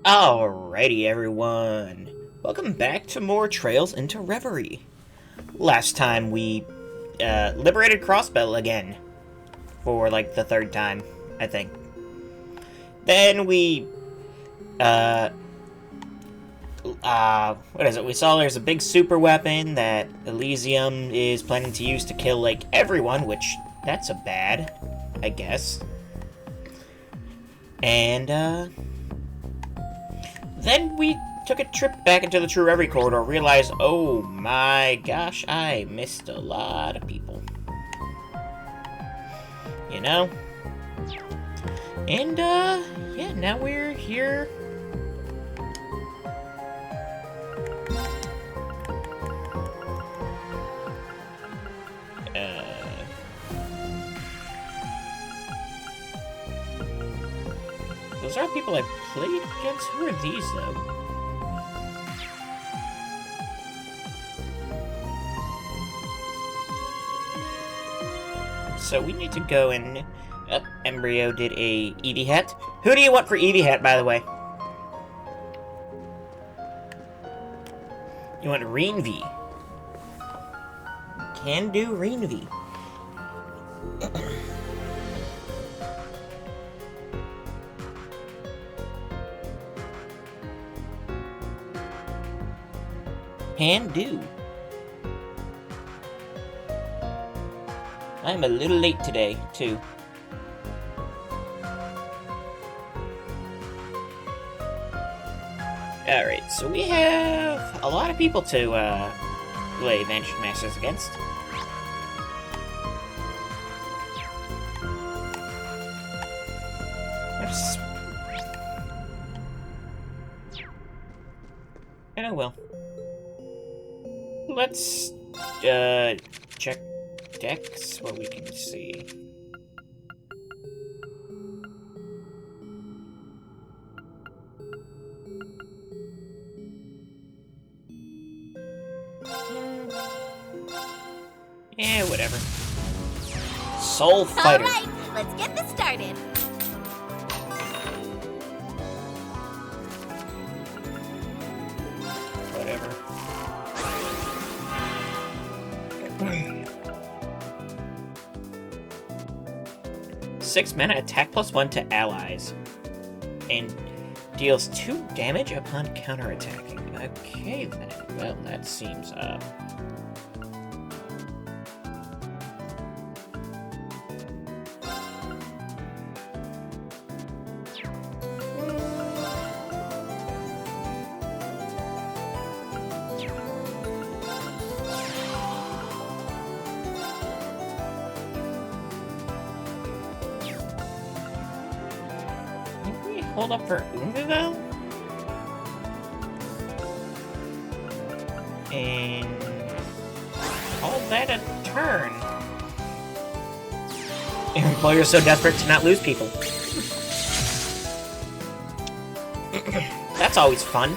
Alrighty, everyone. Welcome back to more Trails into Reverie. Last time we liberated Crossbell again. For like the third time, I think. Then we what is it? We saw there's a big super weapon that Elysium is planning to use to kill like everyone, which that's a bad, I guess. And then we took a trip back into the True Reverie Corridor, realized, oh my gosh, I missed a lot of people. You know? And, yeah, now we're here. Those are people I played against? Who are these, though? So we need to go and... Embryo did a Eevee hat. Who do you want for Eevee hat, by the way? You want Reenvee. Can do Reenvee. Can do. I'm a little late today, too. Alright, so we have a lot of people to play Vantage Masters against. Oh well. Let's check decks, what we can see. Yeah, whatever. Soul Fighter. Alright, let's get this started. Whatever. 6 mana, attack +1 to allies. And deals 2 damage upon counterattacking. Okay then. Well, that seems hold up for Unga, though? And all that a turn. Your employer's so desperate to not lose people. That's always fun.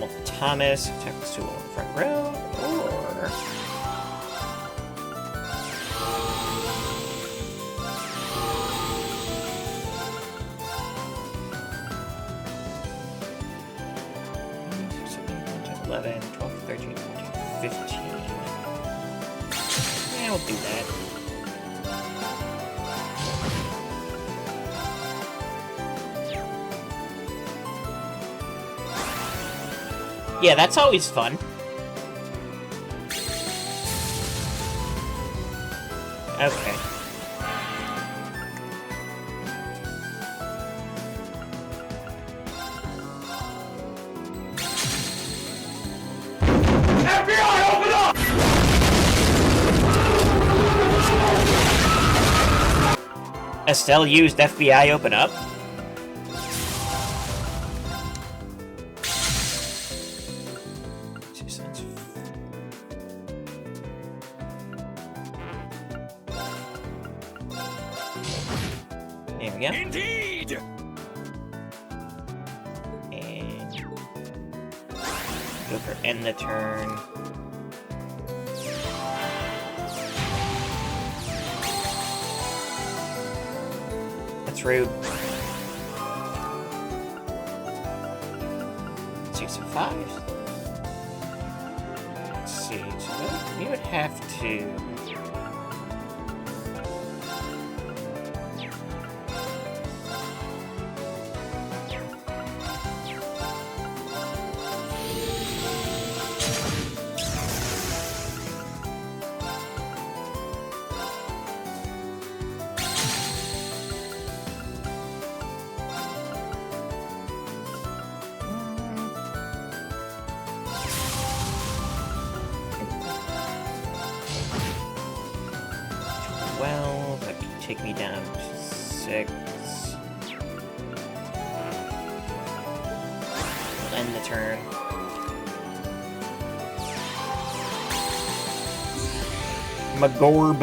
Well, Thomas, attack this tool in the front row, or... ...11, 12, 13, 14, 15. Yeah, we'll do that. Yeah, that's always fun. Okay. FBI, open up! Estelle used FBI open up. There we go. Indeed! And go for end the turn. That's rude. 5? Let's see. So we would have to. Well, that could take me down to 6. We'll end the turn. Magorb.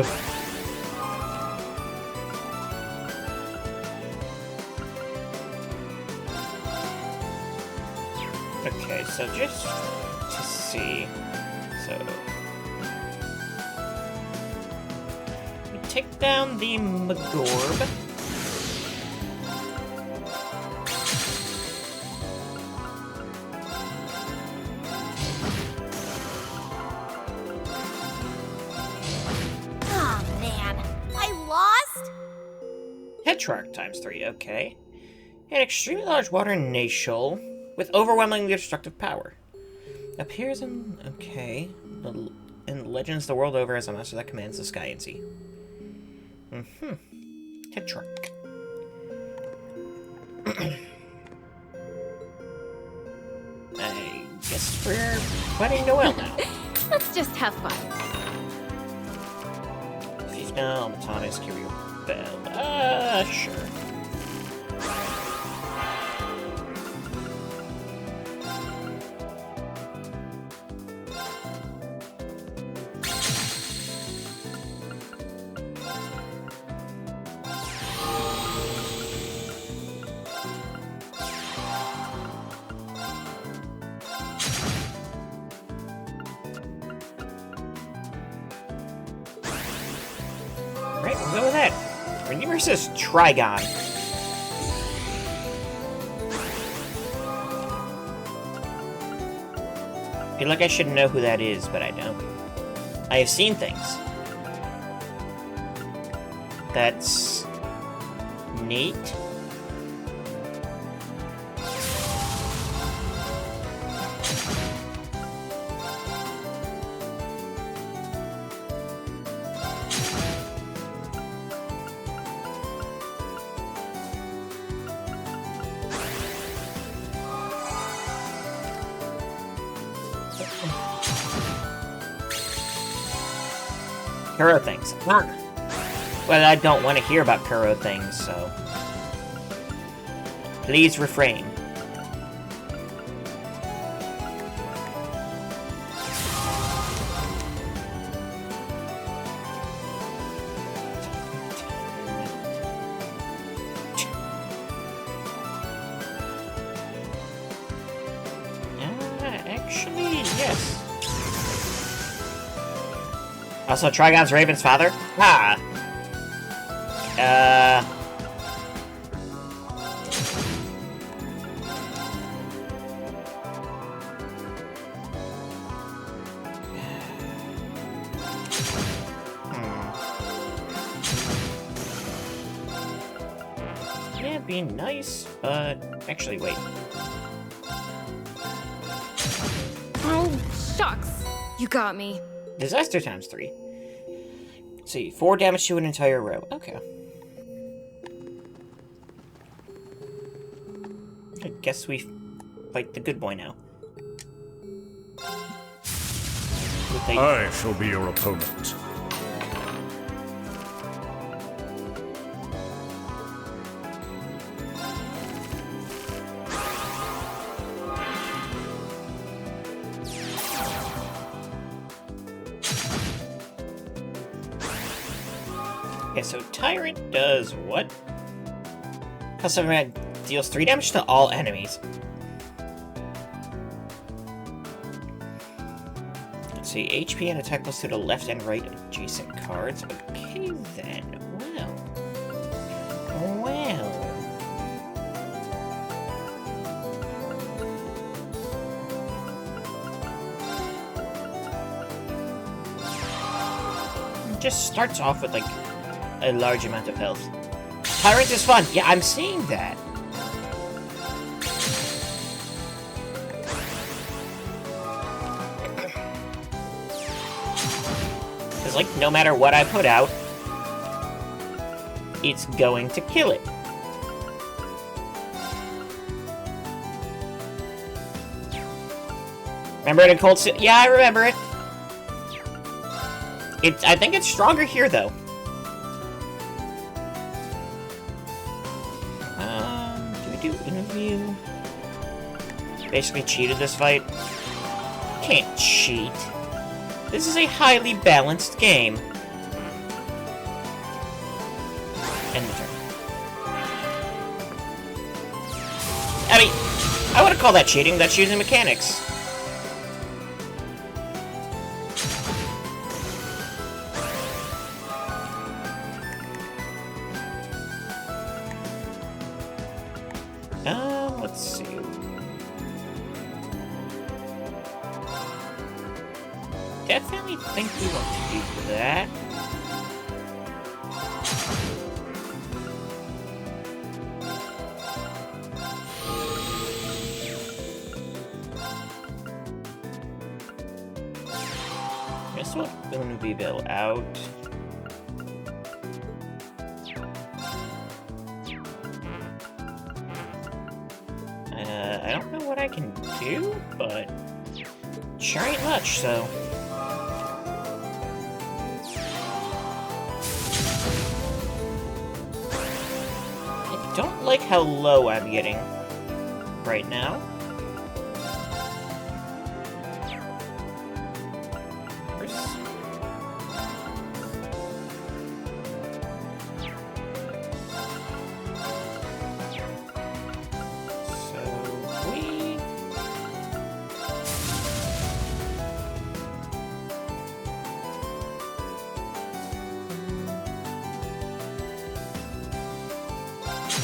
Okay, so just to see. So we take down the Magorb. Oh man, I lost? Hetrarch times 3, okay. An extremely large water natial with overwhelmingly destructive power. Appears in, okay, in legends the world over as a monster that commands the sky and sea. Tetrarch. I guess we're fighting Noelle now. Let's just have fun. Seasonal, Thomas, Curio Bell. Sure. Right, we'll go with that. Versus Trigon. I feel like I should know who that is, but I don't. I have seen things. That's neat. Kuro things. Well, I don't want to hear about Kuro things, so please refrain. Actually, yes. Also, Trigon's Raven's father? Ah. Yeah, it'd be nice, but actually, wait. Oh, shucks. You got me. Disaster times 3. See, 4 damage to an entire row. Okay. I guess we fight the good boy now. I shall be your opponent. Okay, so Tyrant does what? Custom Red deals 3 damage to all enemies. Let's see, HP and attack plus 2 to left and right adjacent cards. Okay then, well. just starts off with, like, a large amount of health. Tyrant is fun. Yeah, I'm seeing that. Because, like, no matter what I put out, it's going to kill it. Remember it in Cold Steel? Yeah, I remember it. I think it's stronger here, though. Do we do interview? Basically cheated this fight. Can't cheat. This is a highly balanced game. End the turn. I mean, I wouldn't call that cheating. That's using mechanics. Let's see. Definitely think we want to do that. Guess what? Boonville out. I don't know what I can do, but sure ain't much, so. I don't like how low I'm getting right now.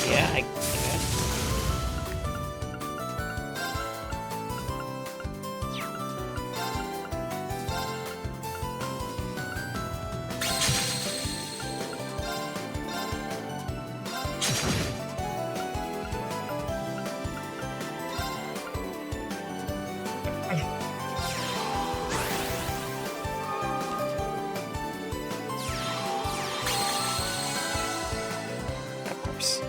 Yeah, I guess. Of course.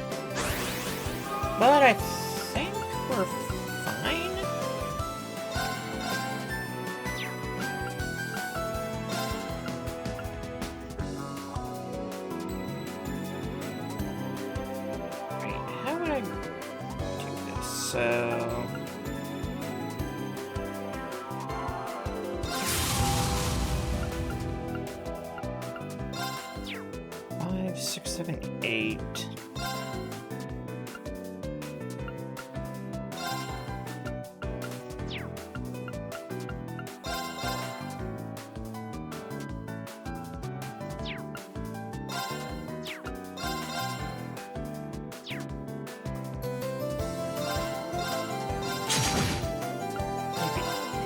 But I think we're fine. Right, how would I do this? So... 5, 6, 7, 8...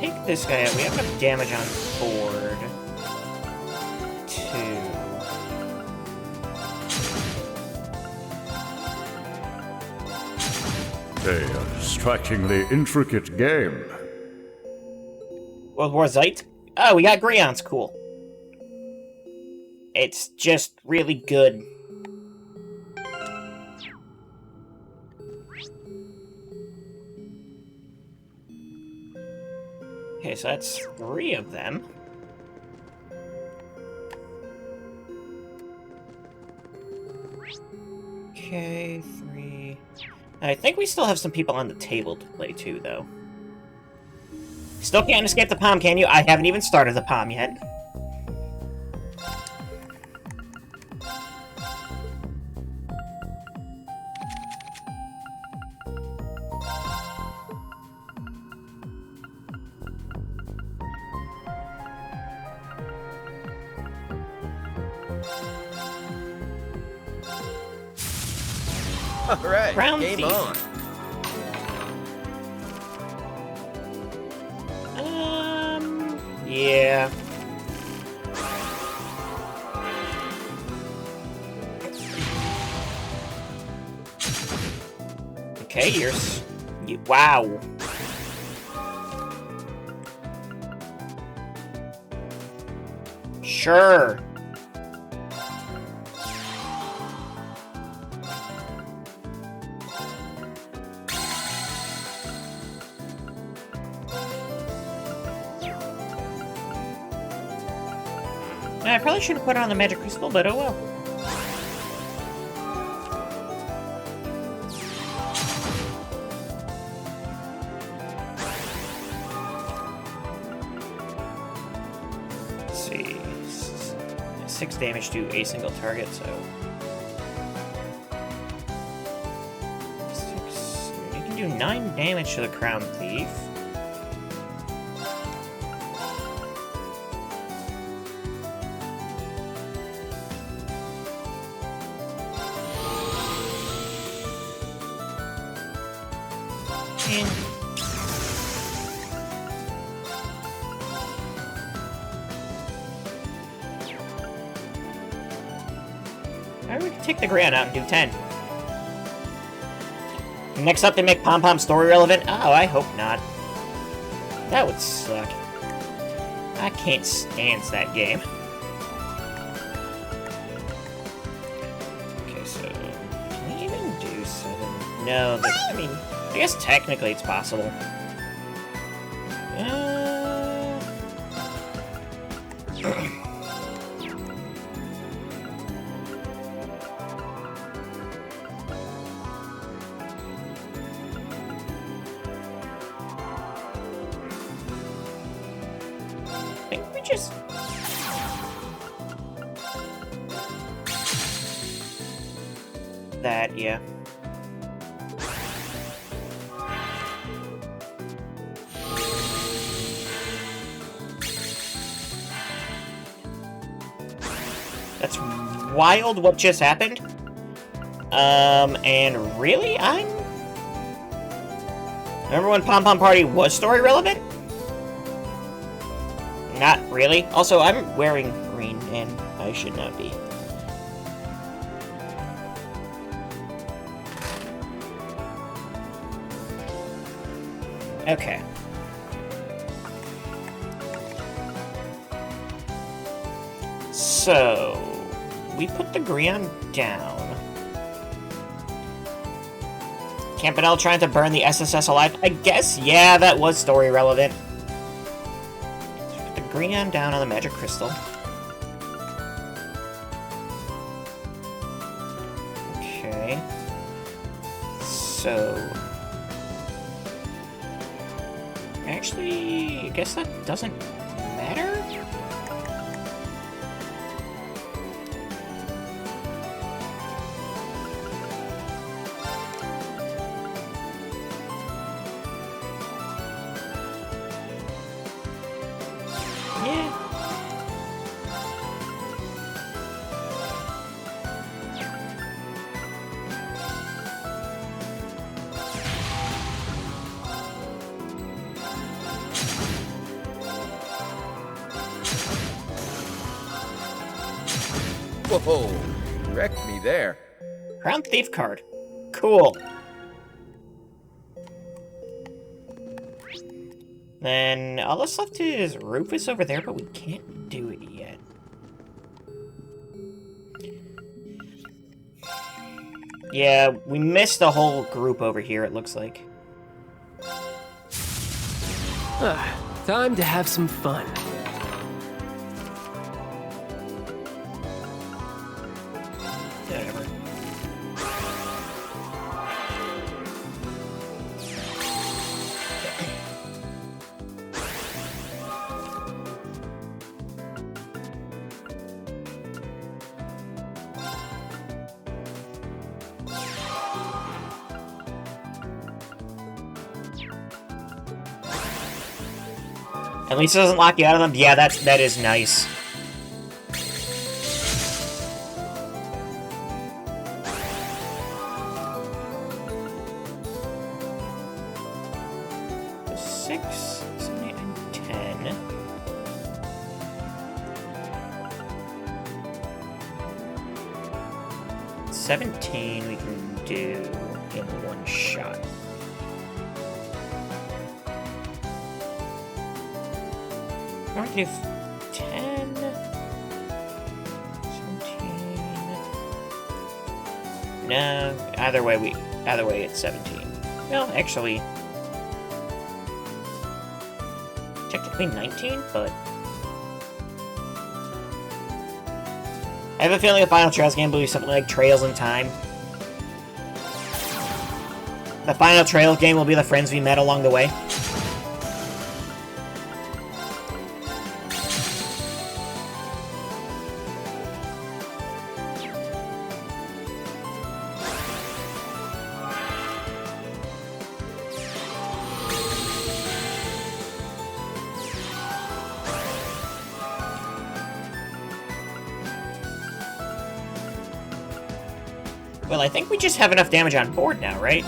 Take this guy out. We have enough damage on board. 2. A strikingly intricate game. World War Zeit? Oh, we got Greons. Cool. It's just really good. Okay, so that's 3 of them. Okay, 3. I think we still have some people on the table to play too, though. Still can't escape the palm, can you? I haven't even started the palm yet. Alright, Round game thief. on. Yeah. Okay, wow. Sure. I probably should have put it on the magic crystal, but oh well. Let's see. 6 damage to a single target, so... 6... You can do 9 damage to the Crown Thief. I would take the Grand out and do 10. Next up, they make Pom Pom story relevant. Oh, I hope not. That would suck. I can't stand that game. Okay, so can we even do 7? No, I mean, I guess technically it's possible. I think we just... That, yeah. That's wild what just happened. And really, Remember when Pom Pom Party was story relevant? Not really. Also, I'm wearing green, and I should not be. Okay. So, we put the Grion down. Campanelle trying to burn the SSS alive? I guess, yeah, that was story relevant. So put the Grion down on the magic crystal. Okay. So... Actually, I guess that doesn't matter? Yeah. Whoa, you wrecked me there. Crown Thief card. Cool. Then all that's left is Rufus over there, but we can't do it yet. Yeah, we missed a whole group over here, it looks like. Time to have some fun. Whatever. At least it doesn't lock you out of them. Yeah, that is nice. So 6, 7, 8, and 10. 17 we can do. in one shot. I want to do 10, 17. No, either way it's 17. Well, actually, technically 19, but I have a feeling the Final Trails game will be something like Trails in Time. The Final Trails game will be the friends we met along the way. Well, I think we just have enough damage on board now, right?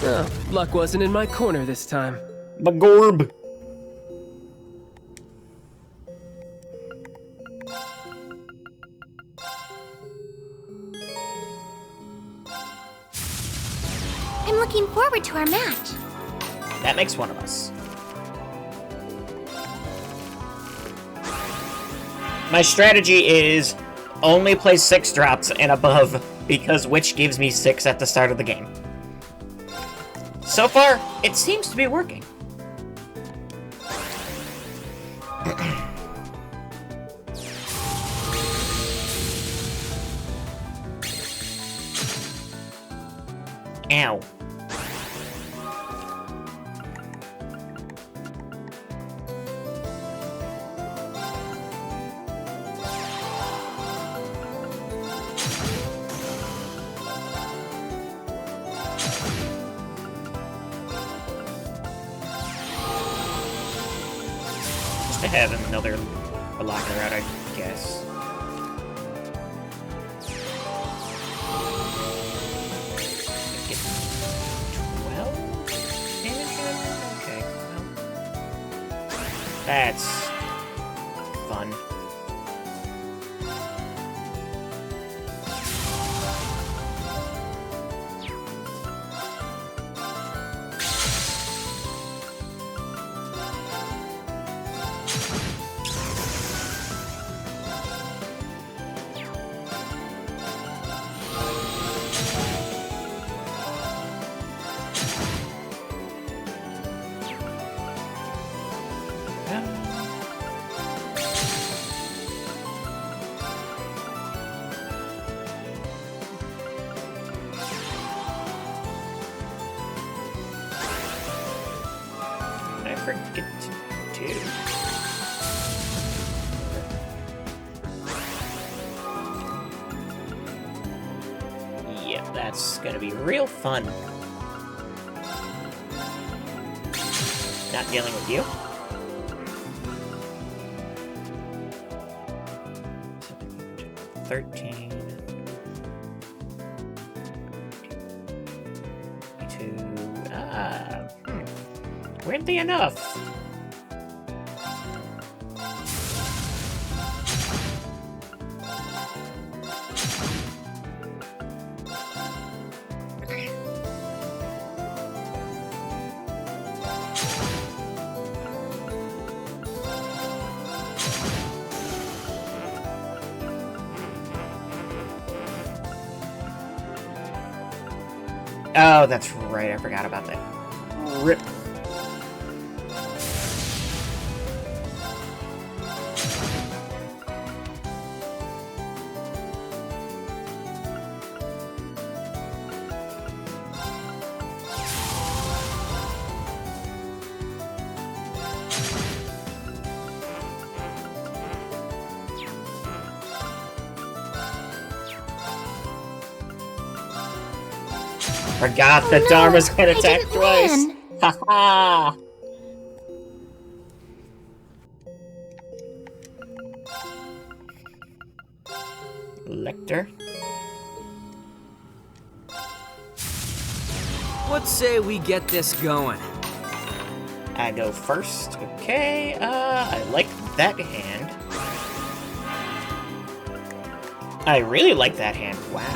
Oh, luck wasn't in my corner this time. Bagorb! I'm looking forward to our match. That makes one of us. My strategy is only play 6 drops and above, because which gives me 6 at the start of the game. So far, it seems to be working. Ow. Just to have another locker out, I guess. Get 12 damage in? Okay, well. That's fun. I forget to do. Yeah, that's gonna be real fun. Not dealing with you. $13. Weirdly enough. Oh, that's right. I forgot about that. Rip. Forgot that Dharma's gonna attack twice. Haha. Lecter. What say we get this going? I go first. Okay, I like that hand. I really like that hand. Wow.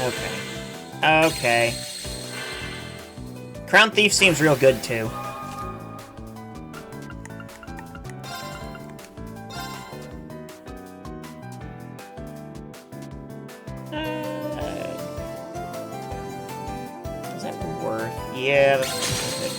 Okay. Okay. Crown Thief seems real good, too. Is that worth? Yeah, that's worth it.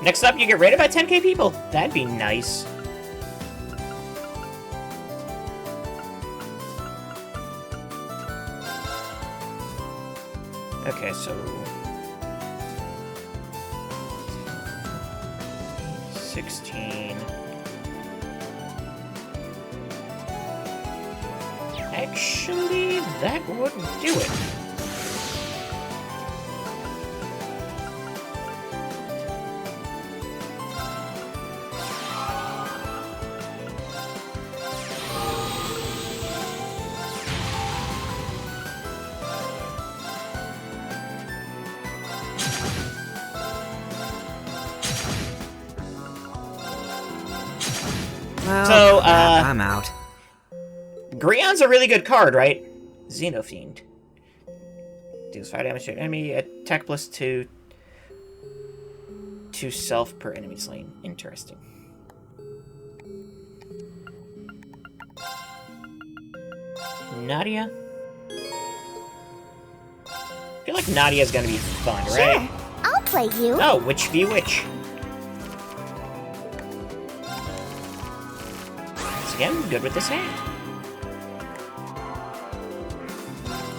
Next up, you get raided by 10k people. That'd be nice. Okay, so... 16... Actually, that wouldn't do it. Well, So, I'm out. Greon's a really good card, right? Xenofiend. Deals 5 damage to an enemy, attack plus 2 to self per enemy slain. Interesting. Nadia? I feel like Nadia's gonna be fun, right? Sure, I'll play you. Oh, Witch v Witch. Once again, good with this hand.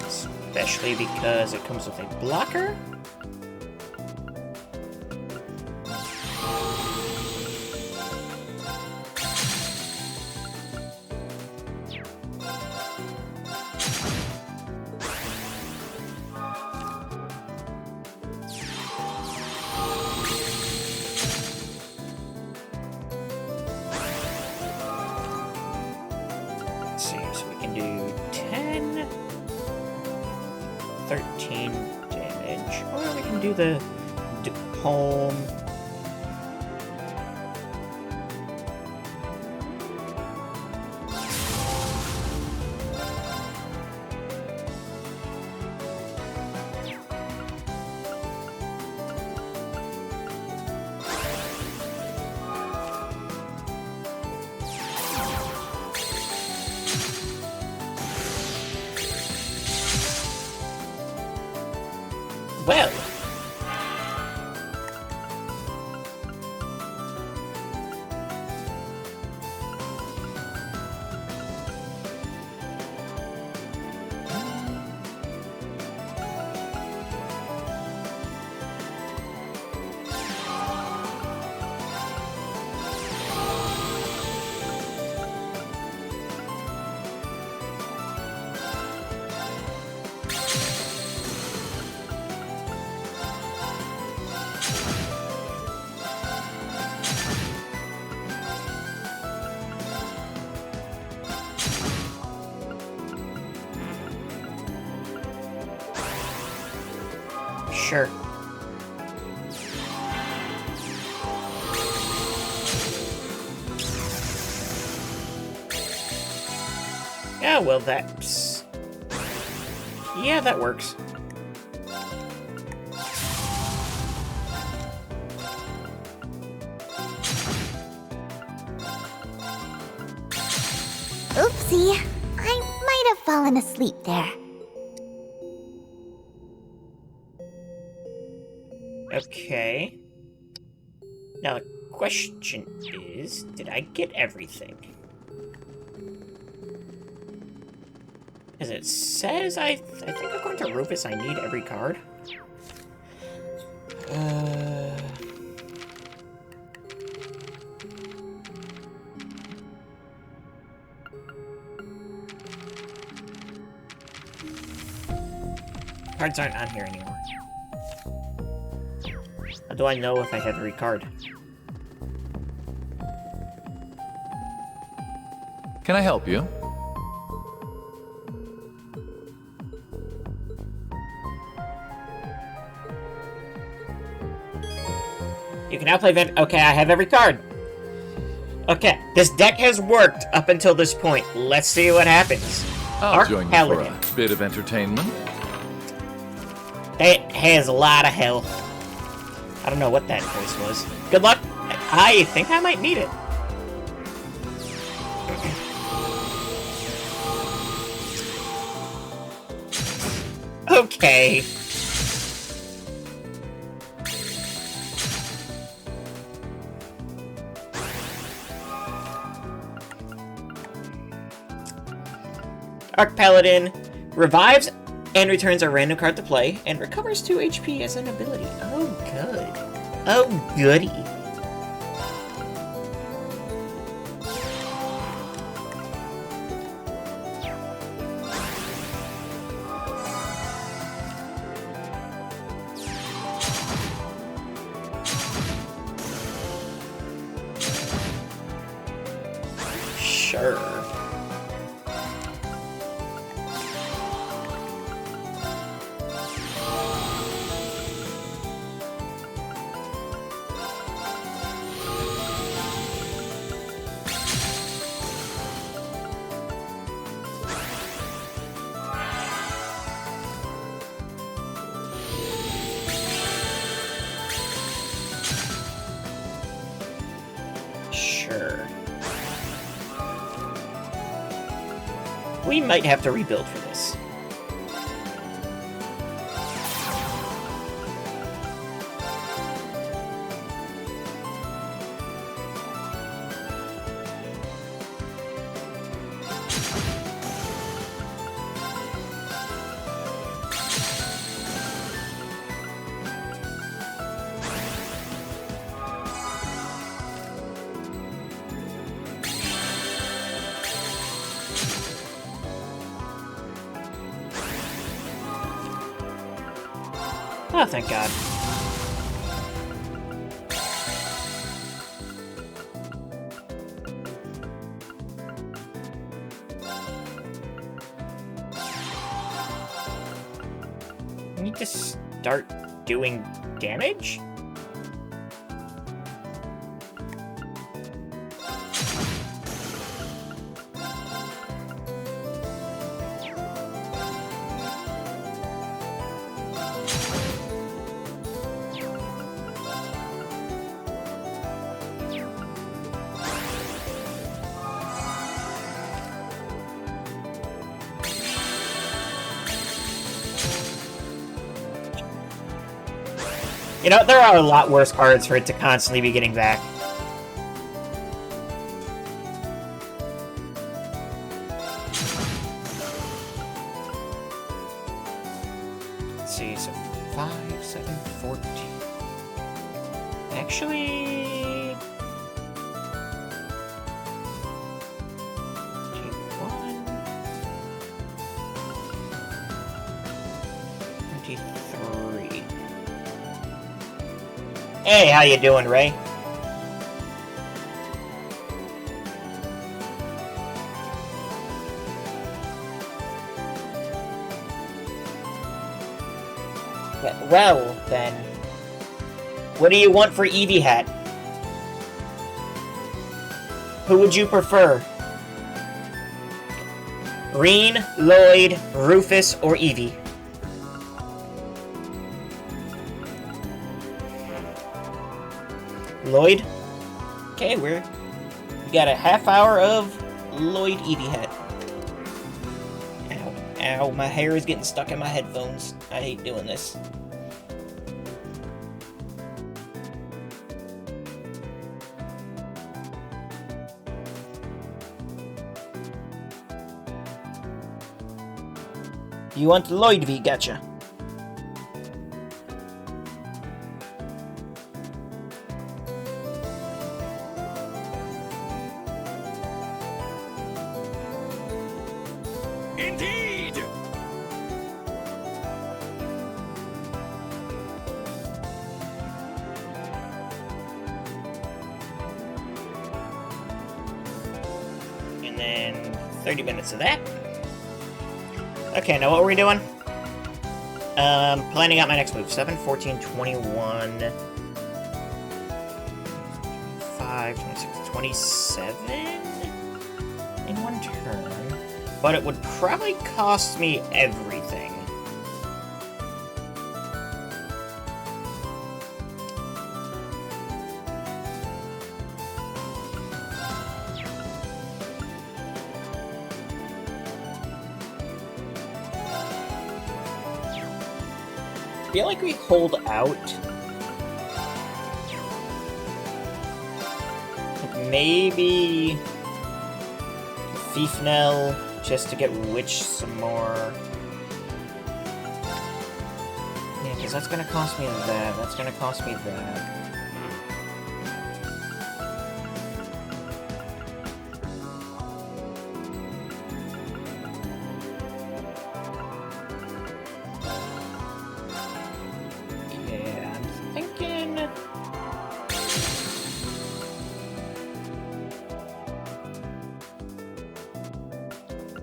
Especially because it comes with a blocker. Let's see, so we can do 10, 13 damage, or we can do the home. Well. Sure. Yeah, well, that's... Yeah, that works. Oopsie, I might have fallen asleep there. Okay. Now the question is, did I get everything? As it says, I think according to Rufus, I need every card. Cards aren't on here anymore. How do I know if I have every card? Can I help you? You can now play Okay, I have every card. Okay, this deck has worked up until this point. Let's see what happens. I'll join you for Paladin. a bit of entertainment. That has a lot of health. I don't know what that voice was. Good luck. I think I might need it. Okay. Arc Paladin revives and returns a random card to play and recovers 2 HP as an ability. Oh, good. Oh, goody. Sure. Sure. We might have to rebuild for this. Oh, thank God. I need to start doing damage? You know, there are a lot worse cards for it to constantly be getting back. Let's see, so 5, 7, 14. Actually... 21... 23... Hey, how you doing, Ray? Well, then. What do you want for Eevee Hat? Who would you prefer? Reen, Lloyd, Rufus, or Eevee? Lloyd? Okay, we got a half hour of Lloyd Eevee Hat. Ow, ow, my hair is getting stuck in my headphones. I hate doing this. You want Lloyd V, gotcha. Indeed! And then 30 minutes of that. Okay, now what were we doing? Planning out my next move. 7, 14, 21... 25, 26, 27? In one turn. But it would probably cost me everything. I feel like we hold out. Maybe Fiefnell, just to get Witch some more. Yeah, because that's gonna cost me that. That's gonna cost me that. Yeah, I'm thinking.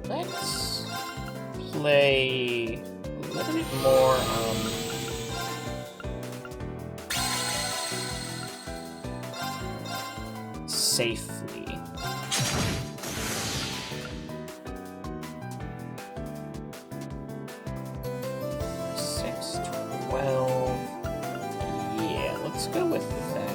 Let's play a little bit more, safely. Six, 12. Yeah, let's go with that.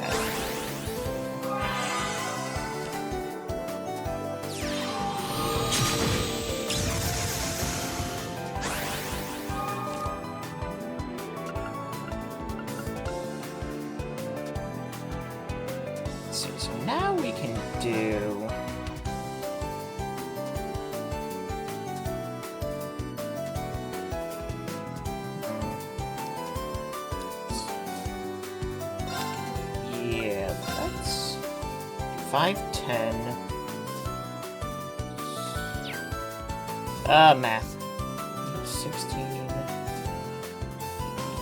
So now we can do... Yeah, that's 5, 10. Math. 16.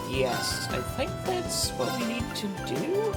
Yes, I think that's what we need to do.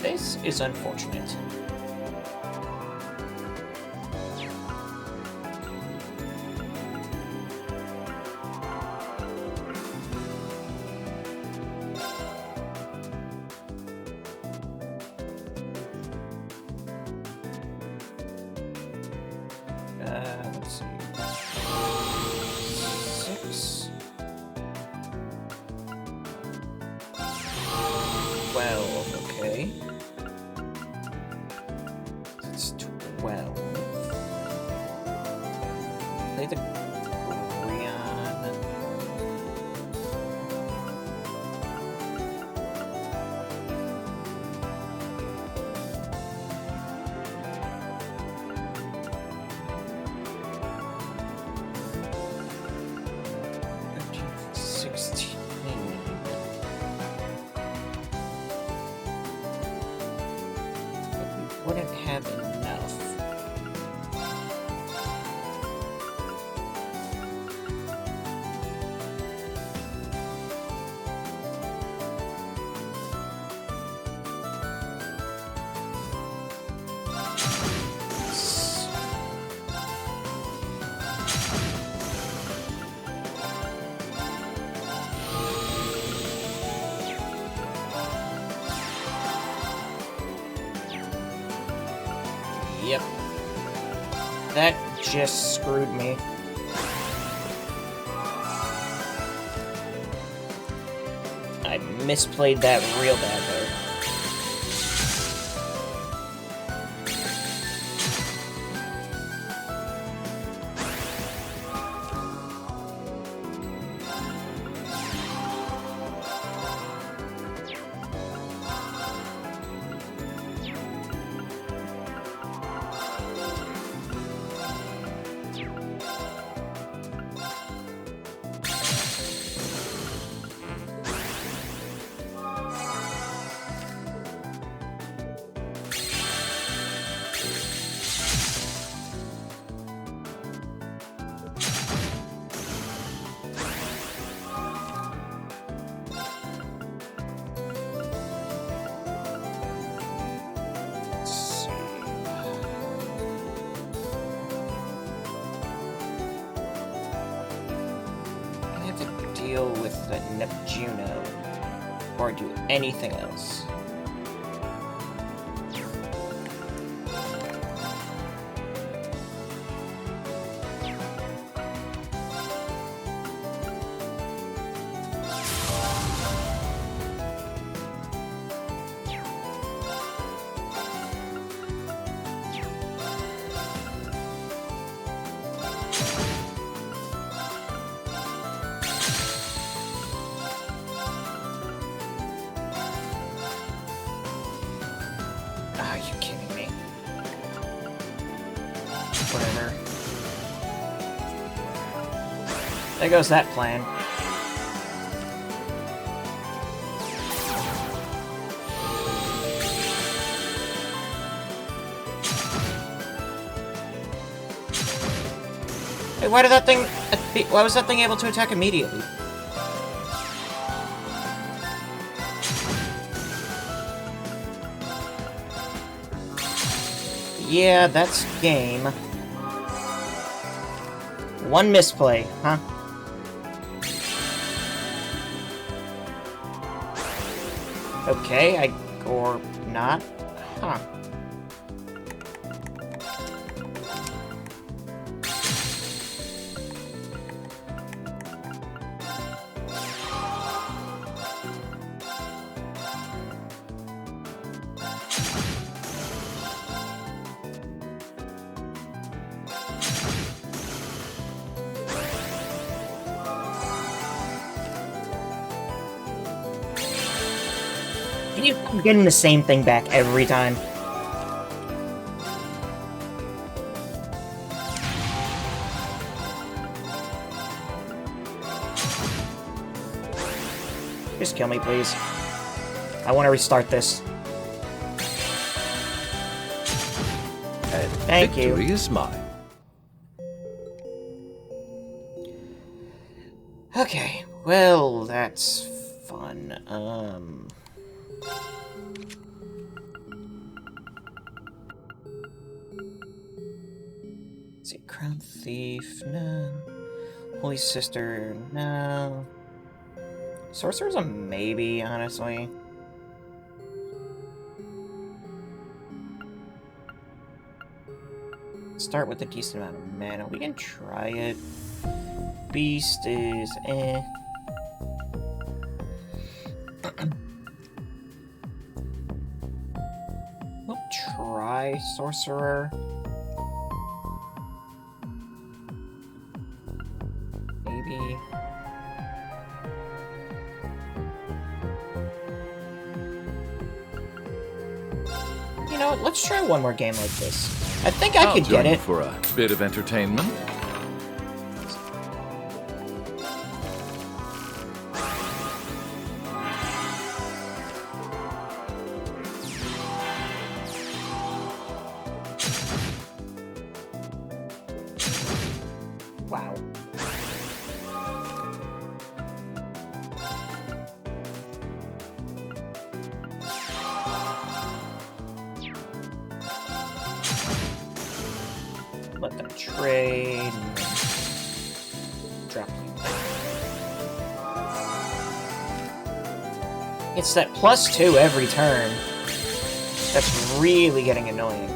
This is unfortunate. Let's see. 6. 12, okay. It's 12. Play the Grion. Wouldn't have enough. Yep. That just screwed me. misplayed that real bad there. Deal with the Neptuno or do anything else. Are you kidding me? Whatever. There goes that plan. Hey, why did that thing... Why was that thing able to attack immediately? Yeah, that's game. One misplay, huh? Okay, or not? Huh. Can you keep getting the same thing back every time? Just kill me, please. I want to restart this. Thank you. Victory is mine. Okay, well, that's fun. Let's see, Crown Thief, no. Holy Sister, no. Sorcerer's a maybe, honestly. Start with a decent amount of mana. We can try it. Beast is eh. We'll try Sorcerer. Maybe. You know what? Let's try one more game like this. I think I could get Join you it. for a bit of entertainment. Wow. Let them trade. Drop. It's that +2 every turn. That's really getting annoying.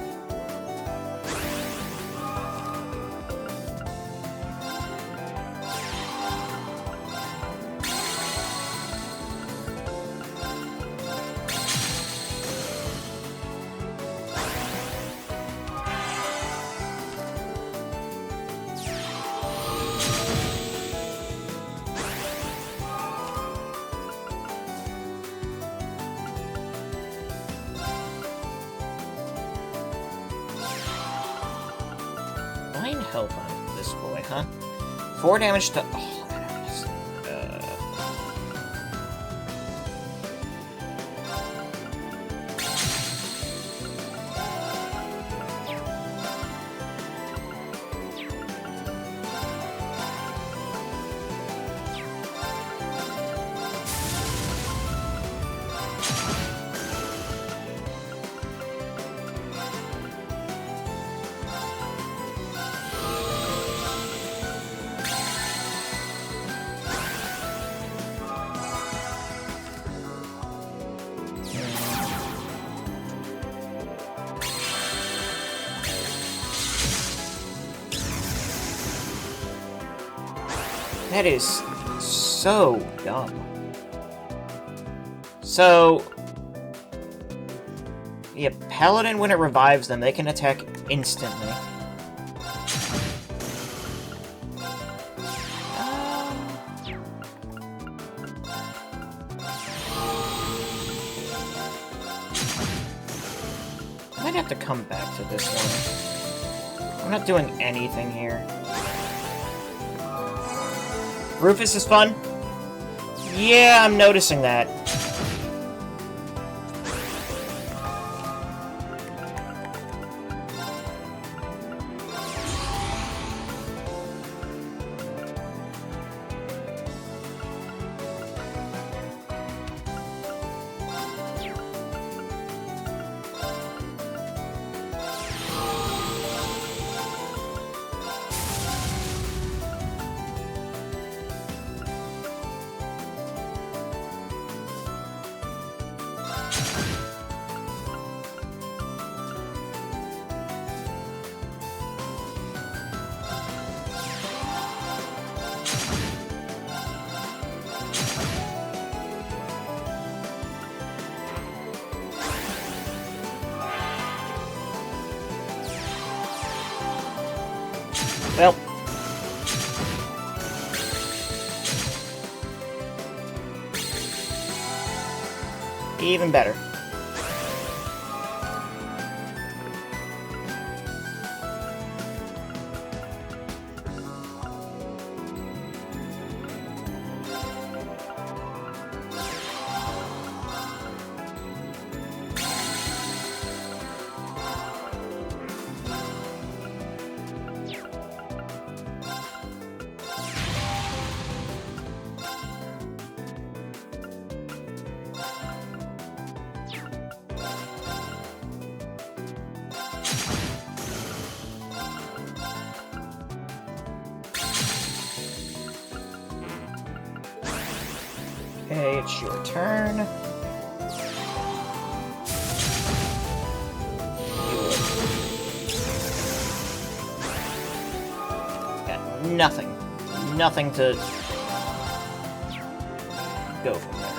health on this boy, huh? 4 damage to... Oh, that is... That is so dumb. So, yeah, Paladin, when it revives them, they can attack instantly. I might have to come back to this one. I'm not doing anything here. Rufus is fun? Yeah, I'm noticing that. Well. Even better. Okay, it's your turn. Got nothing. Nothing to go from there.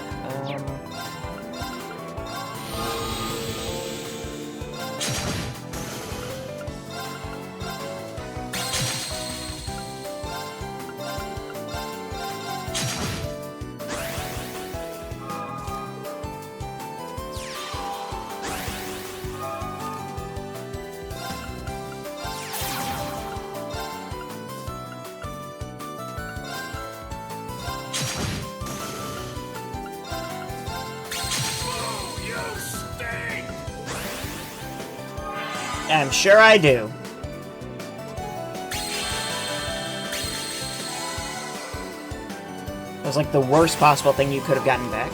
I'm sure I do. It was like the worst possible thing you could have gotten back.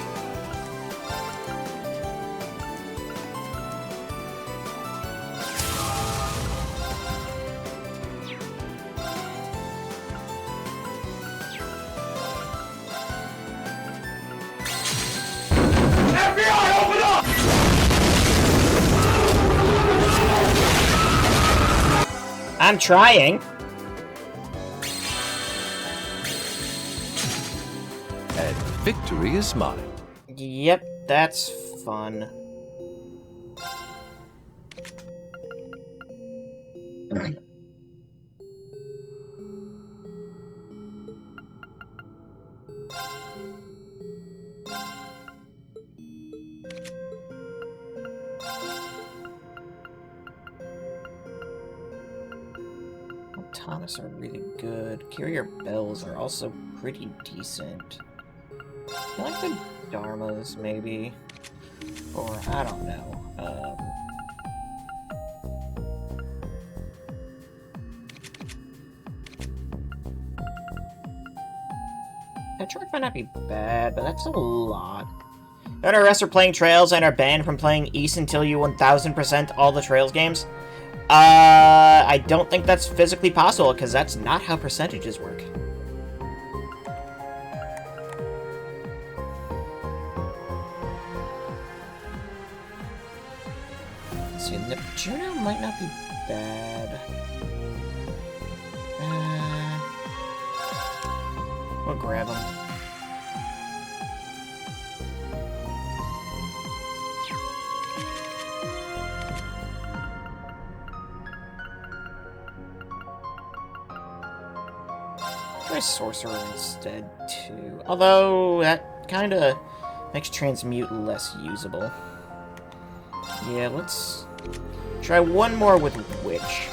FBI, open up! I'm trying. And victory is mine. Yep, that's fun. Promise are really good. Carrier Bells are also pretty decent. I like the Dharmas, maybe. Or, I don't know. Petrarch might not be bad, but that's a lot. None of us are playing Trails and are banned from playing East until you 1000% all the Trails games. I don't think that's physically possible, because that's not how percentages work. Let's see, Neptuno might not be bad. We'll grab him. Try Sorcerer instead, too. Although, that kinda makes Transmute less usable. Yeah, let's try one more with Witch.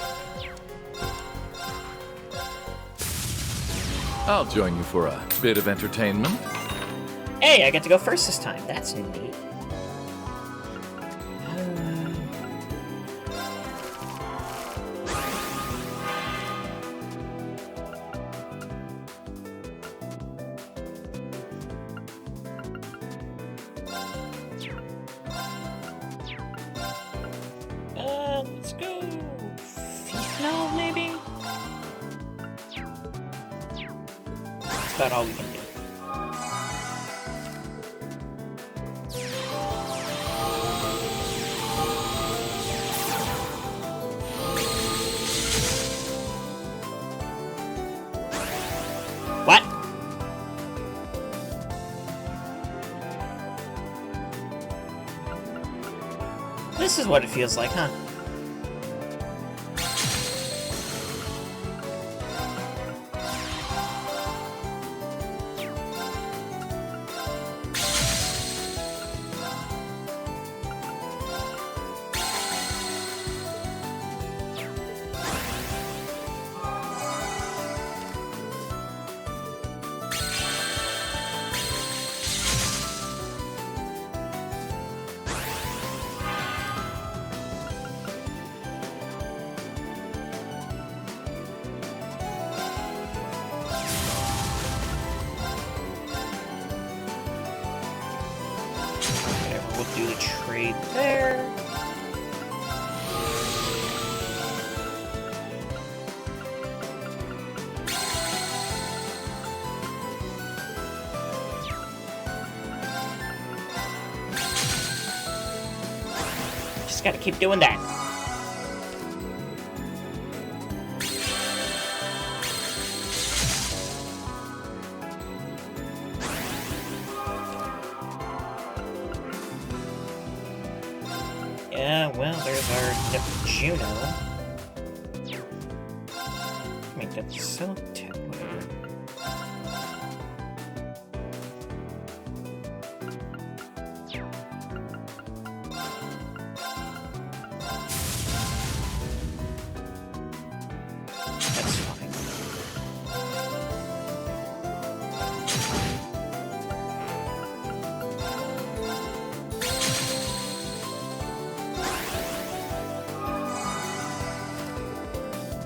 I'll join you for a bit of entertainment. Hey, I get to go first this time. That's neat. Let's go. Feethnell, maybe? That's about all we can do. What? This is what it feels like, huh? We'll do the trade there. Just gotta keep doing that. Yeah, well, there's our Neptuno. Make that so whatever. That's fine.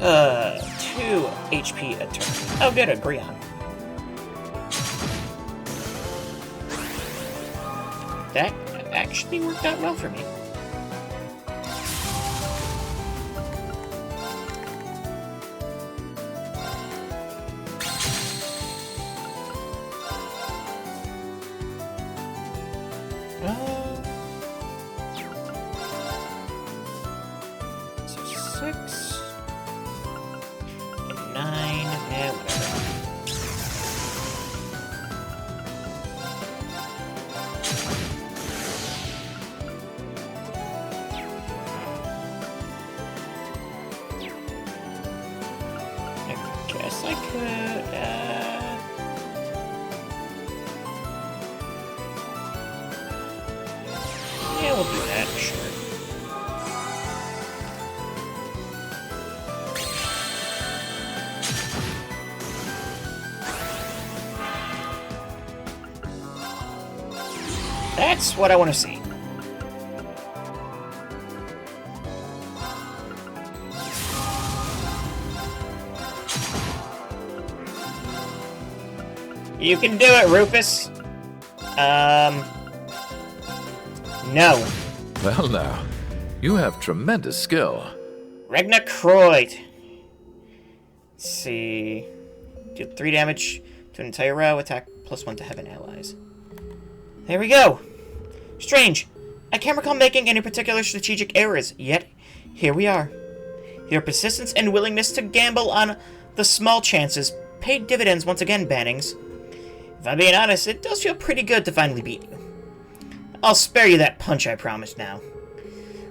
Uh, 2 HP a turn. Oh, good, agree on. That actually worked out well for me. So 6 and 9, yeah, whatever. I guess I could, yeah, we'll do that, sure. That's what I want to see. You can do it, Rufus. No. Well now, you have tremendous skill. Regna Croyd. Let's see. Do 3 damage to an entire row, attack +1 to heaven allies. There we go. Strange. I can't recall making any particular strategic errors, yet here we are. Your persistence and willingness to gamble on the small chances paid dividends once again, Bannings. If I'm being honest, it does feel pretty good to finally beat you. I'll spare you that punch, I promise now.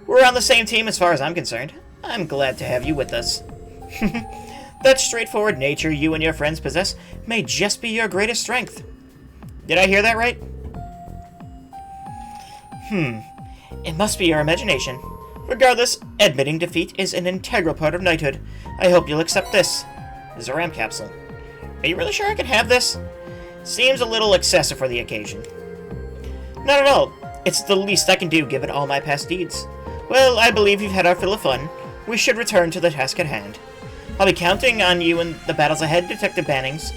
We're on the same team as far as I'm concerned. I'm glad to have you with us. That straightforward nature you and your friends possess may just be your greatest strength. Did I hear that right? It must be your imagination. Regardless, admitting defeat is an integral part of knighthood. I hope you'll accept this. This is a RAM capsule. Are you really sure I could have this? Seems a little excessive for the occasion. Not at all. It's the least I can do given all my past deeds. Well, I believe you've had our fill of fun. We should return to the task at hand. I'll be counting on you in the battles ahead, Detective Bannings.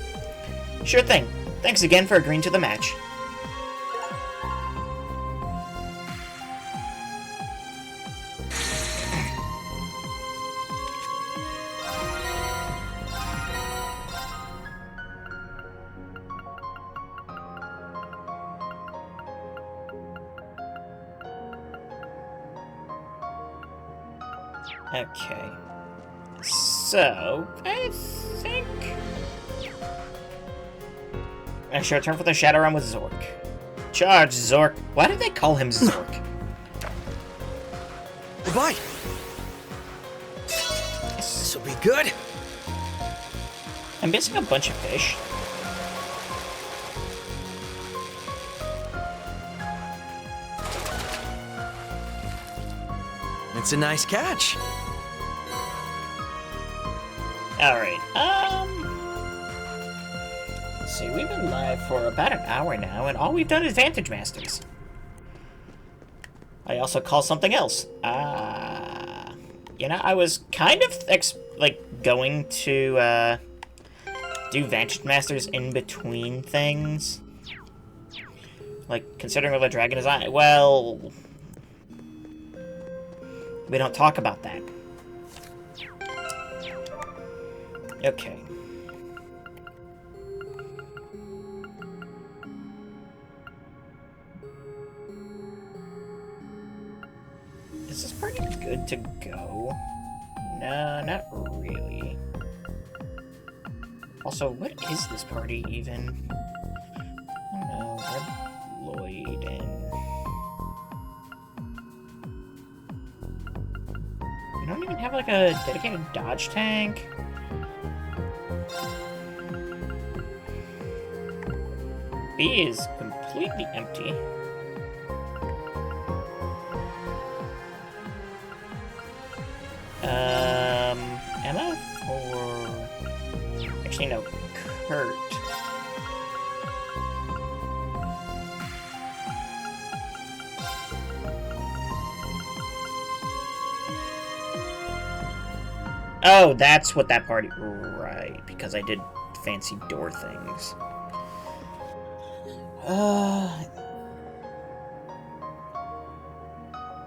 Sure thing. Thanks again for agreeing to the match. Okay. So, I think I should return for the Shadow Realm with Zork. Charge, Zork. Why do they call him Zork? Goodbye. This'll be good. I'm missing a bunch of fish. It's a nice catch. Alright, let's see, we've been live for about an hour now, and all we've done is Vantage Masters. I also call something else. You know, I was kind of, going to, do Vantage Masters in between things. Like, considering where the dragon is on, well, we don't talk about that. Okay. Is this party good to go? No, not really. Also, what is this party even? I don't know. Red Lloyd and... We don't even have like a dedicated dodge tank. B is completely empty. Emma or... Actually, no, Kurt. Oh, that's what that party... Right, because I did fancy door things.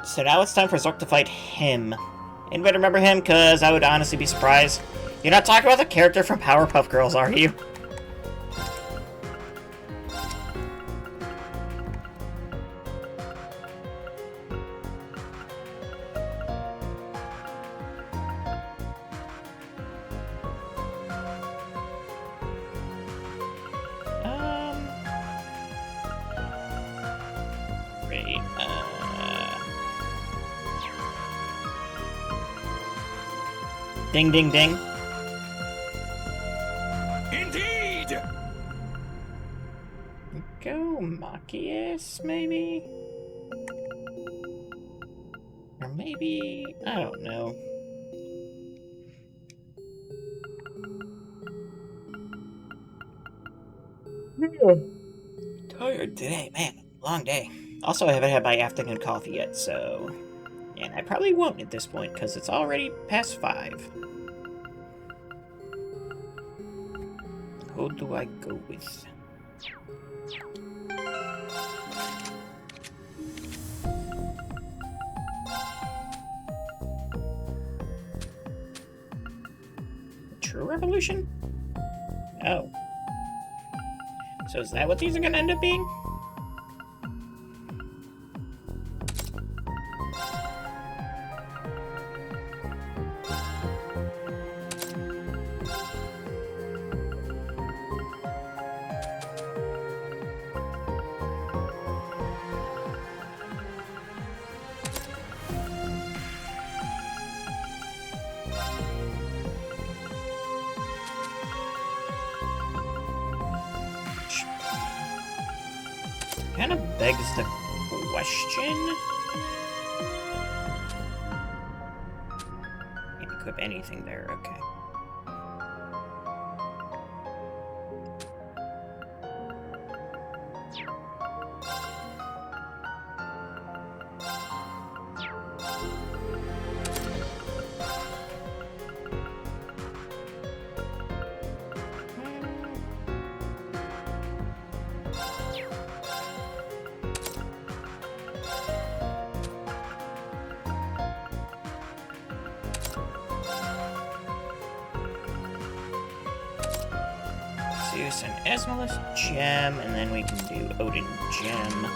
So now it's time for Zork to fight him. Anybody remember him? Because I would honestly be surprised. You're not talking about the character from Powerpuff Girls, are you? Great. Ding, ding, ding. Indeed! Go Machias, maybe? Or maybe... I don't know. Tired today, man. Long day. Also, I haven't had my afternoon coffee yet, so... And I probably won't at this point, because it's already past 5. Who do I go with? True Revolution? Oh. So is that what these are gonna end up being? Kind of begs the question. Can't equip anything there, okay. Zeus and Esmalus Gem, and then we can do Odin Gem.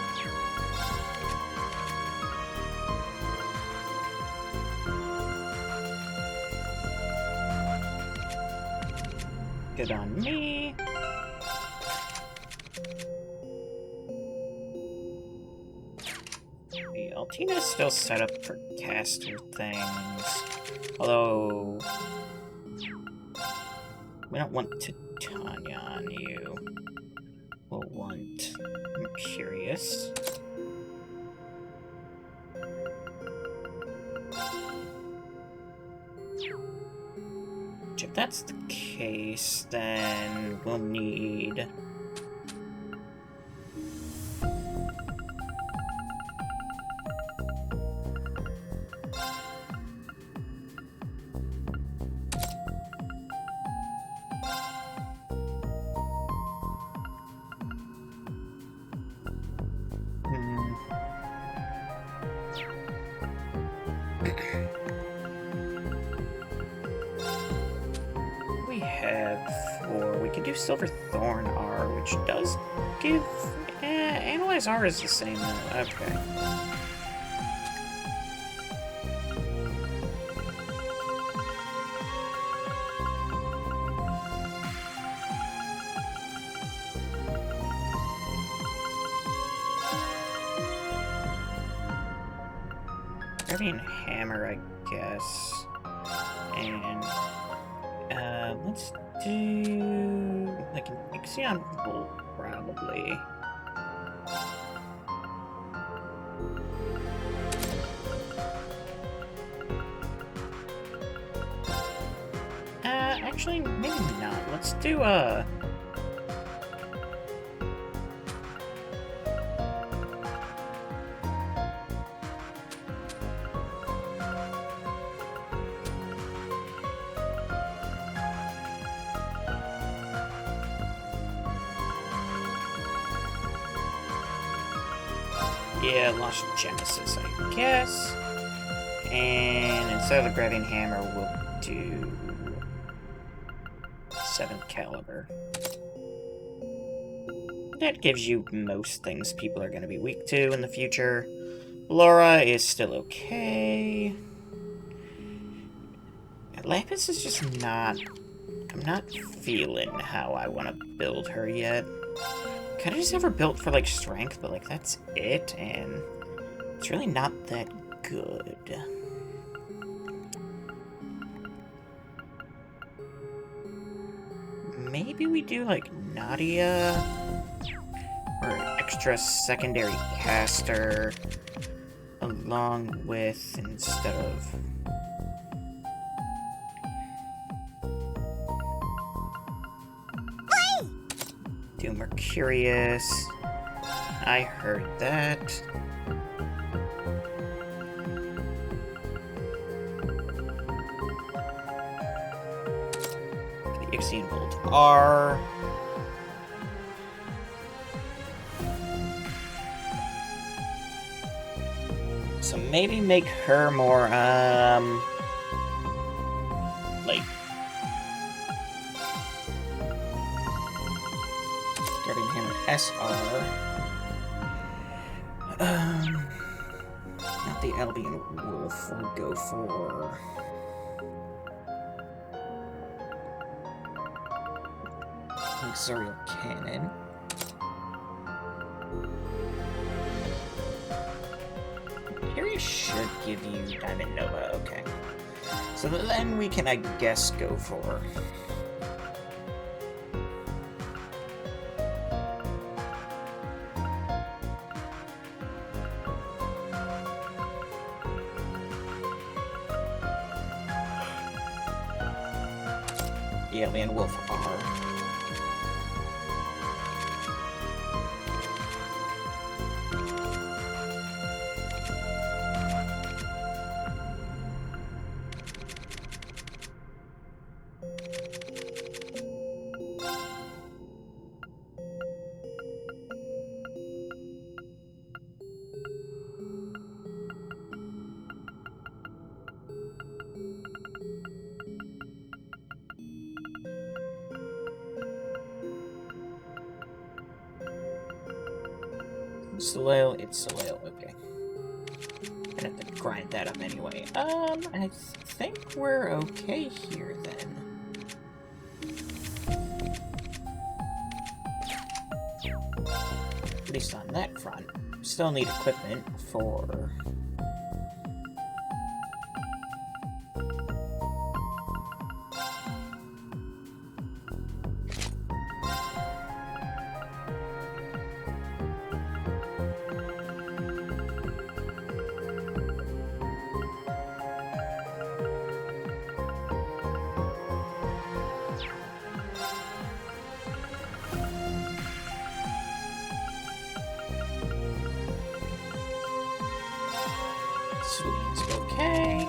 Good on me. The Altina is still set up for caster things, although we don't want Titania on you. We'll want Mercurius. If that's the case, then we'll need... We have 4. We can do Silver Thorn R, which does give... Analyze R is the same though. Okay. Guardian Hammer, I guess. And let's do like an Ixion Bolt, probably. Actually, maybe not. Let's do yeah, Lost Genesis, I guess. And instead of the Gravian Hammer, we'll do 7th Caliber. That gives you most things people are going to be weak to in the future. Laura is still okay. Lapis is just not... I'm not feeling how I want to build her yet. Kind of just have her built for, like, strength, but, like, that's it, and it's really not that good. Maybe we do, like, Nadia, or extra secondary caster, along with, instead of... do Mercurius. I heard that. The Ixian Bolt R. So maybe make her more, like, Guardian Hammer SR. Not the Albion Wolf, we'll go for... Exorial Cannon. Area should give you Diamond Nova, okay. So then we can, I guess, go for... the Alien Wolf R. Soleil, it's Soleil, okay. I have to grind that up anyway. I think we're okay here then. At least on that front. Still need equipment for... Sweet, okay.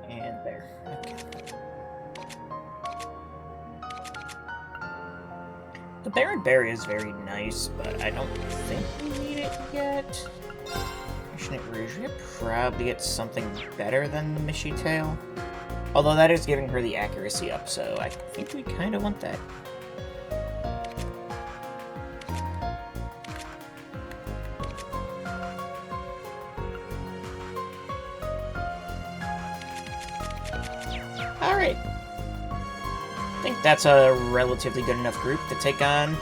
And there, okay. The Barren Berry is very nice, but I don't think we need it yet. Rouge, we could probably get something better than the Mishy Tail. Although that is giving her the accuracy up, so I think we kind of want that. Alright. I think that's a relatively good enough group to take on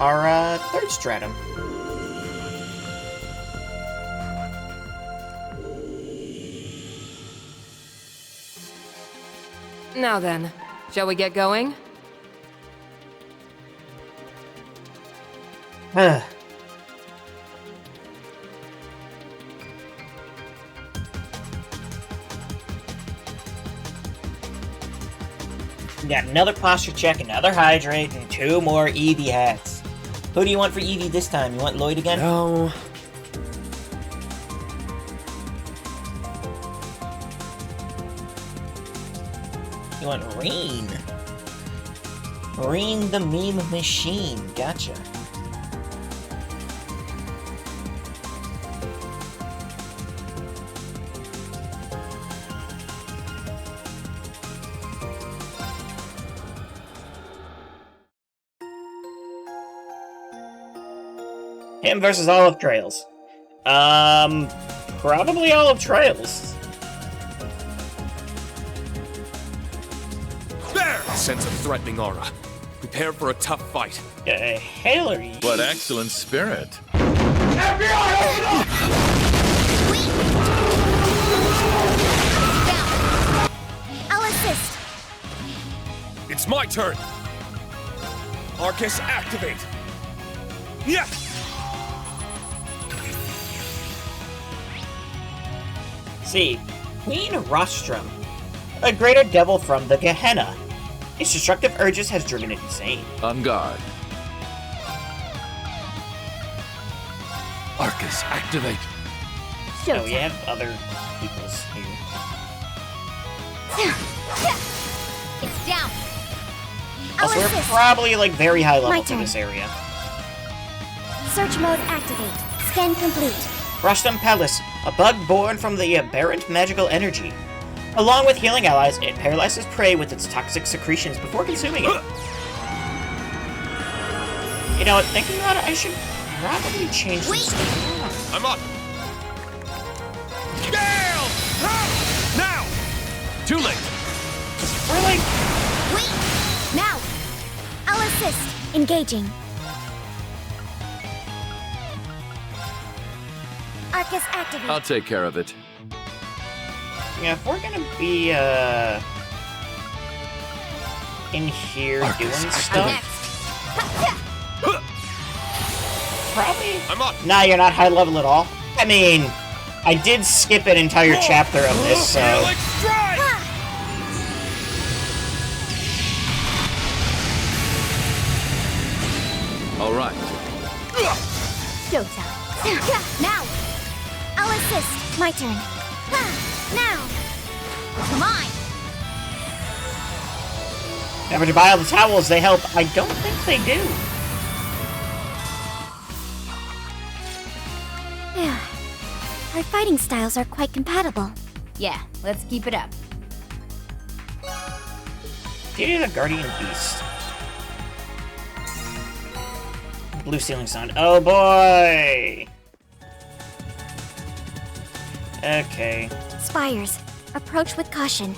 our third stratum. Now then, shall we get going? We got another posture check, another hydrate, and 2 more Eevee hats. Who do you want for Eevee this time? You want Lloyd again? No. You want Reen. Reen the meme machine. Gotcha. Him versus Olive Trails. Probably Olive Trails. Sense a threatening aura. Prepare for a tough fight. Hail are you? What excellent spirit. I'll assist. It's my turn. Arcus, activate. Yeah. see. Queen Rostrum, a greater devil from the Gehenna. Its destructive urges has driven it insane. On guard. Arcus, activate. So we have other people's here. It's down. Also, we're assist. probably like very high My level for turn. this area. Search mode activate. Scan complete. Rostam Palace, a bug born from the aberrant magical energy. Along with healing allies, it paralyzes prey with its toxic secretions before consuming it. You know what, thinking about it, I should probably change some stuff. I'm up. Gale! Now! Too late. We're like, Wait! Now! I'll assist. Engaging. Arcus activate. I'll take care of it. yeah, if we're gonna be, in here doing stuff, probably... I'm up. Nah, you're not high level at all. I mean, I did skip an entire chapter of this, so... Gaelic strike! All right. Showtime. Now! I'll assist. My turn. Now! Come on! Never to buy all the towels, they help. I don't think they do. Our fighting styles are quite compatible. Yeah, let's keep it up. Defeated a guardian beast. Blue ceiling sound. Oh boy! Okay. Spires. Approach with caution.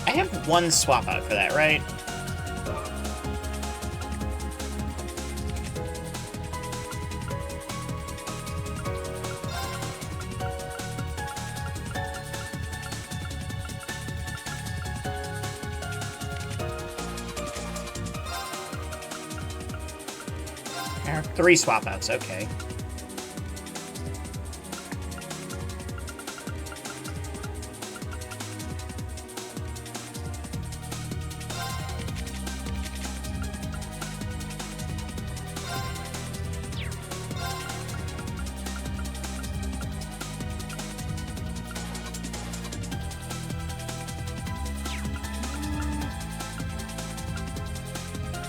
I have one swap out for that, right? There are 3 swap outs, okay.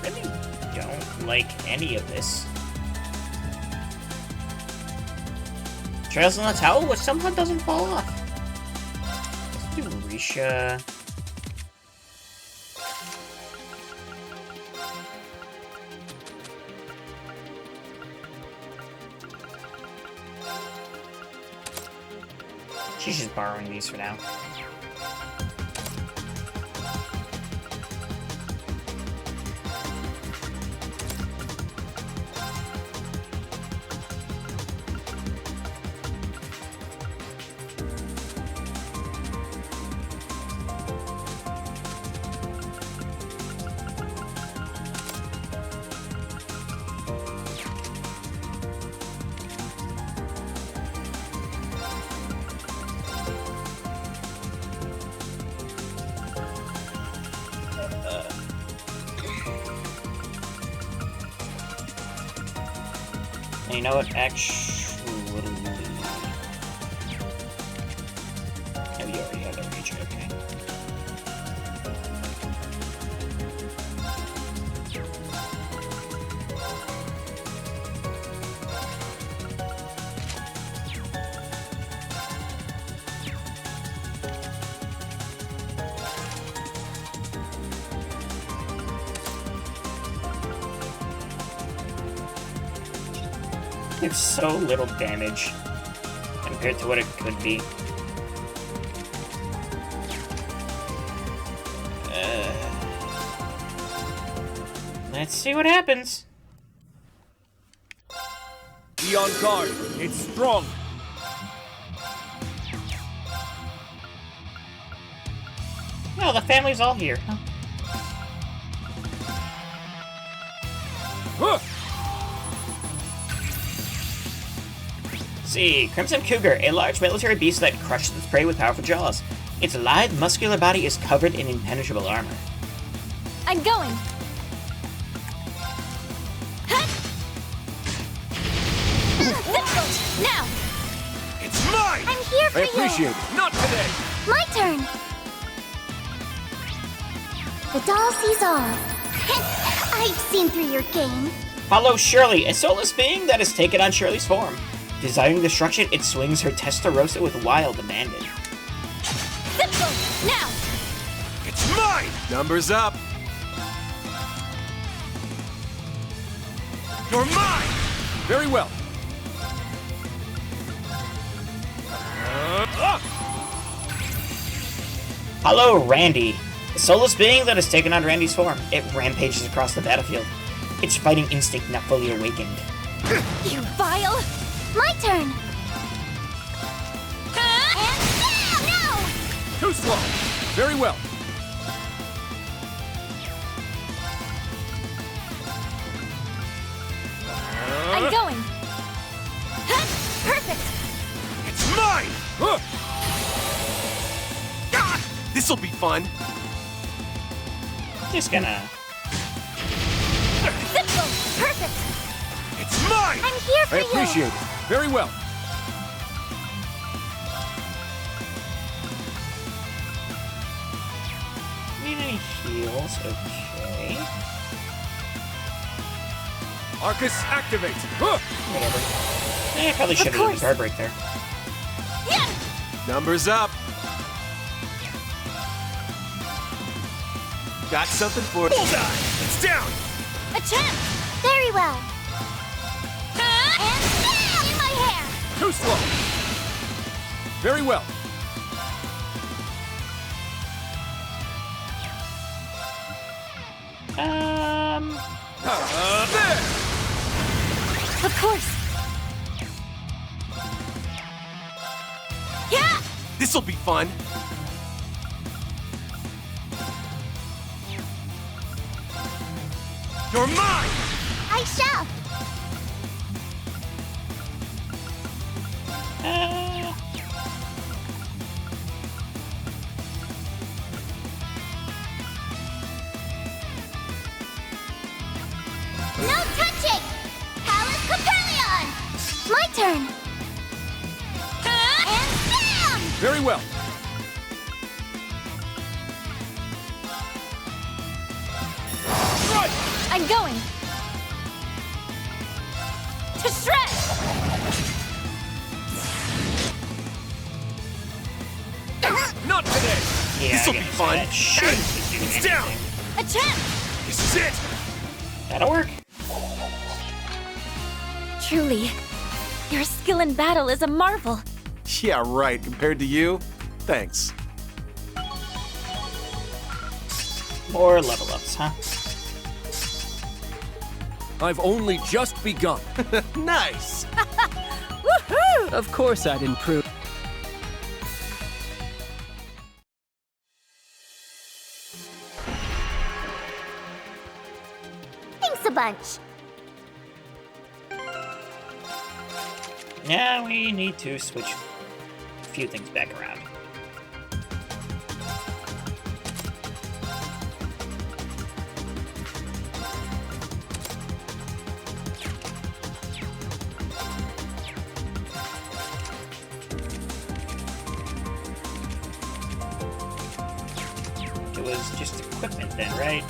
Really don't like any of this. Trails on the towel, which somehow doesn't fall off. Let's do Risha. She's just borrowing these for now. And you know what? Actually... Oh, you already have that reach, okay. It's so little damage in compared to what it could be. Let's see what happens. Be on guard. It's strong. No, the family's all here. Huh? Huh. See, Crimson Cougar, a large military beast that crushes its prey with powerful jaws. Its lithe, muscular body is covered in impenetrable armor. I'm going. Now, It's mine! I'm here for I you. appreciate it. Not today! My turn. The doll sees all. I've seen through your game. Follow Shirley, a soulless being that has taken on Shirley's form. Desiring destruction, it swings her Testarossa with wild abandon. Now, It's mine! Numbers up. You're mine! Very well. Follow Randy, a soulless being that has taken on Randy's form. It rampages across the battlefield. Its fighting instinct not fully awakened. you vile. My turn. And now. Too slow. Very well. I'm going. Perfect. It's mine! This'll be fun. Just gonna... Perfect. It's mine! I'm here for I you. appreciate it. Very well. Need any heals? Okay. Arcus, activate! Whatever. I probably should have used the guard break there. Yeah. Numbers up. Got something for bullseye! It's down! A champ. Very well. And bam! In my hair. Too slow. Very well. There! Of course. Yeah. This'll be fun. You're mine! I shall. No touching. Palace Capellion. My turn. And bam! Very well. Run! I'm going. To shreds. Not today! Yeah, This'll I be guess fun. that should do It's down! anything. A champ. This is it! That'll work. Truly, your skill in battle is a marvel. Yeah, right. Compared to you, thanks. More level ups, huh? I've only just begun. Nice! Woohoo! Of course I'd improve. Thanks a bunch. Now we need to switch a few things back around. It was just equipment then, right?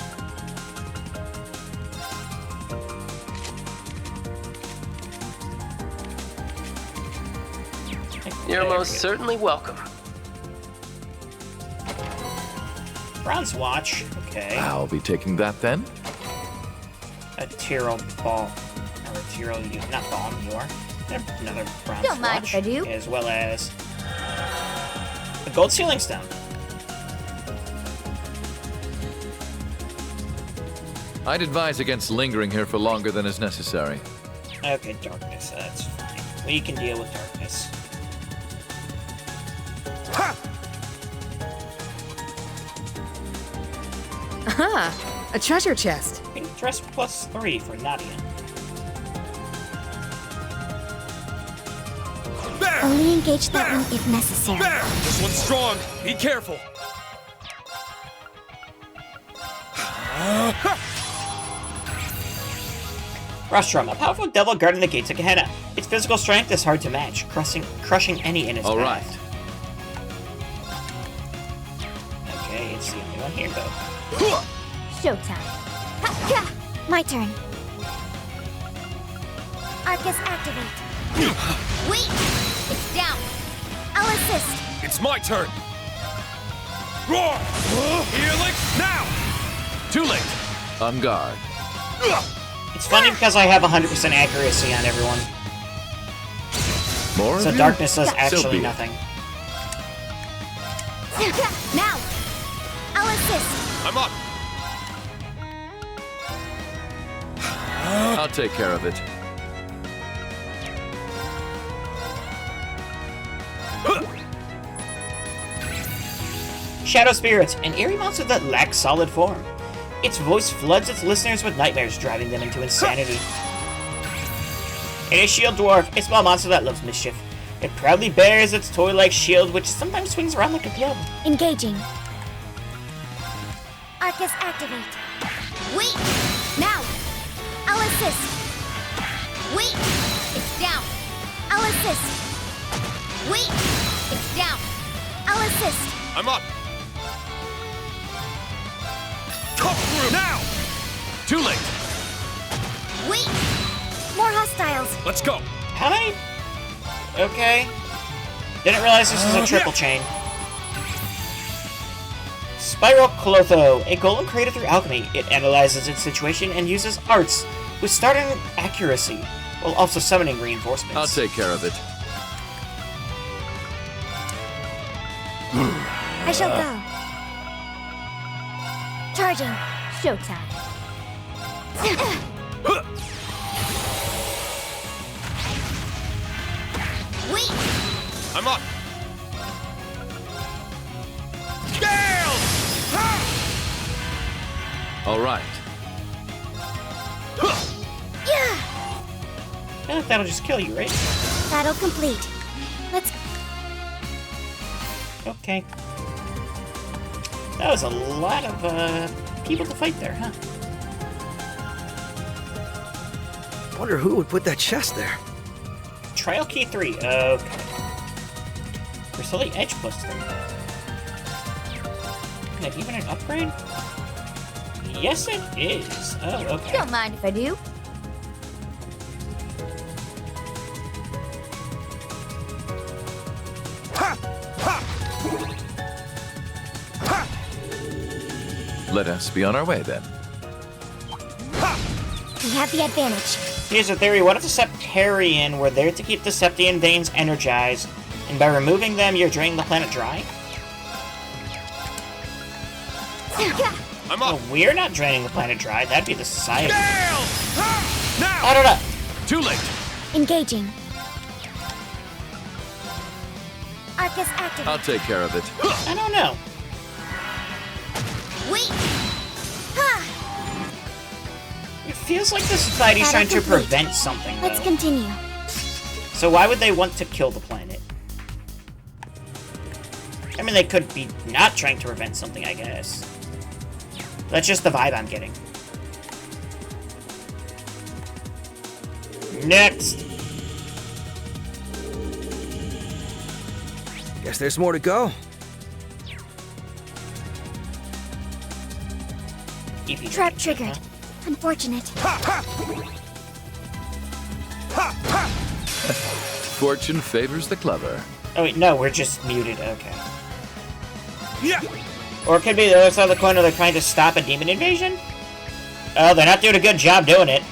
You're There we most go. certainly welcome. Bronze watch. Okay. I'll be taking that then. A Tyrol ball. Or a Tyrol, not ball, you are. Another bronze Don't mind watch, if I do. as well as a gold sealing stone. I'd advise against lingering here for longer than is necessary. Okay, darkness, that's fine. We can deal with darkness. Aha! A treasure chest. Interest plus 3 for Nadia. Only engage that one if necessary. This one's strong. Be careful. Rostrum, a powerful devil guarding the gates of Gehenna. Its physical strength is hard to match, crushing any in its All path. right. Okay, it's the only one here, though. Showtime. Ha! My turn. Arcus activate. Wait! It's down. I'll assist. It's my turn. Roar! Healing now! Too late. On guard. It's funny because I have 100% accuracy on everyone. More So of you? darkness does So be actually it. nothing. Now. I'll assist. I'm up. I'll take care of it. Shadow Spirits, an eerie monster that lacks solid form. Its voice floods its listeners with nightmares, driving them into insanity. It is Shield Dwarf, a small monster that loves mischief. It proudly bears its toy-like shield, which sometimes swings around like a club. Engaging. Arcus activate. Wait! Now. I'll assist. Wait! It's down. I'll assist. Wait! It's down. I'll assist. I'm up. Come through now! Too late. Wait! More hostiles. Let's go. How many? Okay. Didn't realize this was a triple chain. Spiral Clotho, a golem created through alchemy. It analyzes its situation and uses arts with starting accuracy, while also summoning reinforcements. I'll take care of it. I shall go. Charging. Showtime. Wait! I'm up. Scale! All right. Yeah. I think that'll just kill you, right? Battle complete. Let's. Okay. That was a lot of people to fight there, huh? Wonder who would put that chest there. Trial key 3. Okay. Versailles Edge plus 3. Is that even an upgrade? Yes, it is. Oh, okay. Don't mind if I do. Let us be on our way then. We have the advantage. Here's a theory. What if the Septarian were there to keep the Septian veins energized, and by removing them, you're draining the planet dry? I'm up. Well, we're not draining the planet dry. That'd be the society. Scale! Now! I don't know. Too late. Engaging. Arcus activate. I'll take care of it. I don't know. Wait! It feels like the society's trying to prevent something, Let's though. continue. So why would they want to kill the planet? I mean, they could be not trying to prevent something, I guess. That's just the vibe I'm getting. Next! Guess there's more to go. EP Trap training, triggered. huh? Unfortunate. Fortune favors the clever. Oh wait, no, we're just muted, okay. Yeah! Or it could be the other side of the coin, or they're trying to stop a demon invasion? Oh, they're not doing a good job doing it.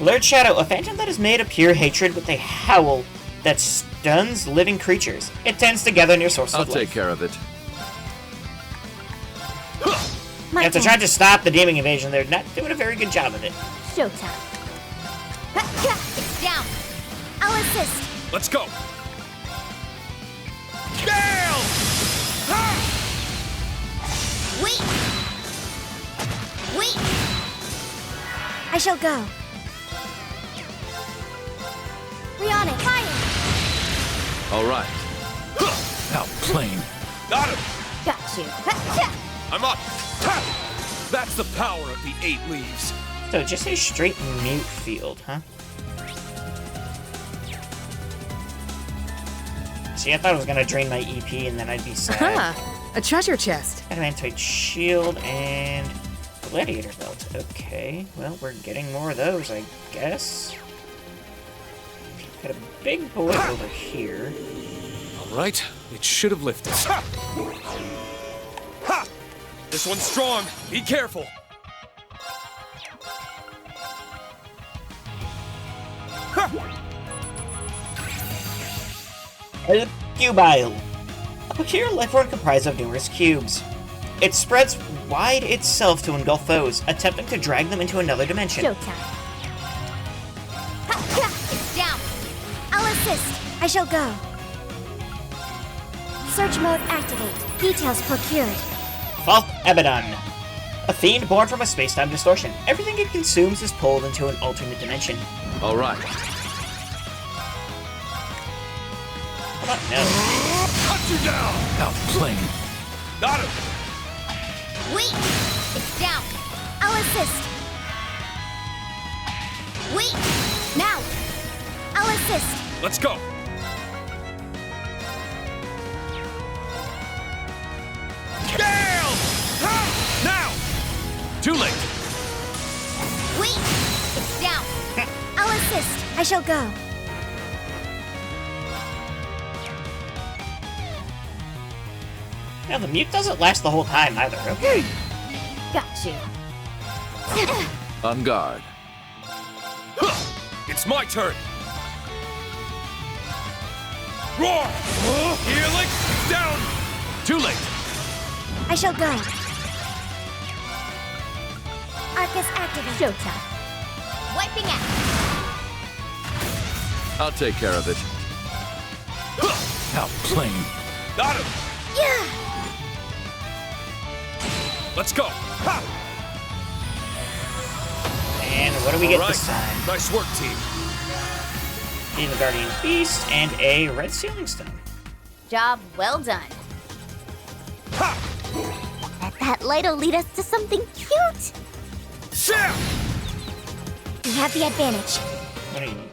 Lord Shadow, a phantom that is made of pure hatred with a howl that stuns living creatures. It tends to gather near sources I'll of life. take care of it. My After turn. trying to stop the demon invasion, they're not doing a very good job of it. Showtime. It's down. I'll assist. Let's go. Gale! Wait. Wait. I shall go. We on it. Fire. All right. Outplaying. Got him. Got you. I'm up. That's the power of the 8 leaves. So just a straight mute field, huh? See, I thought it was gonna drain my EP and then I'd be sad. Aha! A treasure chest. Adamantite shield and gladiator belt. Okay, well, we're getting more of those, I guess. Got a big boy over here. All right, it should have lifted. Ha! This one's strong. Be careful. A cubile. A peculiar lifeform comprised of numerous cubes. It spreads wide itself to engulf foes, attempting to drag them into another dimension. Showtime. It's down. I'll assist. I shall go. Search mode activate. Details procured. Falk Abaddon. A fiend born from a space-time distortion. Everything it consumes is pulled into an alternate dimension. All right. How about no? Cut you down. Outplaying. Got him. Wait. It's down. I'll assist. Wait. Now. I'll assist. Let's go. Gale! Now! Too late. Wait. It's down. I'll assist. I shall go. Yeah, the mute doesn't last the whole time either. Okay. Got you. On guard. It's my turn. Roar! Helix down. Too late. I shall go. Arcus activate. Showtime. Wiping out. I'll take care of it. Outplaying. Got him. Yeah. Let's go. Ha! And what do we get All right. this time? Nice work, team. The Guardian Beast and a red sealing stone. Job well done. Bet that light'll lead us to something cute. Sam! You have the advantage. What do you need?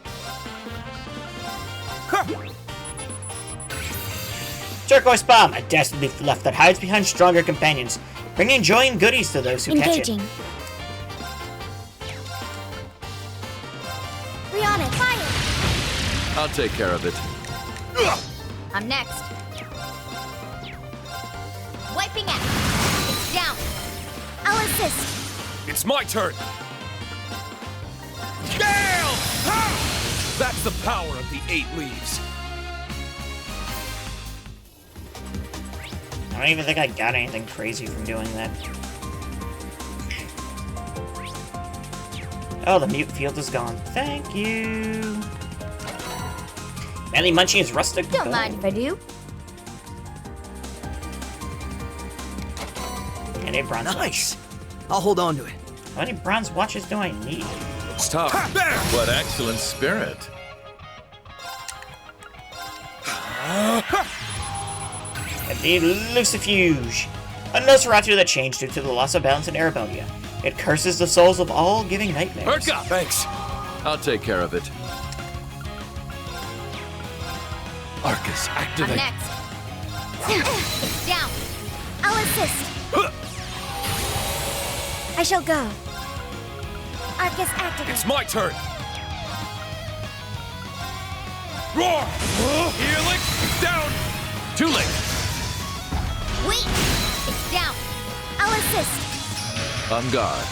Turquoise Bomb, a dastardly fluff that hides behind stronger companions, bringing joy and goodies to those who Engaging. catch We on it. Fire. I'll take care of it. I'm next. Wiping out. It's down. I'll assist. It's my turn. Gale! Ha! That's the power of the 8 leaves. it. I don't even think I got anything crazy from doing that. Oh, the mute field is gone. Thank you. Manly Munchie is rustic. Don't mind if I do. And a bronze watch. Nice. I'll hold on to it. How many bronze watches do I need? It's tough. There! What excellent spirit. And the Lucifuge. A Nosferatu that changed due to the loss of balance in Arabelia. It curses the souls of all, giving nightmares. Perk up! Thanks. I'll take care of it. Arcus, I'm activate. next. It's down. I'll assist. I shall go. Arcus activate. It's my turn. Roar! Helix down. Too late. Wait. It's down. I'll assist. On guard.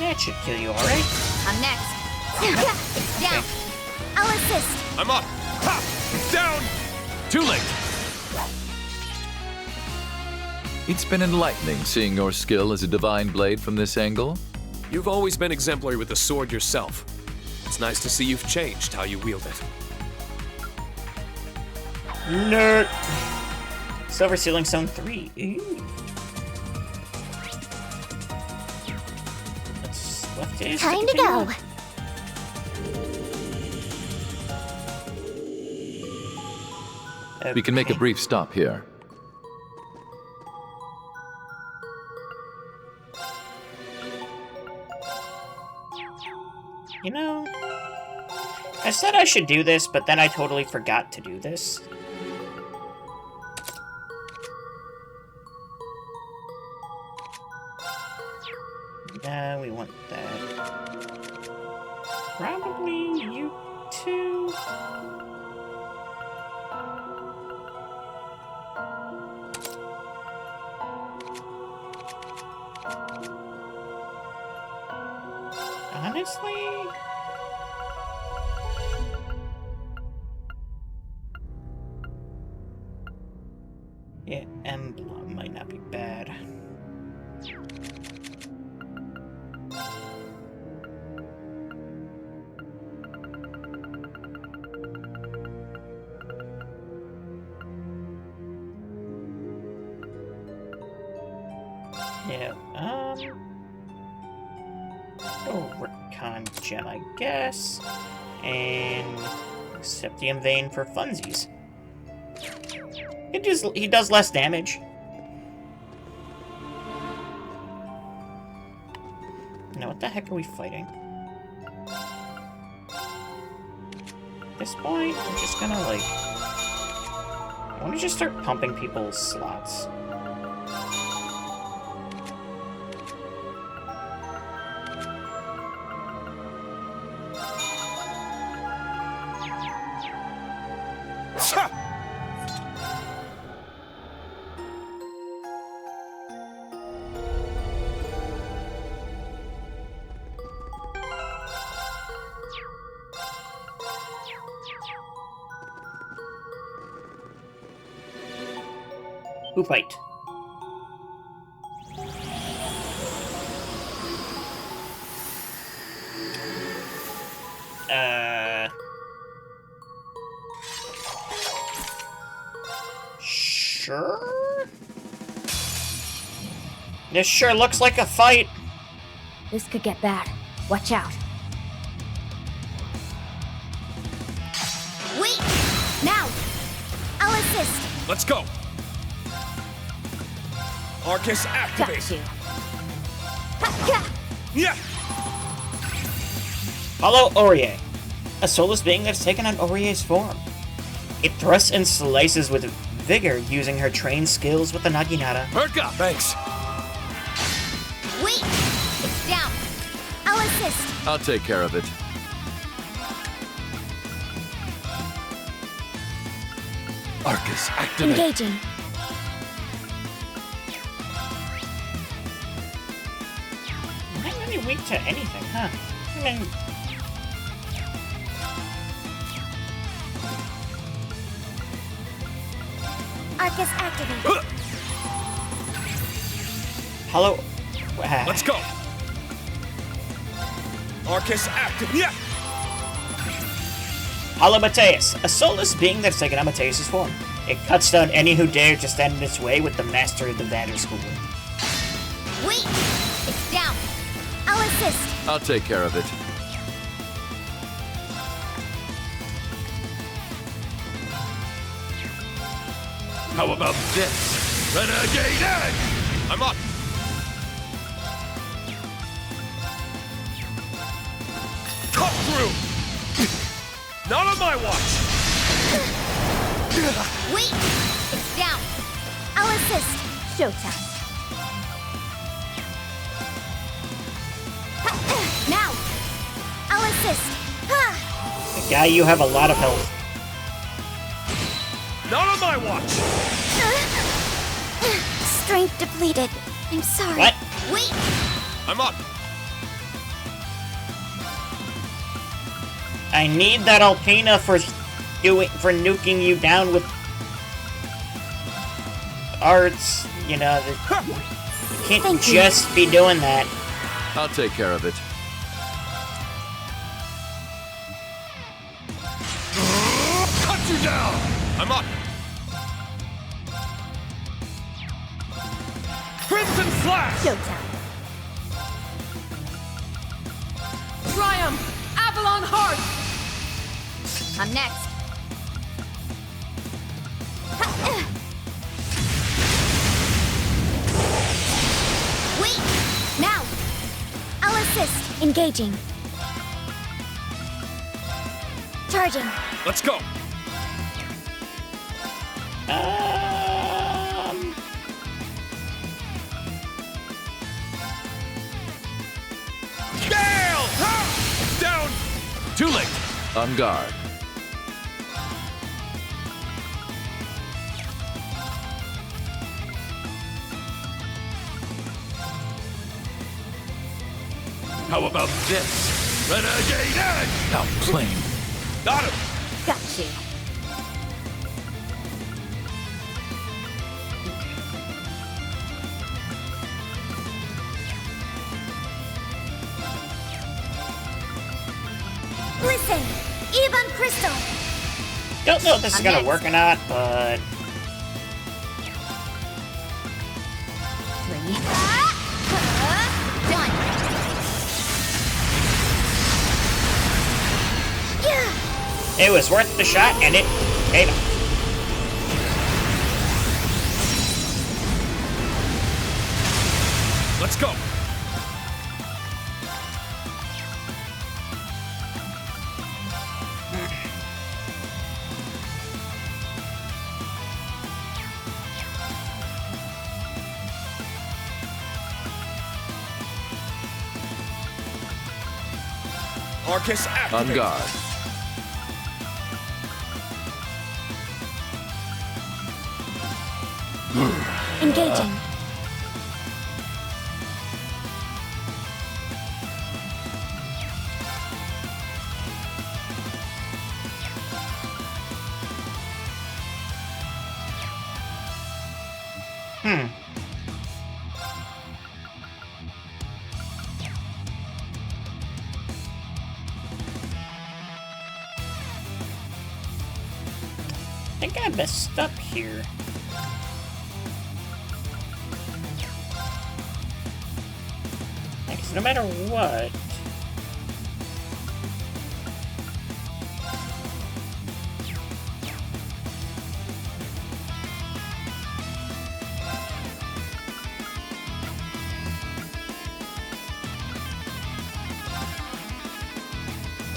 That should kill you, alright? I'm next. It's down. I'll assist. I'm up. Ha! Down! Too late. It's been enlightening seeing your skill as a divine blade from this angle. You've always been exemplary with the sword yourself. It's nice to see you've changed how you wield it. Nerd. Silver Ceiling Stone 3. Ooh. That's left is Time to go. We can make a Okay. brief stop here. You know, I said I should do this, but then I totally forgot to do this. We want that. Probably you two. Honestly? Yeah, emblem might not be bad. Yeah, Recon Gem, I guess. And Septium Vein for funsies. He does less damage. Now, what the heck are we fighting? At this point, I'm just gonna, like... I wanna just start pumping people's slots. Who fight? Sure? This sure looks like a fight. This could get bad. Watch out. Wait! Now! I'll assist. Let's go. Arcus, activate. Got you. Yeah. Follow Aurier, a soulless being that's taken on Aurier's form. It thrusts and slices with vigor using her trained skills with the Naginata. Urka. Thanks. Wait! It's down. I'll assist. I'll take care of it. Arcus, activate. Engaging. Not really weak to anything, huh? I mean... Arcus activate. Hello... Let's go. Arcus, activate. Yeah. Hollow Mateus, a soulless being that's taken on Mateus' form. It cuts down any who dare to stand in its way with the master of the Vantage School. Wait! It's down. I'll assist. I'll take care of it. How about this? Renegade Edge! I'm up. Cut through! Not on my watch! Wait! It's down. I'll assist. Showtime. Now! I'll assist. Guy, you have a lot of health. Not on my watch! Strength depleted. I'm sorry. What? Wait! I'm up. I need that Alpina for nuking you down with arts. You know, you can't just be doing that. I'll take care of it. Cut you down! I'm up! Crimson Flash! Showtime. Triumph! Avalon Heart! I'm next. Wait! Now! I'll assist. Engaging. Charging. Let's go! Gale! Ha! Down! Too late! On guard. How about this? Renegade Edge! Outplaying. Got him! Got you. Listen! Even Crystal! Don't know if this is I'm gonna next. work or not, but... Three. One. Yeah! It was worth the shot, and it paid off. Let's go! Arcus On activate! guard. Engaging. I think I messed up here. Because no matter what...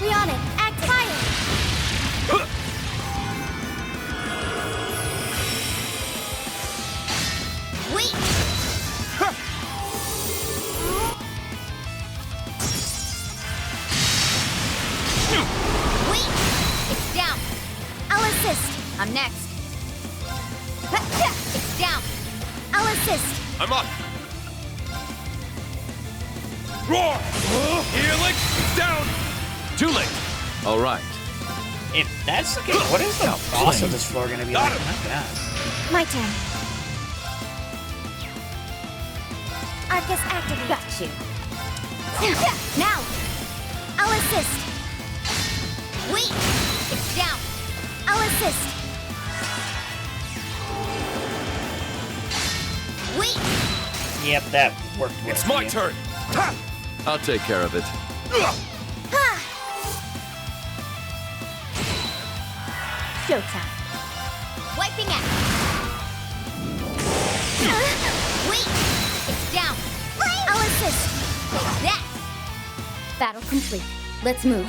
We on it. Act fire! Wait. Wait. It's down. I'll assist. I'm next. It's down. I'll assist. I'm up! Roar! Helix! Down! Too late! All right. If that's the case, what is the boss of this floor gonna be like? Got Oh my god. My turn. Arcus activate. Got you. Now! I'll assist. Wait. It's down. I'll assist. Wait. Yep, that worked well. It's my for you. turn! Ha! I'll take care of it. Ha! Showtime. Wiping out. Wait. It's down. I'll assist. Take that. Battle complete. Let's move.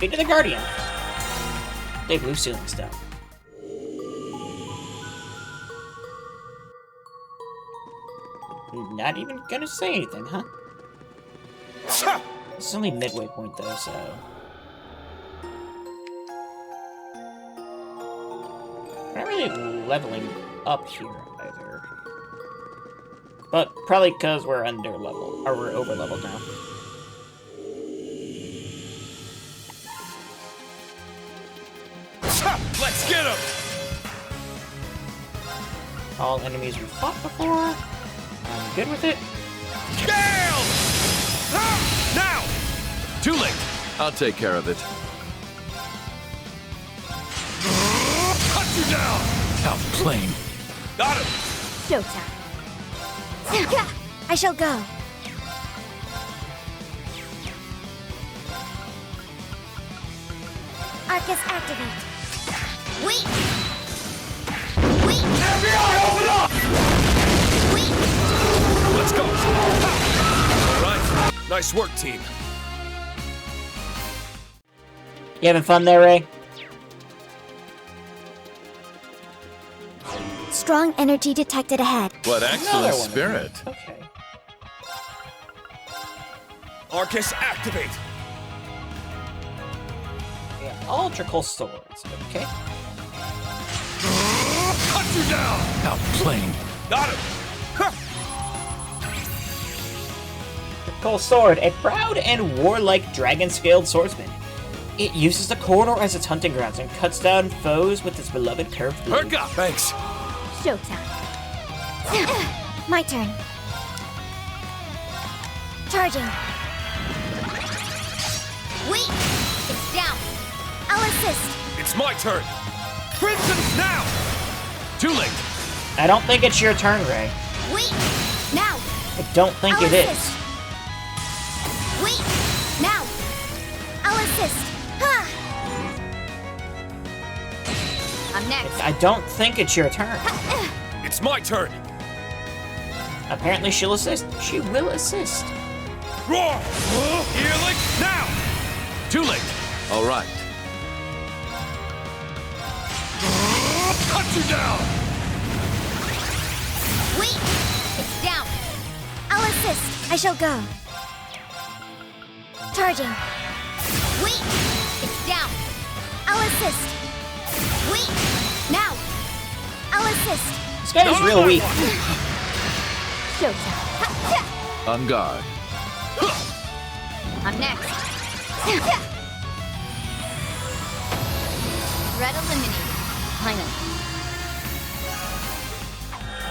Defeat the Guardian. They blue ceiling stuff. Not even gonna say anything, huh? It's only midway point though, so. We're not really leveling up here either. But probably because we're under level, or we're over leveled now. Let's get him! All enemies we fought before. I'm good with it. Gale! Now! Too late! I'll take care of it. Cut you down! Outplane. Got him! Showtime. I shall go. Arcus activate. Wait! Wait! FBI, open up! Wait! Let's go! All right. Nice work, team. You having fun there, Ray? Strong energy detected ahead. What Another excellent one. spirit. Okay. Arcus, activate! Yeah, electrical swords. Okay. Cut you down! Outplane. Got him! Electrical sword, a proud and warlike dragon-scaled swordsman. It uses the corridor as its hunting grounds and cuts down foes with its beloved curved blade. Herga! Thanks. Showtime. My turn. Charging. Wait! It's down! I'll assist. It's my turn. Crimson now! Too late. I don't think it's your turn, Ray. Wait! Now! I don't think I'll it is. assist. Wait! Now! I'll assist. Ha! I'm next. I don't think it's your turn. It's my turn. Apparently she'll assist. She will assist. Roar! Healing now! Too late. All right. Cut you down! Wait! It's down! I'll assist. I shall go. Charging. Wait! It's down! I'll assist. Wait! Now! I'll assist. This guy is real weak. Showtime. On guard. I'm next. Threat eliminated. Finally.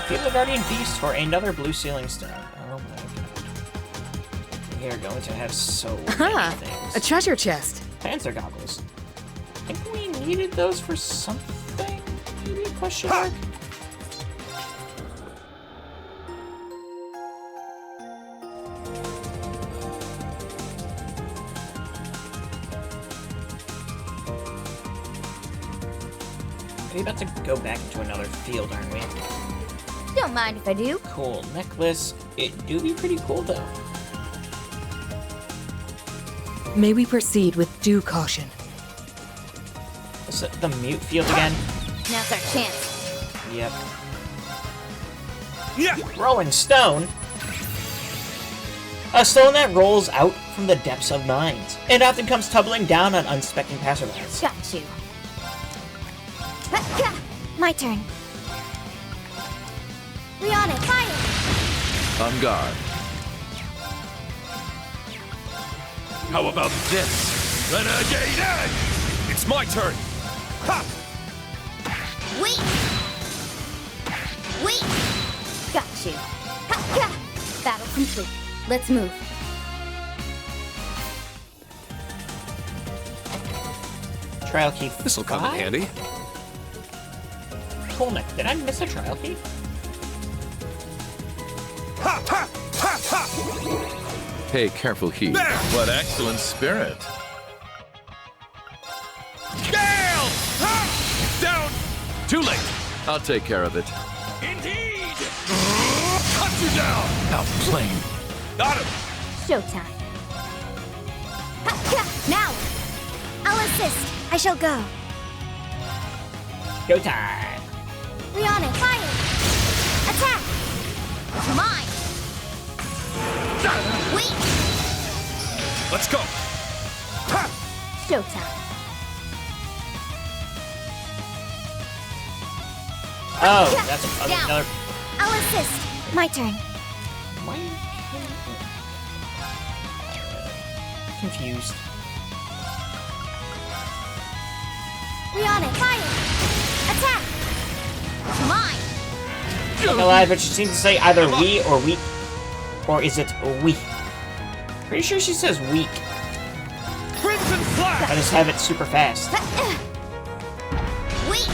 Feed the Guardian Beast for another blue ceiling stone. Oh my god. We are going to have so many Ah, things. a treasure chest. Panzer goggles. I think we needed those for something? Maybe? Question mark? We're about to go back into another field, aren't we? Don't mind if I do. Cool necklace. It do be pretty cool though. May we proceed with due caution. Is it the mute field again? Now's our chance. Yep. Yeah! Rolling stone. A stone that rolls out from the depths of mines. It often comes tumbling down on unsuspecting passerbys. Got you. My turn. We on it. Fire. On guard. How about this? Renegade Edge! It's my turn! Ha! Wait! Wait! Got you. Battle complete. Let's move. Trial key. This'll come in 5? handy. Cool neck. Did I miss a trial key? Ha! Ha! Ha! Ha! Pay careful heed. There! What excellent spirit. Gale! Ha! Down! Too late! I'll take care of it. Indeed! Cut you down! Outplane. Got him! Showtime. Now. I'll assist. I shall go. Go time. We on it. Fire. Attack. It's mine! Wait! Let's go! Ha! Showtime. Oh, that's Down. another. I'll assist. My turn. Why? Confused. We on it. Fire. Attack. Mine. I'm alive, but she seems to say either we or weak. Or is it we? Pretty sure she says weak. Crimson Flash! I just have it super fast. Weak.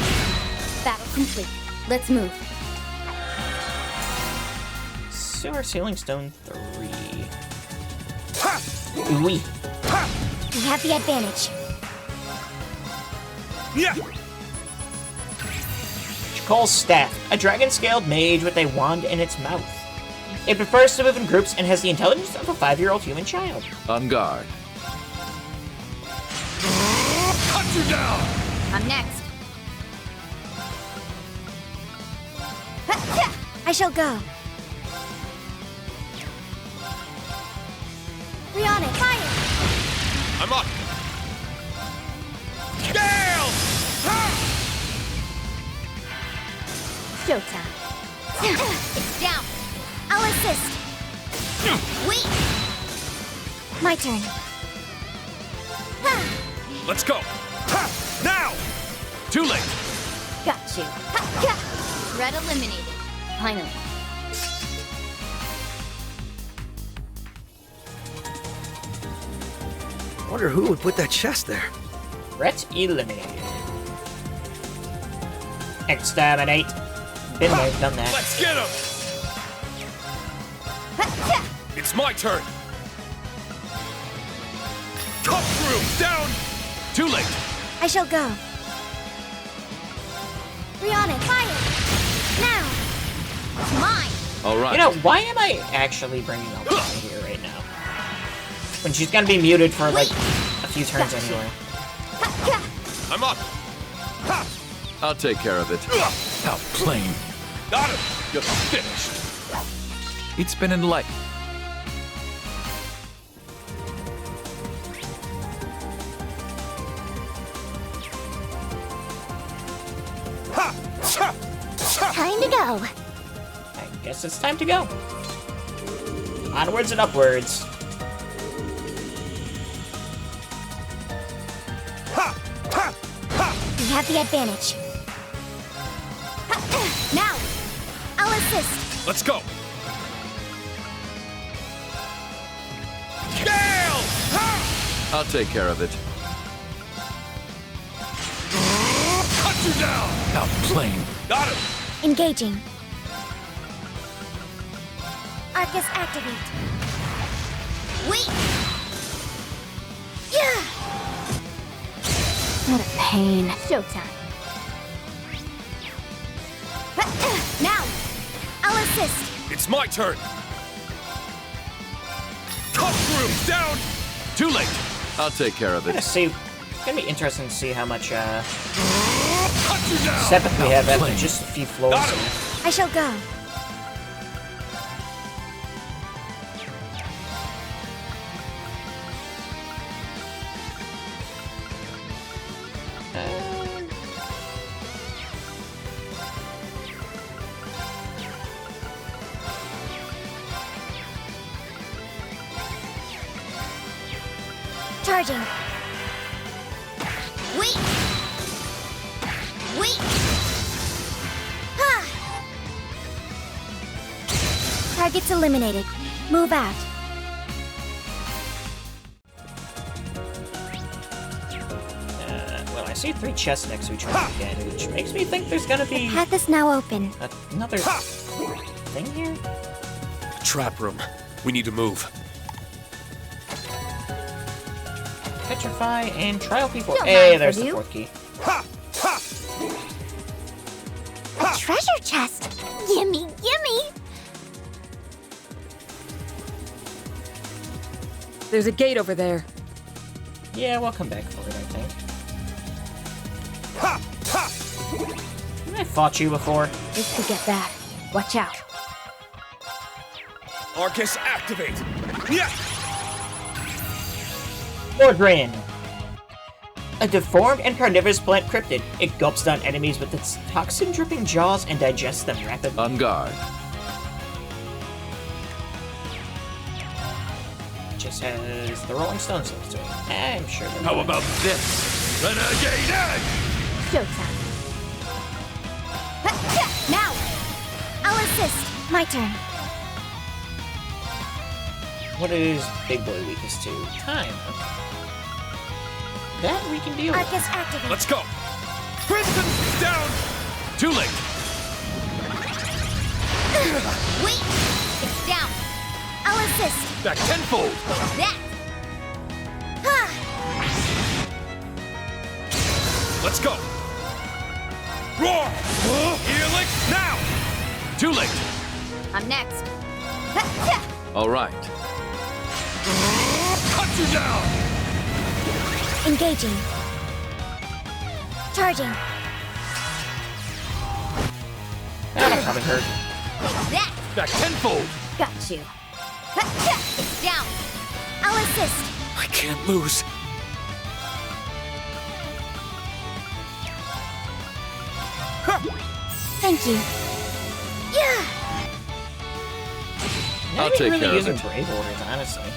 Battle complete. Let's move. Sewer Ceiling Stone 3. We. We have the advantage. Yeah! Calls Staff, a dragon-scaled mage with a wand in its mouth. It prefers to move in groups and has the intelligence of a 5-year-old human child. On guard. Cut you down! I'm next. I shall go. We on it. Fire. I'm up! Gale! Showtime. It's down. I'll assist. Weak. My turn. Let's go! Now! Too late! Got you. Threat eliminated. Finally. Wonder who would put that chest there. Threat eliminated. Exterminate. Been there, done that. Let's get him! It's my turn! Cut through! Down! Too late! I shall go. We on it. Fire. Now. Mine. All right. You know, why am I actually bringing up Maya here right now? When she's gonna be muted for like a few turns anyway. I'm up! I'll take care of it. How plain! Got him! You're finished! It's been enlightened. Time to go. I guess it's time to go. Onwards and upwards. We have the advantage. Now. I'll assist. Let's go! Gale! I'll take care of it. Cut you down! How plain! Got him! Engaging. Arcus activate. Weak. Yeah. What a pain. Showtime. Now. I'll assist. It's my turn! Cut through! Down! Too late! I'll take care of Gonna it. see. It's gonna be interesting to see how much Cut you down! Sepith we have after Plain. just a few floors. Got him! I shall go. Charging. Weak. Weak. Ha! Target's eliminated. Move out. Well, I see 3 chests next to each other again, which makes me think there's gonna be Path is now open. another thing here. Trap room. We need to move. Petrify and trial people. Don't Hey, mind there's for the you. 4th key. A treasure chest. Gimme, gimme. There's a gate over there. Yeah, we'll come back for it, I think. Haven't I fought you before? This could get bad. Watch out. Arcus activate! Yeah! Lord Rain. a deformed and carnivorous plant cryptid. It gulps down enemies with its toxin-dripping jaws and digests them rapidly. On guard. Just has the Rolling Stones left to it. I'm sure they're How about this? Renegade Egg! Showtime. Now! I'll assist. My turn. What is Big Boy weakest to? Time. That we can deal with. Arcus activate. Let's go! Kristen, down! Too late! Wait! It's down. I'll assist. Back tenfold! That! Let's go! Roar! Helix, now! Too late! I'm next. All right. Cut you down! Engaging. Charging. That'll probably hurt. That! Back tenfold! Got you. It's down. I'll assist. I can't lose. Thank you. Yeah. Not I'll even take really care of using it. Brave Orders, honestly.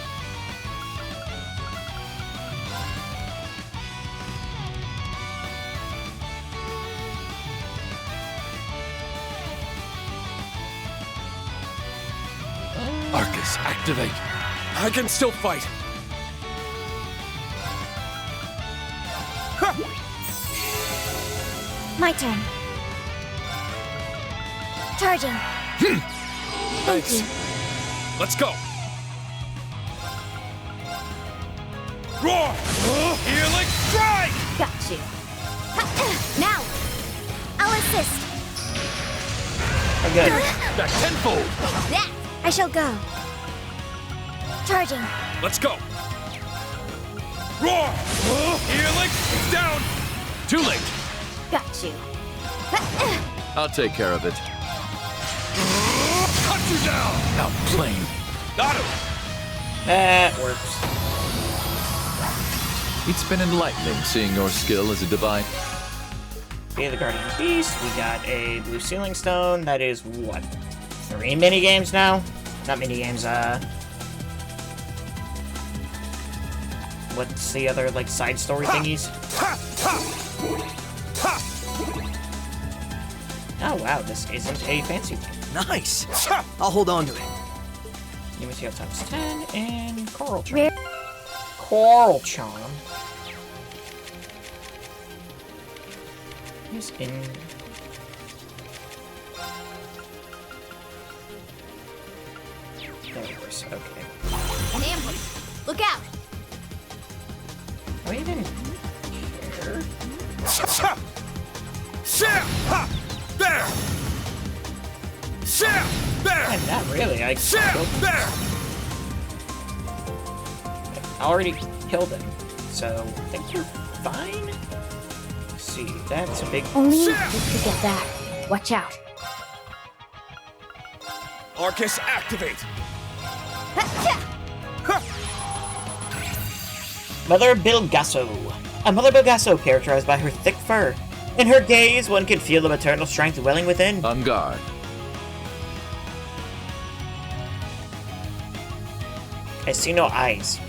Arcus, activate. I can still fight. My turn. Charging. Thank you. Let's go. Roar! Helix, strike! Got you. Now. I'll assist. Oh, good. Back tenfold! That! I shall go. Charging. Let's go. Roar! Helix, down! Too late. Got you. I'll take care of it. Cut you down! Now plain. Got him! That works. It's been enlightening seeing your skill as a divine. Be the Guardian Beast. We got a blue ceiling stone. That is what? 3 mini games now? Not mini games, what's the other, like, side story thingies? Oh, wow, this isn't a fancy one. Nice. I'll hold on to it. Umatio times 10 and Coral Charm. Rare. Coral Charm. Who's in... There it is, okay. An ambush. Look out! I didn't care. There! There! Not really, I There! already killed him, so I think you're fine. Let's see, that's a big... Only you could get that. Watch out. Arcus, activate! Mother Bilgasso. A Mother Bilgasso characterized by her thick fur. In her gaze, one can feel the maternal strength welling within. On guard. I see no eyes.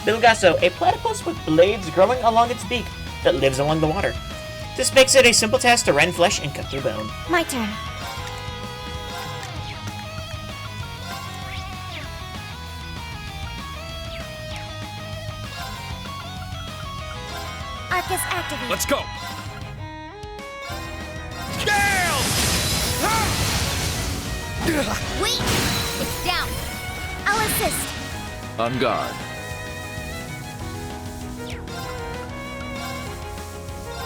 Bilgasso, a platypus with blades growing along its beak that lives along the water. This makes it a simple task to rend flesh and cut through bone. My turn. Arcus activate. Let's go! Gale! Wait! It's down. I'll assist. On guard.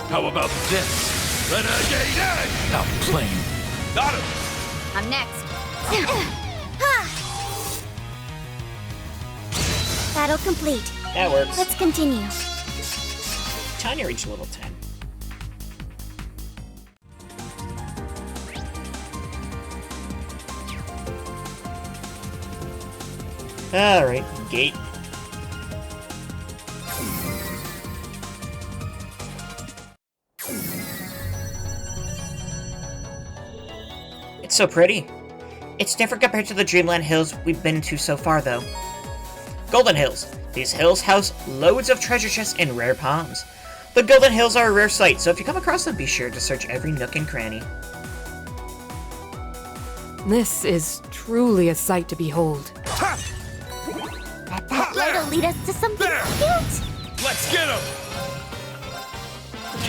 How about this? Renegade Egg! Now plain. Got him! I'm next. Battle complete. That works. Let's continue. Tanya reached level 10. Alright, gate. It's so pretty. It's different compared to the Dreamland Hills we've been to so far, though. Golden Hills. These hills house loads of treasure chests and rare palms. The Golden Hills are a rare sight, so if you come across them, be sure to search every nook and cranny. This is truly a sight to behold. That light'll lead us to something cute. Let's get him!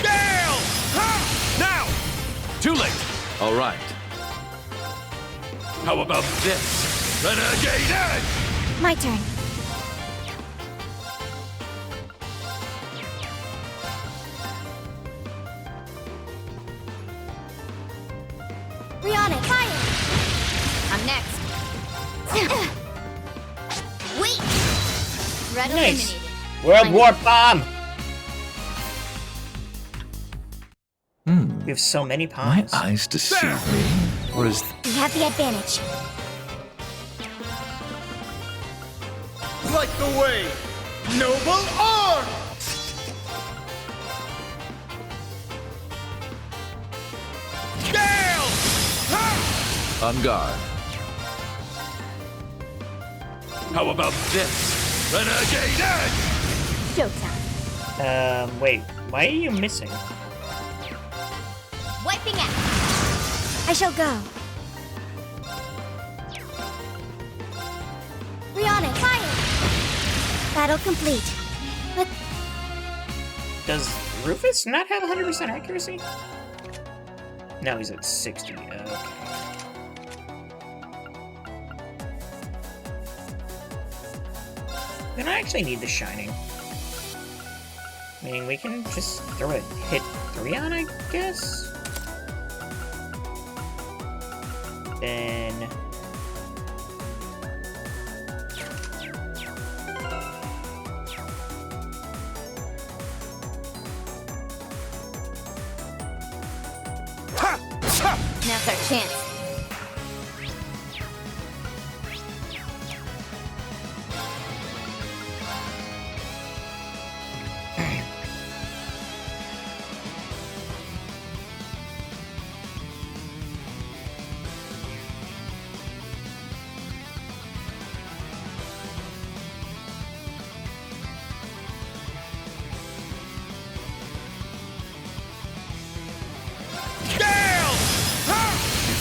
Gale! Now! Too late. All right. How about this? Renegade Edge! My turn. Rihanna, fire! I'm next. Wait! Red Nice. eliminated. World War Bomb! We have so many My palms. eyes deceive me. Or is We have the advantage. Light the way, noble arm! Gale! on guard? How about this? Renegade Edge! Showtime. Wait, why are you missing? Wiping out. I shall go. Rihanna, fire! Battle complete. Let Does Rufus not have 100% accuracy? No, he's at 60. Okay. Then I actually need the Shining. I mean, we can just throw a hit 3 on, I guess? Then... Now's our chance.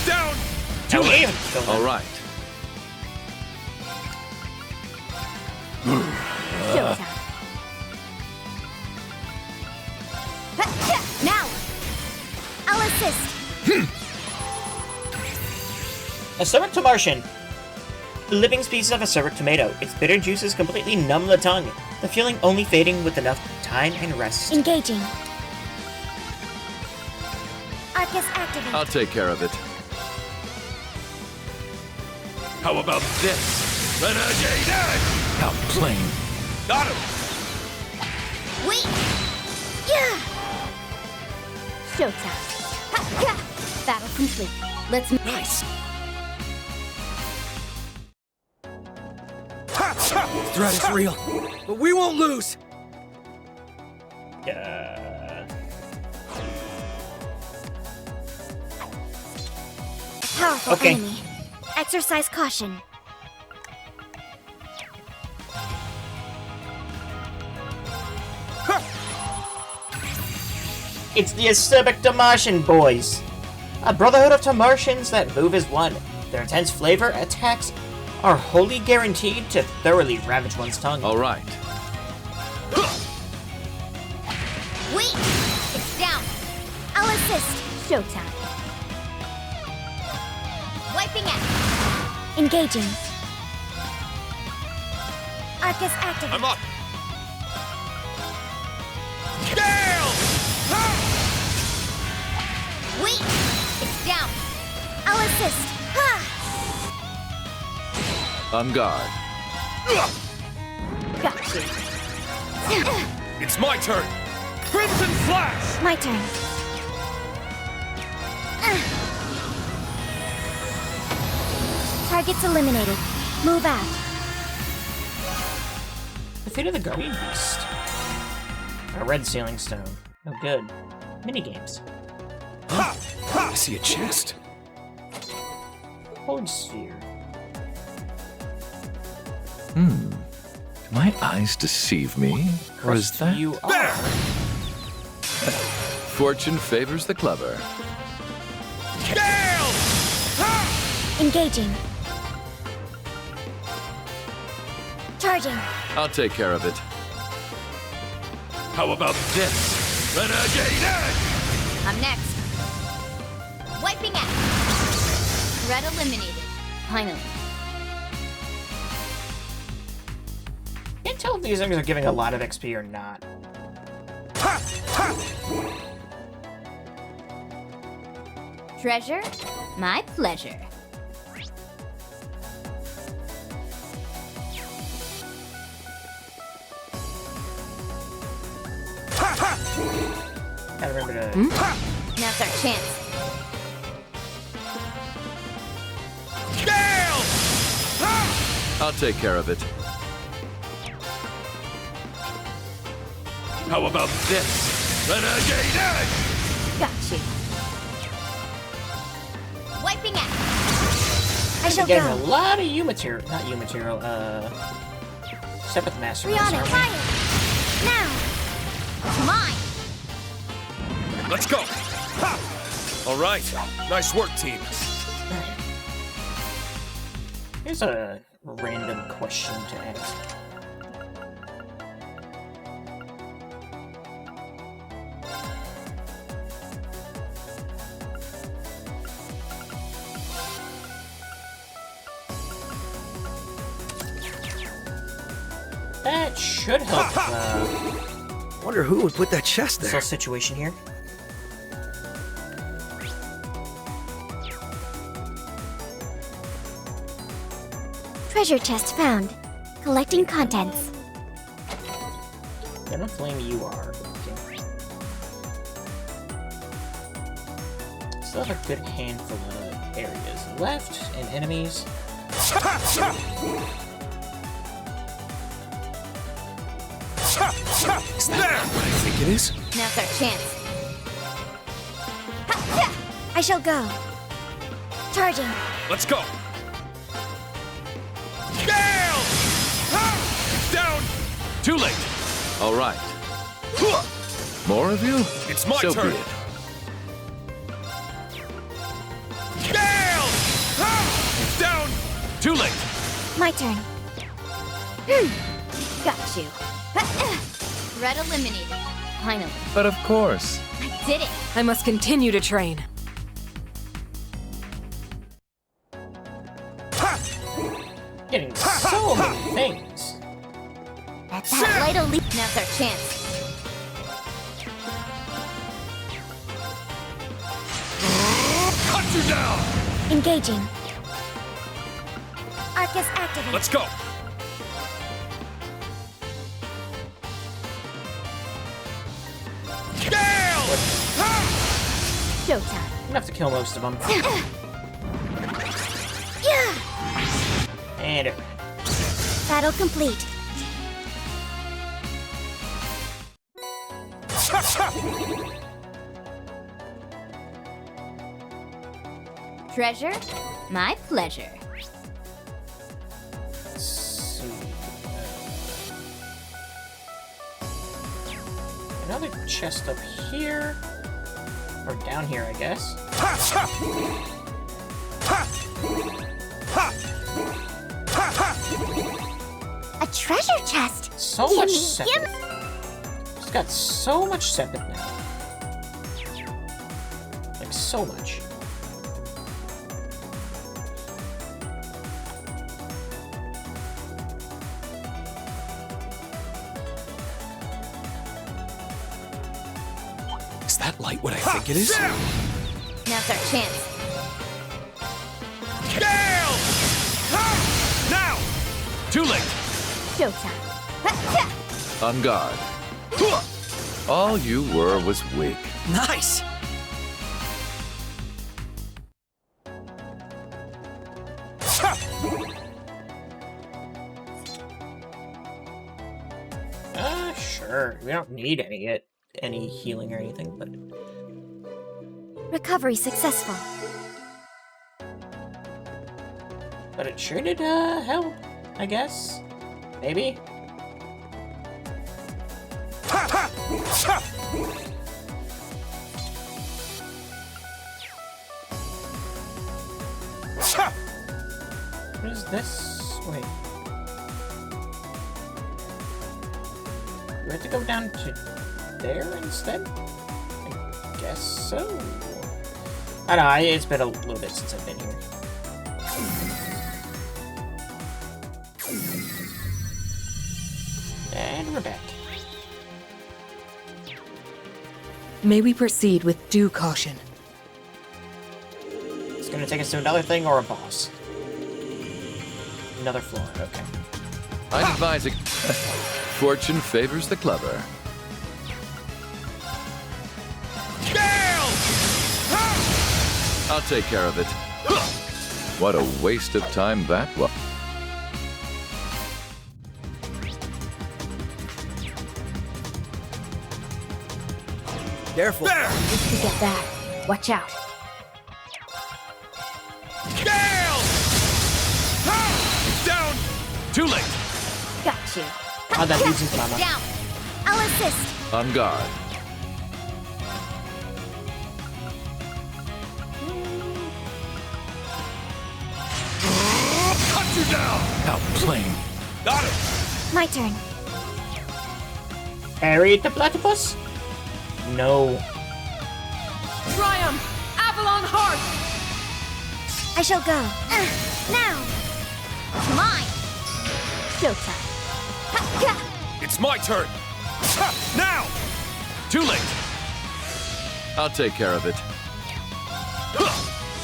Down! Too late! All right. Showtime. Now! I'll assist. A syrup to Martian. The living species of a syrup tomato. Its bitter juices completely numb the tongue, the feeling only fading with enough time and rest. Engaging. Arcus activate. I'll take care of it. How about this? Renegade Edge! How plain. Got him! Wait! Yeah! Showtime. Battle complete. Let's move. Nice! Threat is real, but we won't lose. Powerful Okay. enemy. Exercise caution. It's the acerbic Tamartian boys. A brotherhood of Tamartians that move as one. Their intense flavor attacks are wholly guaranteed to thoroughly ravage one's tongue. All right. Wait! It's down. I'll assist. Showtime. Wiping out. Engaging. Arcus activate. I'm up! Gale! Wait! It's down. I'll assist. Ha! On guard. Got you. It's my turn! Crimson Flash! My turn. Targets eliminated. Move out. Defeated the Guardian Beast. A red sealing stone. Oh, good. Minigames. I see a chest. Holy sphere. Do my eyes deceive me? Or is that... You are. Fortune favors the clever. Engaging. Charging. I'll take care of it. How about this? Renegade! I'm next. Wiping out. Threat eliminated. Finally. Can't tell if these things are giving a lot of XP or not. Treasure? My pleasure. Gotta remember to. Now's our chance. I'll take care of it. How about this? Renegade! Got you. Wiping out. I shall Getting a go. lot of U material. Not U material, Seventh Master. Rihanna, fire! Now! Mine. Let's go! Ha! All right. Nice work, team. Here's a random question to ask. That should help Wonder who would put that chest this there. whole situation here. Treasure chest found. Collecting contents. I don't blame you are. Okay. Still have a good handful of areas left and enemies. Is that what I think it is? Now's our chance. I shall go. Charging. Let's go! Gale! Down! Too late. All right. More of you? It's my so turn. Be it. Gale! Down! Too late. My turn. Got you. Threat eliminated. Finally. But of course. I did it. I must continue to train. Getting so many things. Let that light elite. Now's our chance. Cut you down! Engaging. Arcus activate. Let's go! Gale! Showtime. I'm gonna have to kill most of them. Yeah! And it. Battle complete. Treasure? My pleasure. Let's see. Another chest up here. Or down here, I guess. A treasure chest. So Gimme, much sepith. It's got so much sepith now. Like, so much. Is that light what I think it is? Now's our chance. Gale! Now! Too late. Showtime. On guard. All you were was weak. Nice! Sure, we don't need any healing or anything, but Recovery successful. it sure did help, I guess. Maybe. What is this? Wait. Do we have to go down to there instead? I guess so. I don't know, it's been a little bit since I've been here. And we're back. May we proceed with due caution. It's gonna take us to another thing or a boss. Another floor, okay. I'd advise it. Fortune favors the clever. I'll take care of it. What a waste of time that was. Careful. You get that. Watch out. Down! Too late! Got you. Oh, that leads into Mama. Down. I'll assist. On guard. Cut you down! Outplaying. Got it! My turn. Harry the platypus? No. Triumph! Avalon Heart! I shall go. Now. Mine. Showtime. Ha, It's my turn! Ha! Now! Too late! I'll take care of it.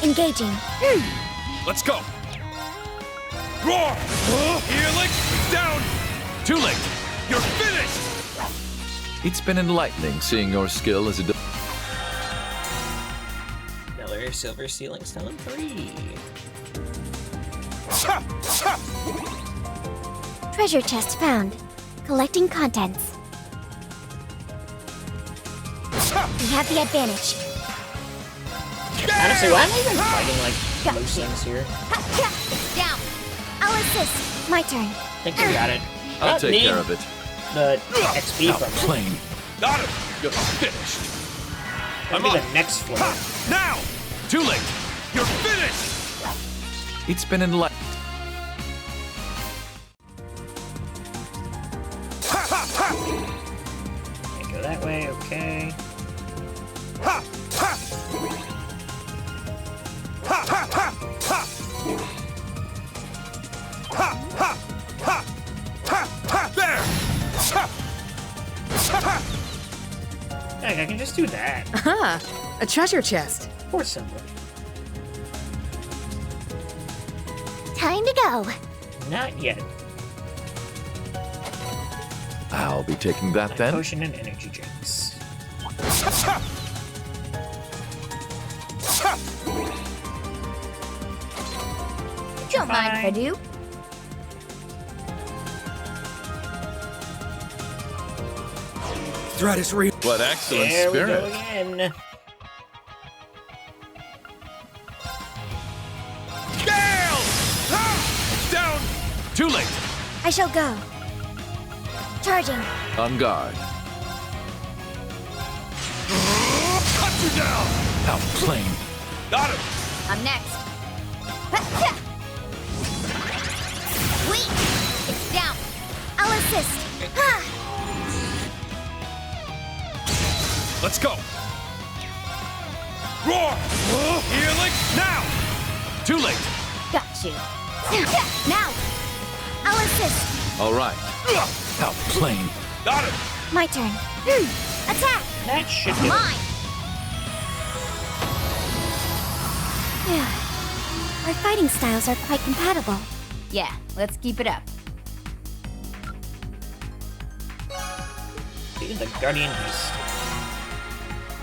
Engaging. Let's go! Roar! Helix! Down! Too late! You're finished! It's been enlightening seeing your skill as a Another silver ceiling stone 3. Treasure chest found. Collecting contents. We have the advantage. Honestly, why am I even fighting like most things here? Down. I'll assist. My turn. I think we got it. I'll Not take me, care of it. The XP from it. Outplaying. Got it! You're finished! That'll be the next floor. Ha! Now! Too late! You're finished! It's been enlightening. Can't go that way, okay. Ha! Ha! Ha! Ha! Ha! Ha! Ha! Ha! Ha! Ha! Ha! There! Ha! Ha! Heck, I can just do that. Aha! A treasure chest. Poor Simba. Time to go. Not yet. I'll be taking that My then. potion and energy drinks. Don't mind if I do. Threat is real. What excellent There we go spirit. again. Gale! Ha! Down! Too late! I shall go. Charging. On guard. Cut you down! Outplaying. Got him! I'm next. Wait. It's down. I'll assist. Ha! Let's go! Roar! Helix! Now! Too late! Got you. Now. I'll assist. All right. Outplaying. Got him! My turn. Attack. That should do it. Mine. Our fighting styles are quite compatible. Yeah, let's keep it up. Be the Guardian Beast.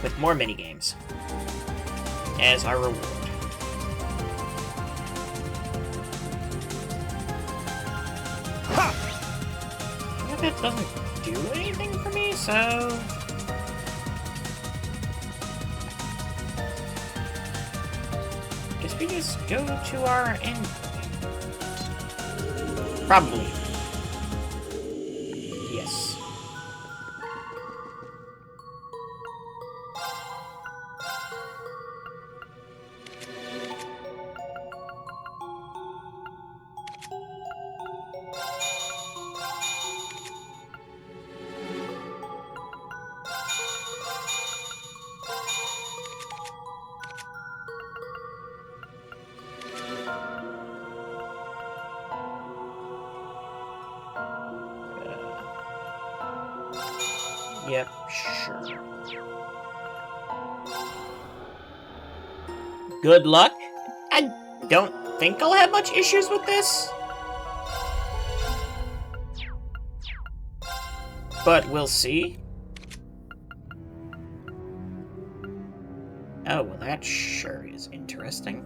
With more minigames. As our reward. Ha! I it doesn't do anything for me, so... Guess we just go to our end. Probably. Yes. Yep, sure. Good luck. I don't think I'll have much issues with this. But we'll see. Oh, well that sure is interesting.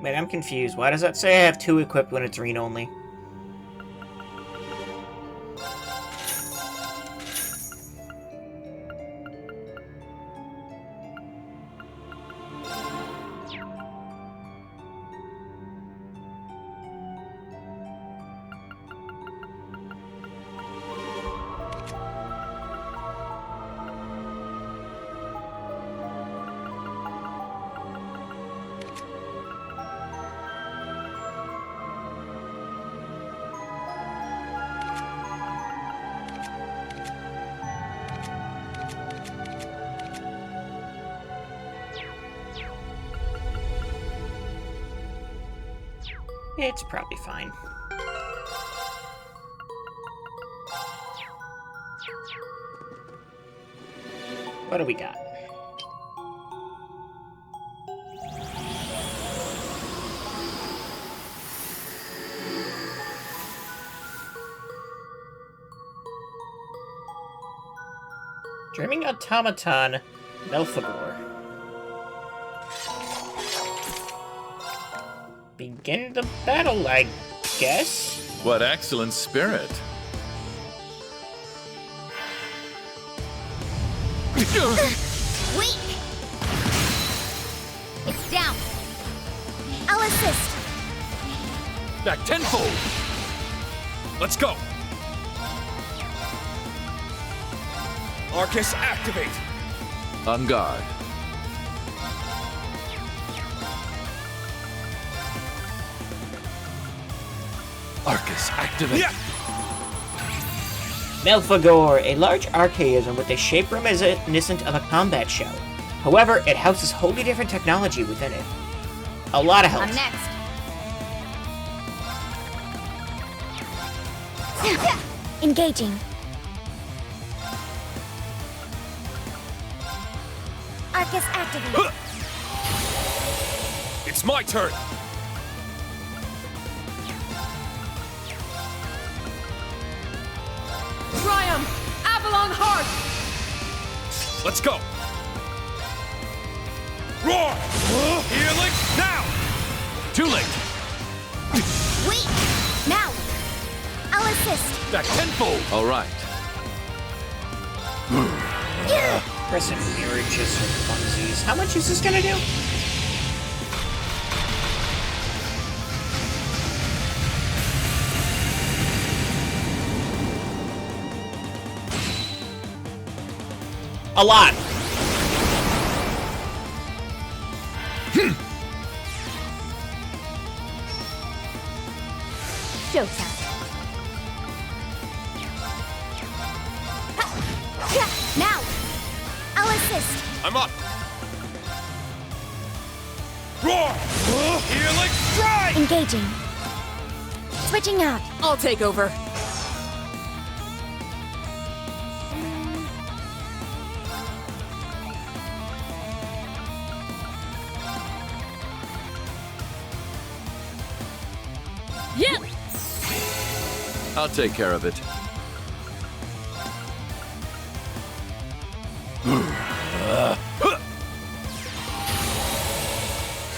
Wait, I'm confused. Why does that say I have 2 equipped when it's read only? It's probably fine. What do we got? Dreaming Automaton, Melfagor. Begin the battle, I guess. What excellent spirit. Weak! It's down. I'll assist. Back tenfold! Let's go! Arcus, activate! On guard. Arcus, activate. Yeah. Melfagor, a large archaism with a shape reminiscent of a combat shell. However, it houses wholly different technology within it. A lot of help. I'm next. Engaging. Arcus activate. It's my turn! Triumph! Avalon Heart! Let's go! Roar! Healing now! Too late! Weak! Now! I'll assist. Back tenfold! All right. Crescent Mirages for funsies. How much is this gonna do? A lot. Showtime. Now! I'll assist. I'm up! Roar! Healing strike! Engaging. Switching out. I'll take over. I'll take care of it.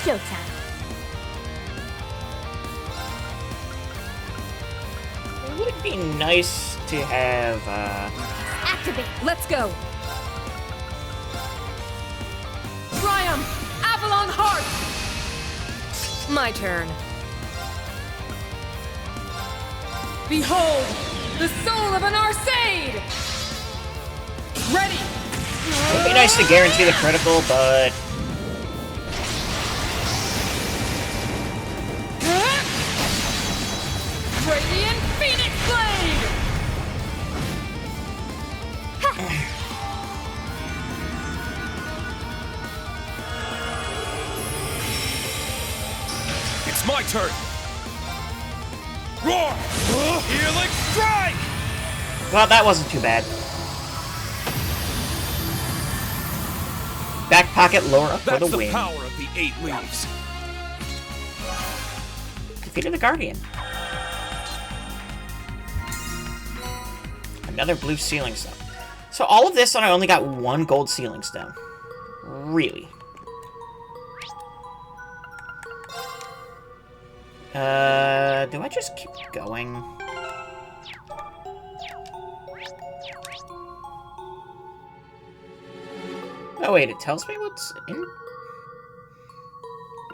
Showtime. It would be nice to have, Activate. Let's go! Triumph! Avalon Heart! My turn. Behold, the soul of an Arcade! Ready! it would be nice to guarantee the critical, but Radiant Phoenix Blade! It's my turn. Roar! Healing strike! well, that wasn't too bad. Back pocket Laura for That's the the win. power of the 8 leaves. Defeated the Guardian. Another blue ceiling stone. So all of this and I only got 1 gold ceiling stone. Really? Do I just keep going? Oh wait, it tells me what's in...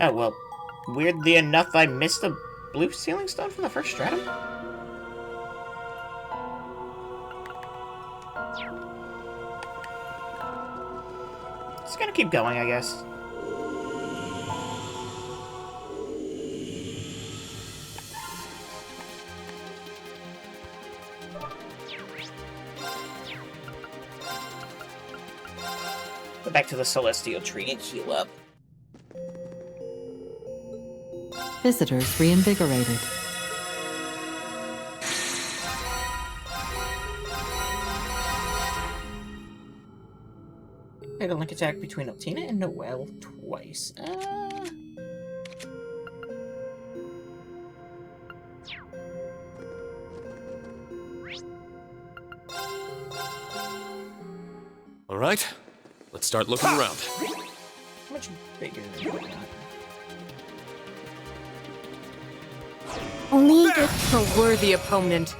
Oh well, weirdly enough I missed a blue ceiling stone from the first stratum? Just gonna keep going, I guess. Go back to the Celestial Tree and heal up. Visitors reinvigorated. Made a link attack between Altina and Noelle twice. All right, let's start looking around. How much bigger than that? Only good. A worthy opponent.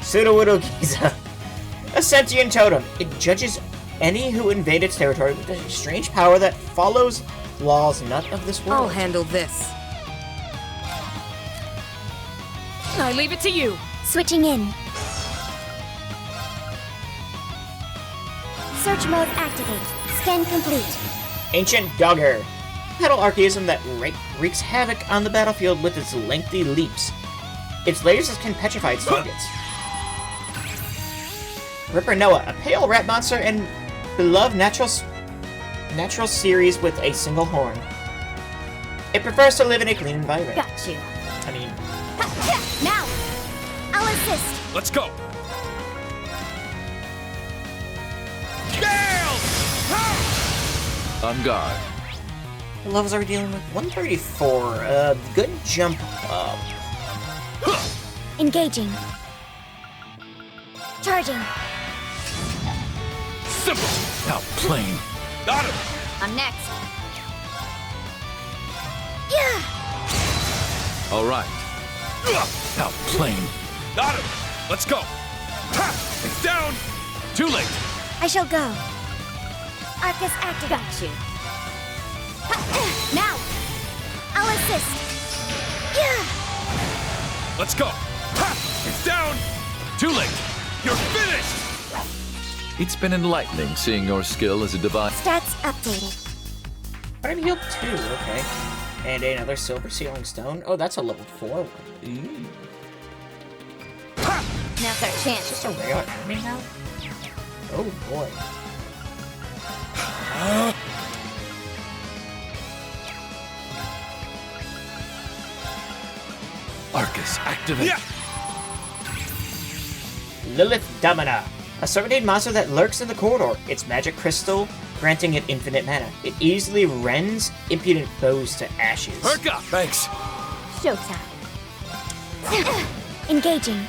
Sudowoodo Giza. A sentient totem. It judges any who invade its territory with a strange power that follows laws not of this world. I'll handle this. I leave it to you. Switching in. Search mode activate. Scan complete. Ancient Dogger. Metal archaism that wreaks havoc on the battlefield with its lengthy leaps. Its lasers can petrify its targets. Ripper Noah, a pale rat monster and beloved natural series with a single horn. It prefers to live in a clean environment. Got you. I mean, Now, I'll assist. Let's go. Gale! On guard. the levels are we dealing with? 134. Good jump up. Engaging. Charging. Simple. Outplaying. Got him. I'm next. Yeah. All right. Outplaying. Got him. Let's go. Ha! It's down. Too late. I shall go. Arcus activate. Got you. Now, I'll assist. Yeah. Let's go. Ha! It's down. Too late. You're finished. It's been enlightening seeing your skill as a divine. Stats updated. I'm healed 2, okay. And another silver ceiling stone. Oh, that's a level 4 one. Ooh. Now's our Is chance. this a rare enemy now? Oh boy. Arcus, activate. Yeah. Lilith Domina, a serpentine monster that lurks in the corridor. Its magic crystal granting it infinite mana. It easily rends impudent foes to ashes. Perk up! Thanks. Showtime. Engaging.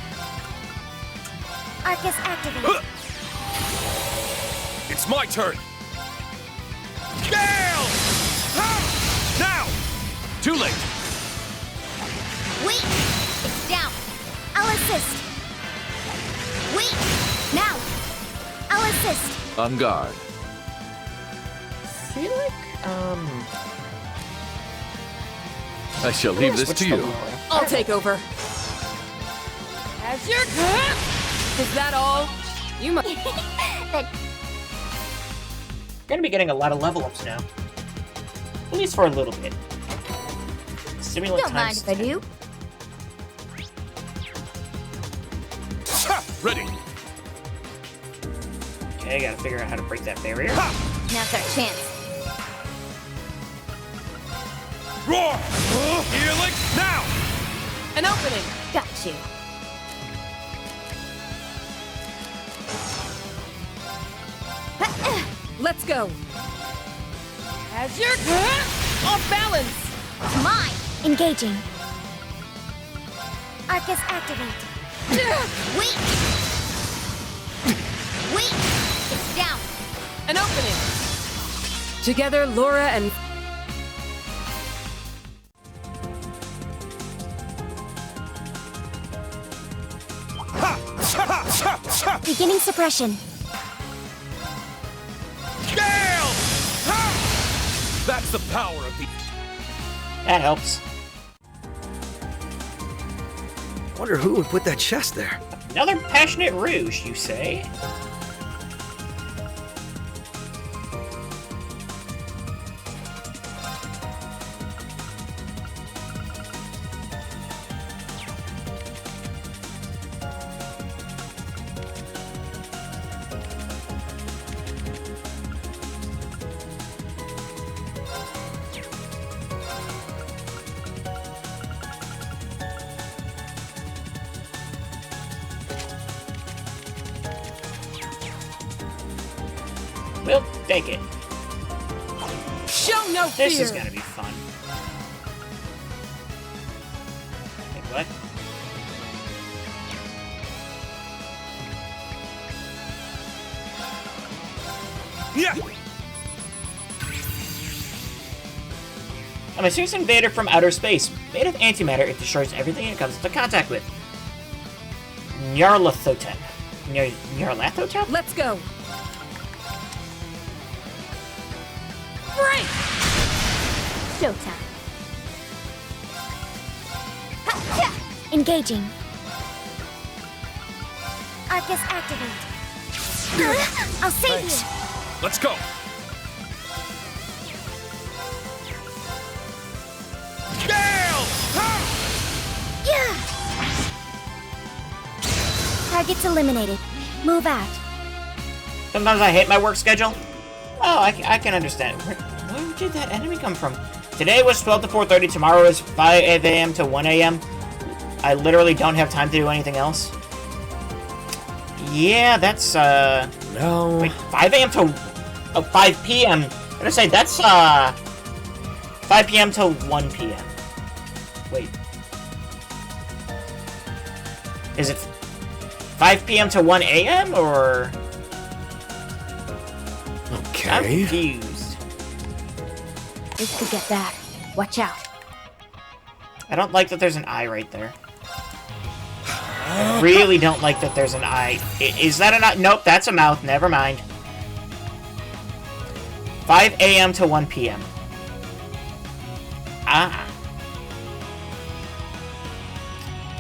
Arcus activate. It's my turn. Gale! Now! Too late. Wait! It's down. I'll assist. Wait! Now. I'll assist. On guard. I feel like, I shall leave this to you. I'll take over. As your Is that all? You must. Gonna be getting a lot of level ups now. At least for a little bit. Stimulant Don't mind times if I do. Ready. Okay, gotta figure out how to break that barrier. Now's our chance. Roar! Helix now! An opening. Got you. Let's go. As your off balance. Mine. Engaging. Arcus activate. Wait! Wait! It's down. An opening. Together, Laura and Beginning suppression. Gale! That's the power of the... That helps. Wonder who would put that chest there. Another passionate rouge, you say? We'll take it. show no fear. This is gonna be fun. Wait, what? Yeah! I'm a serious invader from outer space. Made of antimatter, it destroys everything it comes into contact with. Nyarlathotep. Nyarlathotep? Let's go. Break! Showtime. Ha-ha! Engaging. Arcus activate. I'll save Thanks. you. Let's go! Gale! Yeah. Target's eliminated. Move out. Sometimes I hate my work schedule. Oh, I can understand. Where did that enemy come from? Today was 12 to 4:30. Tomorrow is 5 a.m. to 1 a.m. I literally don't have time to do anything else. Yeah, that's, No. Wait, 5 a.m. to 5 p.m. I'm gonna say that's 5 p.m. to 1 p.m. Wait. Is it 5 p.m. to 1 a.m. or? I'm Okay. confused. This could get bad. Watch out. I don't like that there's an eye right there. I really don't like that there's an eye. Is that an eye? Nope, that's a mouth. Never mind. 5 a.m. to 1 p.m. Ah.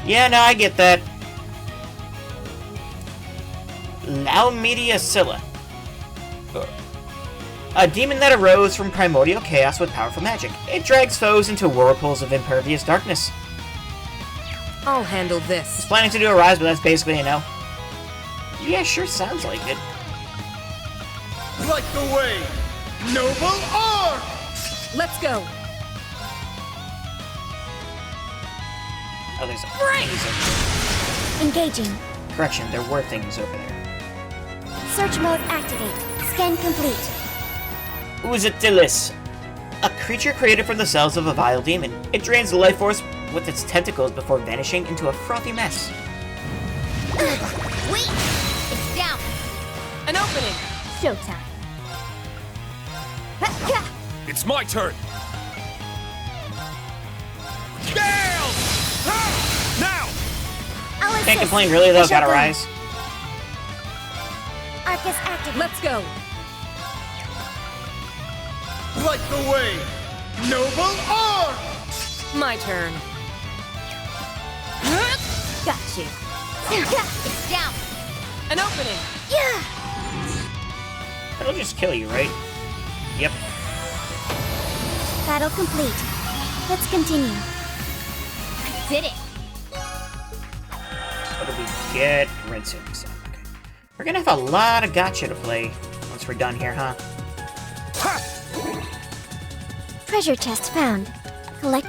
Yeah, no, I get that. Laumedia Scylla. A demon that arose from primordial chaos with powerful magic. It drags foes into whirlpools of impervious darkness. I'll handle this. It's planning to do a rise, but that's basically a no. Yeah, sure sounds like it. Like the way. Noble art! Let's go. Oh, there's a Engaging. correction, there were things over there. Search mode activate. Scan complete. Uzatilis, a creature created from the cells of a vile demon. It drains the life force with its tentacles before vanishing into a frothy mess. Wait! It's down! An opening. Showtime. It's my turn. Gale! Now! I'll Can't assist. complain, really, though. I shall Gotta go. rise. Arcus activate. Let's go. Light the way, noble arm! My turn. Got you. It's down. An opening. Yeah! It'll just kill you, right? Yep. Battle complete. Let's continue. I did it. What do we get? Rinsing. So, okay. We're gonna have a lot of gotcha to play once we're done here, huh? Treasure chest found. Collect.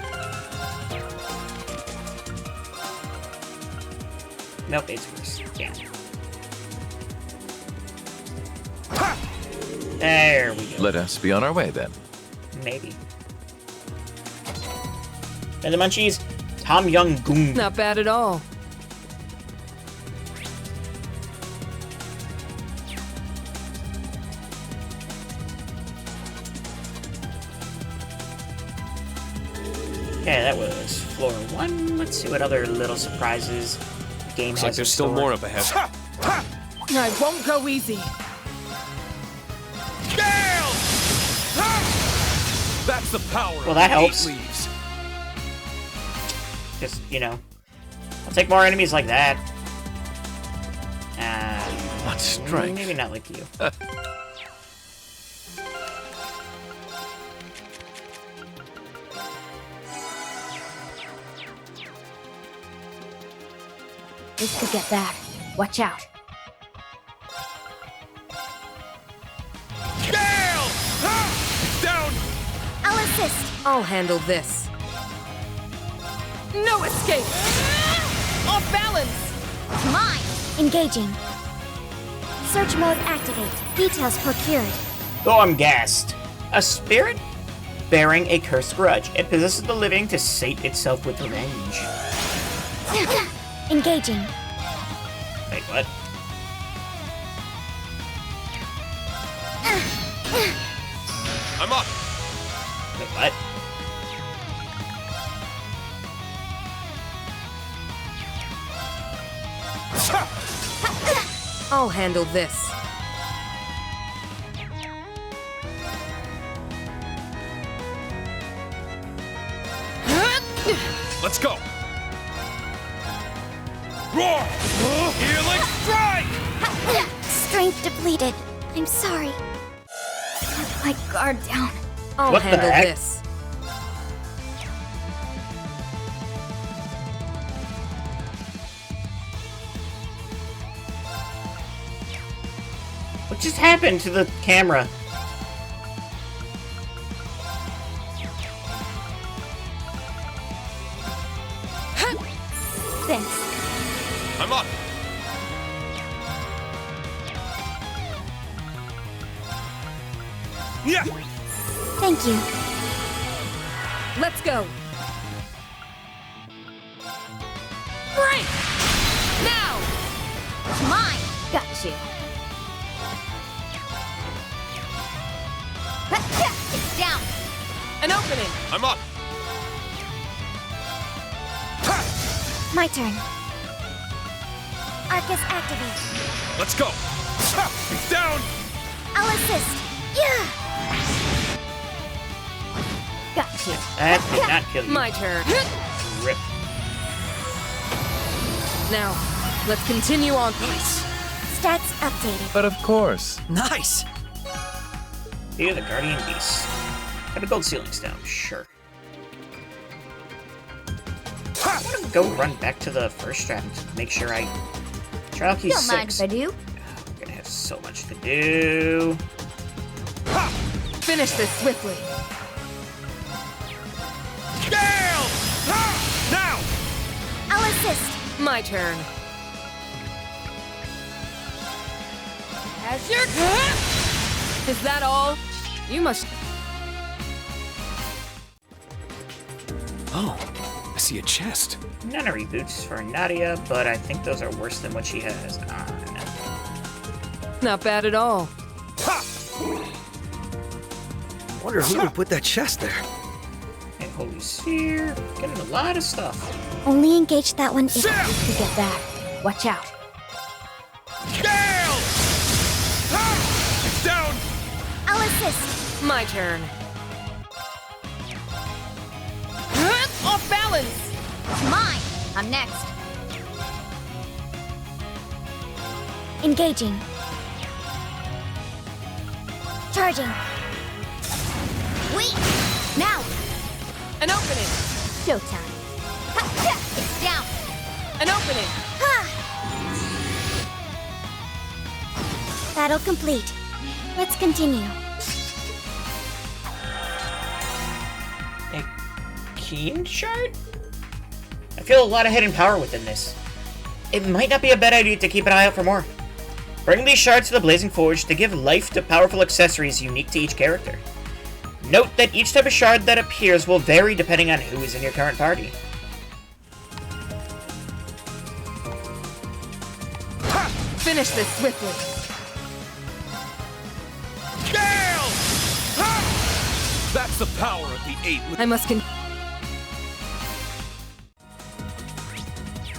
Nope, it's worse. Yeah. There we go. Let us be on our way then. Maybe. And the munchies, Tom Young Goon. Not bad at all. Okay, that was floor 1. Let's see what other little surprises the game Looks has like in there's still store. more up ahead. I won't go easy. Gale! That's the power Well, that of helps. 8 leaves. Just, you know, I'll take more enemies like that. What strength. Maybe not like you. This could get bad. Watch out. Gale! Down! I'll assist. I'll handle this. No escape! Off balance! Mine. Engaging. Search mode activate. Details procured. Gormgast, a spirit bearing a cursed grudge. It possesses the living to sate itself with revenge. Engaging. Wait, what? I'm up! Wait, what? I'll handle this. Let's go! Roar! Healing strike! Strength depleted. I'm sorry. Let my guard down. I'll What the handle heck? this. What just happened to the camera? Thanks. I'm up! Yeah! Thank you. Let's go. Break! Now! Mine. Got you. It's down. An opening. I'm up! My turn. Arcus activate. Let's go! It's down! I'll assist. Yeah. Got you. That did not kill you. My turn. Rip. Now, let's continue on. Stats updated. But of course. Nice! You're the Guardian Beast. Got a gold ceiling stone, sure. I'm gonna go run back to the first stratum to make sure I... Trial key Don't mind 6. if I do. I'm gonna have so much to do. Finish this swiftly. Gale! Now! I'll assist. My turn. As your... Is that all? You must. Oh, I see a chest. Nunnery boots for Nadia, but I think those are worse than what she has on. Not bad at all. Wonder who would put that chest there. And holy sphere, getting a lot of stuff. Only engage that one if you can get back. Watch out. Gale! It's down! I'll assist. My turn. Off balance! Mine. I'm next. Engaging. Charging. Wait. Now. An opening! Showtime. It's down. An opening! Battle complete. Let's continue. A keen shard? I feel a lot of hidden power within this. It might not be a bad idea to keep an eye out for more. Bring these shards to the Blazing Forge to give life to powerful accessories unique to each character. Note that each type of shard that appears will vary depending on who is in your current party. Finish this swiftly. Gale! That's the power of the 8. I must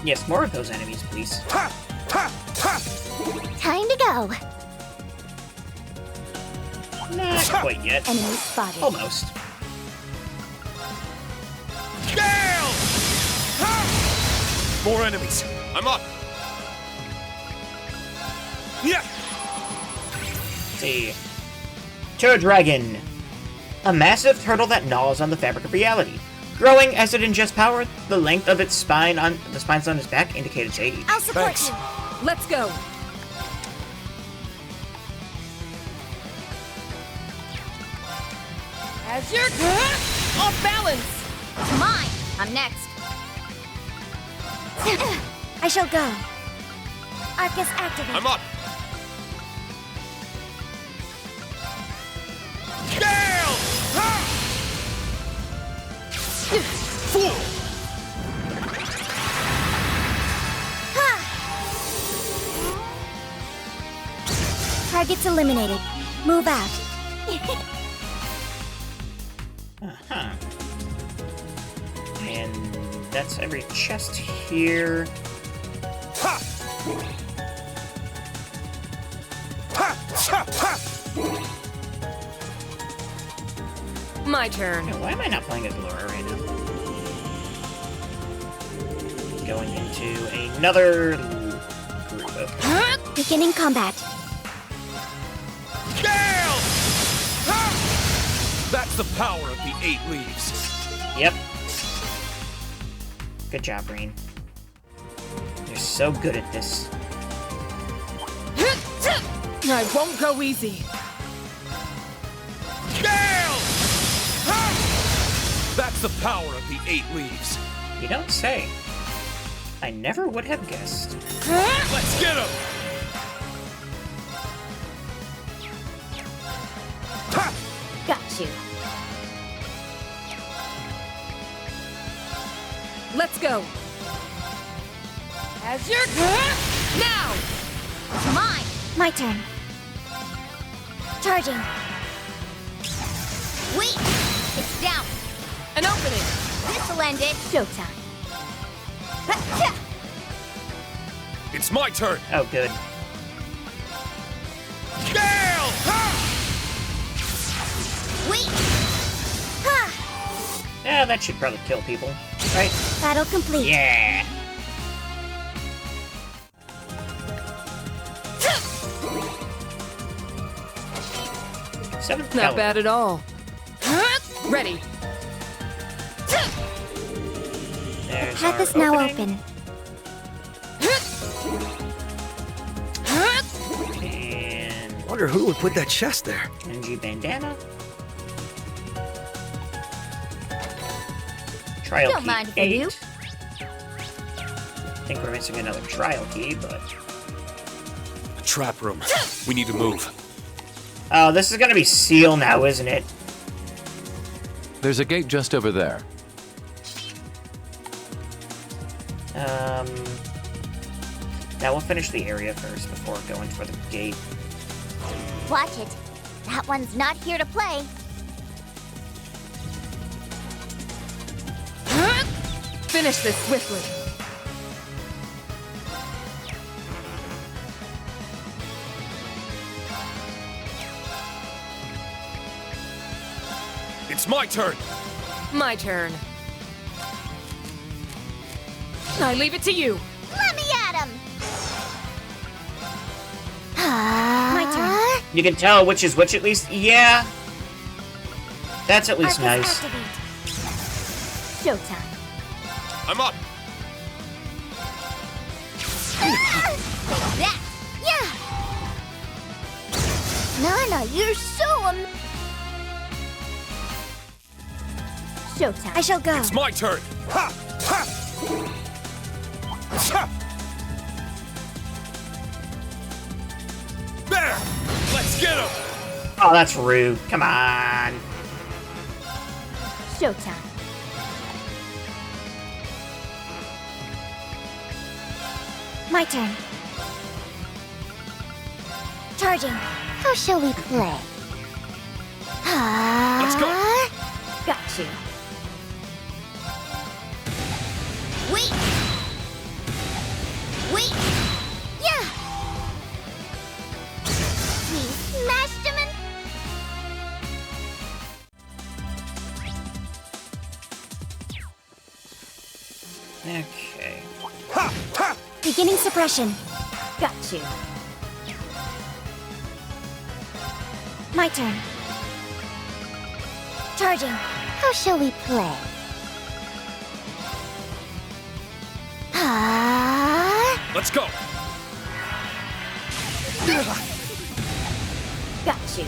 Yes, more of those enemies, please. Time to go. Not quite yet. Enemy spotted. Almost. Gale! More enemies. I'm up. Yeah. Let's see. Toe Dragon. A massive turtle that gnaws on the fabric of reality. Growing as it ingests power, the length of its spines on its back indicate its age. I'll support Thanks. you. Let's go. As your off balance. Mine. I'm next. I shall go. Arcus activate. I'm up. Gale! Fool! Targets eliminated. Move out. Uh-huh. And that's every chest here. Ha! Ha! Ha! Ha! My turn. Now, why am I not playing as Laura right now? Going into another group of... Beginning combat. Gale! Ha! That's the power of the 8 leaves. Yep. Good job, Rain. You're so good at this. I won't go easy. Gale! Ha! That's the power of the 8 leaves. You don't say. I never would have guessed. Let's get him! Ha! Got you. Let's go. As your now. Mine. My turn. Charging. Wait. It's down. An opening. This'll end it. Showtime. It's my turn. Oh, good. Gale! Ha! Wait. Yeah, that should probably kill people. Right? Battle complete. Yeah! Seventh Not caliber. bad at all. Ready. There's Path our is now opening. open. And Wonder who would put that chest there. NG bandana. Trial Don't key mind if I 8. do. I think we're missing another trial key, but... A trap room. We need to move. Oh, this is gonna be Seal now, isn't it? There's a gate just over there. Now we'll finish the area first before going for the gate. Watch it. That one's not here to play. Finish this swiftly. It's my turn. My turn. I leave it to you. Let me at him. My turn. You can tell which is which at least. Yeah. That's at least Arcus nice. activate. Showtime. I'm up. That. Yeah. Nana, you're so Showtime. I shall go. It's my turn. Ha! Ha! Ha! There! Let's get him! Oh, that's rude. Come on. Showtime. My turn. Charging. How shall we play? Let's go. Got you. Wait. Wait. Yeah. We smashed him in. Okay. Ha! Ha! Beginning suppression. Got you. My turn. Charging. How shall we play? Let's go! Got you.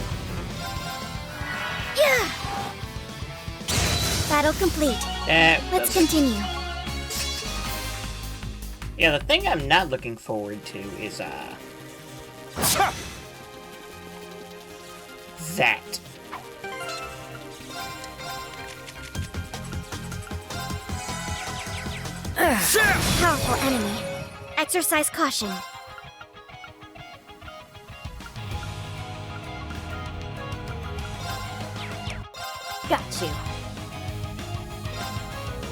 Yeah. Battle complete. Let's continue. Yeah, the thing I'm not looking forward to is, that. Powerful enemy. Exercise caution. Got you.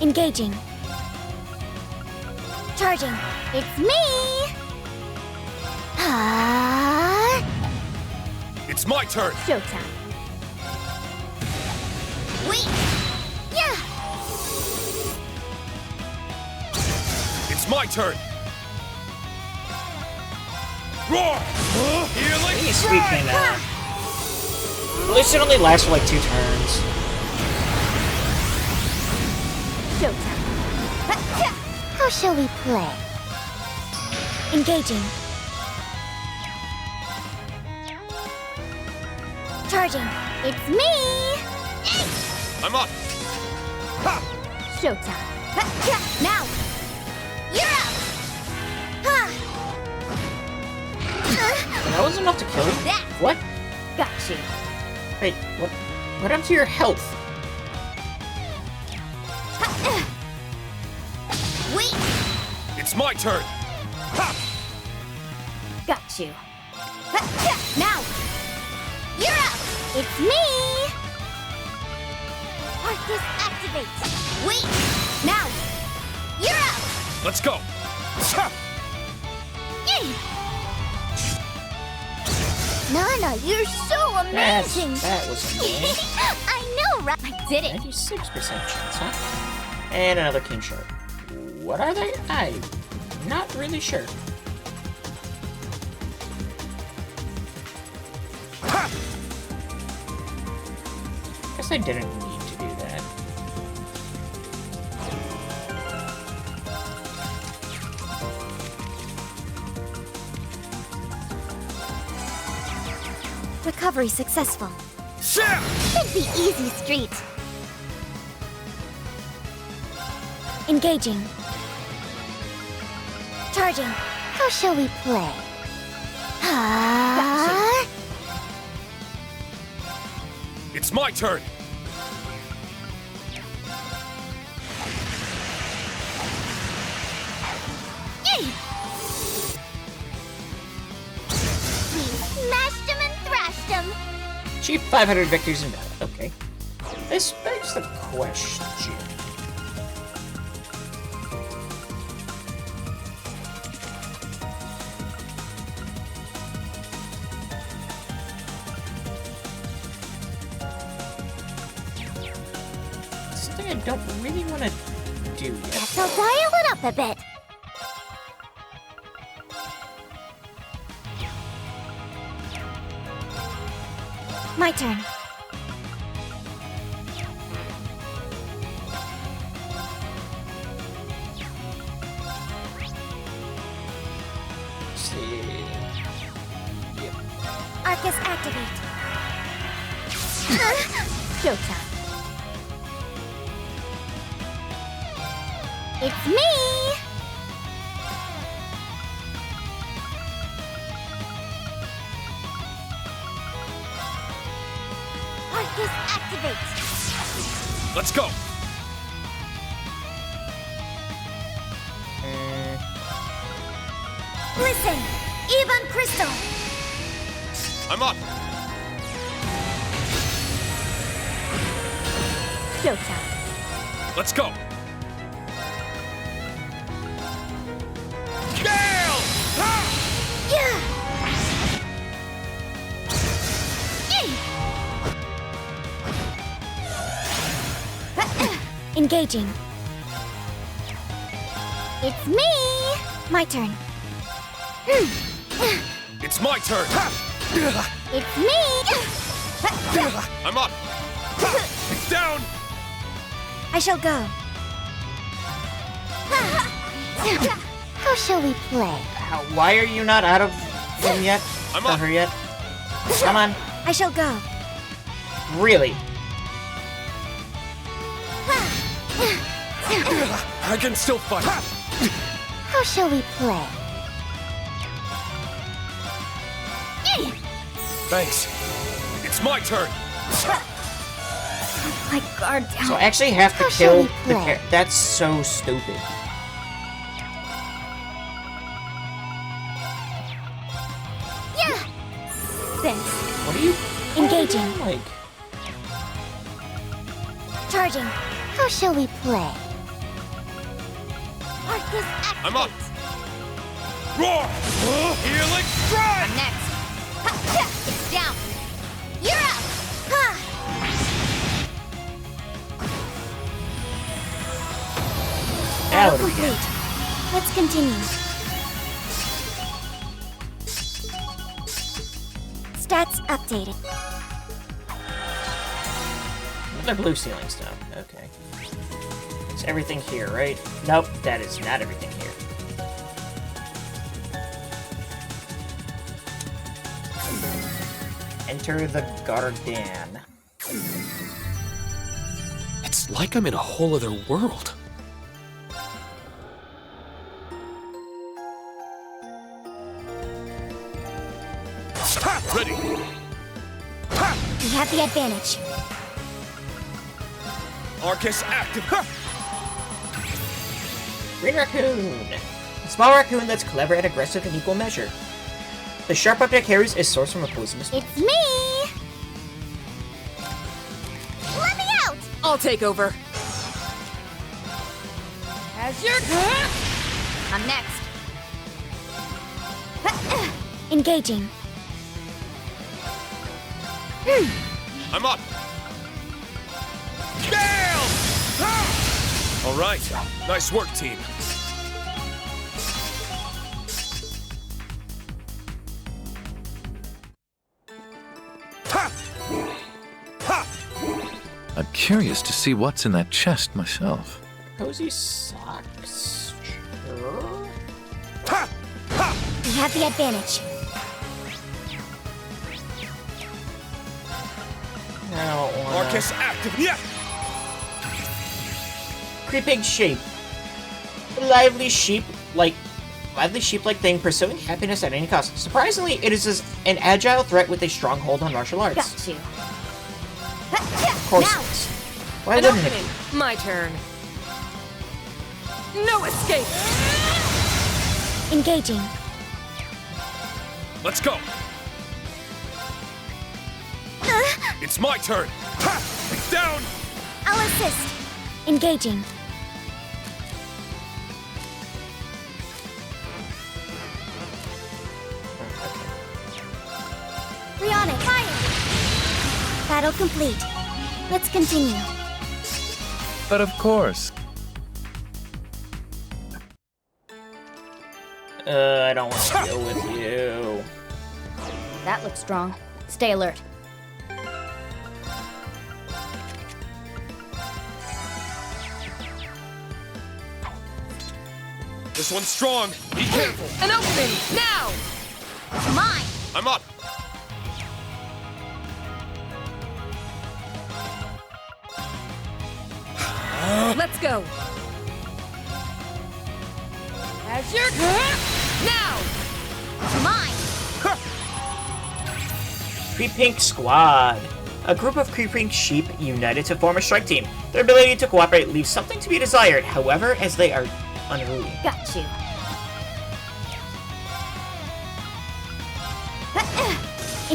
Engaging. Charging. It's me! It's my turn! Showtime. Wait! Yeah! It's my turn! Roar! Healing! Please, we can, at least it only lasts for like 2 turns. Showtime. How shall we play? Engaging. Charging. It's me! I'm up! Ha! Showtime. Now! You're up! Ha! That was enough to kill him? That. What? Got you. Wait, what happened to your health? Wait! It's my turn! Ha! Got you. Now! You're up! It's me! Arcus activate! Wait! Now! You're up! Let's go! Ha! Nana, you're so amazing! That was annoying. I know, right? I did it! 96% chance, huh? And another king shark. What are they? I'm not really sure. Ha! Guess I didn't need to do that. Recovery successful. Shit! Should be easy street. Engaging. Charging. How shall we play? It's my turn! We smashed him and thrashed him. Achieve 500 victories in battle. Okay. This begs the question. Something I don't really want to do yet. Guess I'll dial it up a bit. My turn. Let's see. Yep. Arcus activate. Showtime. It's me! Arcus activate. Let's go! Listen! Ebon Crystal! I'm up! Showtime. Let's go! Gale! Ha! Yeah! Engaging. It's me! My turn. It's my turn! It's me! I'm up! It's down! I shall go. How shall we play? Why are you not out of him yet? I'm Of up. her yet? Come on. I shall go. Really? I can still fight! How shall we play? Thanks. It's my turn! My guard down. So I actually have to How shall kill we the play? That's so stupid. Yeah! This. What are you Engaging. like? Charging. How shall we play? Arcus activate. I'm up! Roar! Healing strike! I'm next. It's down. You're up. Ha! Out Battle of here. complete. Let's continue. Stats updated. Another blue ceiling stone. Okay. It's everything here, right? Nope, that is not everything here. Enter the Garden. It's like I'm in a whole other world. Ready! We have the advantage. Arcus active! Green Raccoon! A small raccoon that's clever and aggressive in equal measure. The sharp object it carries is sourced from a poisonous... It's me! Let me out! I'll take over. As your I'm next. Engaging. I'm up! Gale! All right. Nice work, team. I'm curious to see what's in that chest myself. Cozy socks. Sure. We have the advantage. I don't wanna... Arcus active! Yeah! Creeping shape. Lively sheep-like thing pursuing happiness at any cost. Surprisingly, it is an agile threat with a strong hold on martial arts. Got you. Of course Now. it is. Why An wouldn't it opening. My turn. No escape. Engaging. Let's go. It's my turn. Ha! It's down. I'll assist. Engaging. Rionic, fire! Battle complete. Let's continue. But of course. I don't want to deal with you. That looks strong. Stay alert. This one's strong. Be careful. An opening. Now. Mine! I'm up. Let's go. As your now. Mine! Creepink Squad. A group of Creepink sheep united to form a strike team. Their ability to cooperate leaves something to be desired, however, as they are unruly. Got you.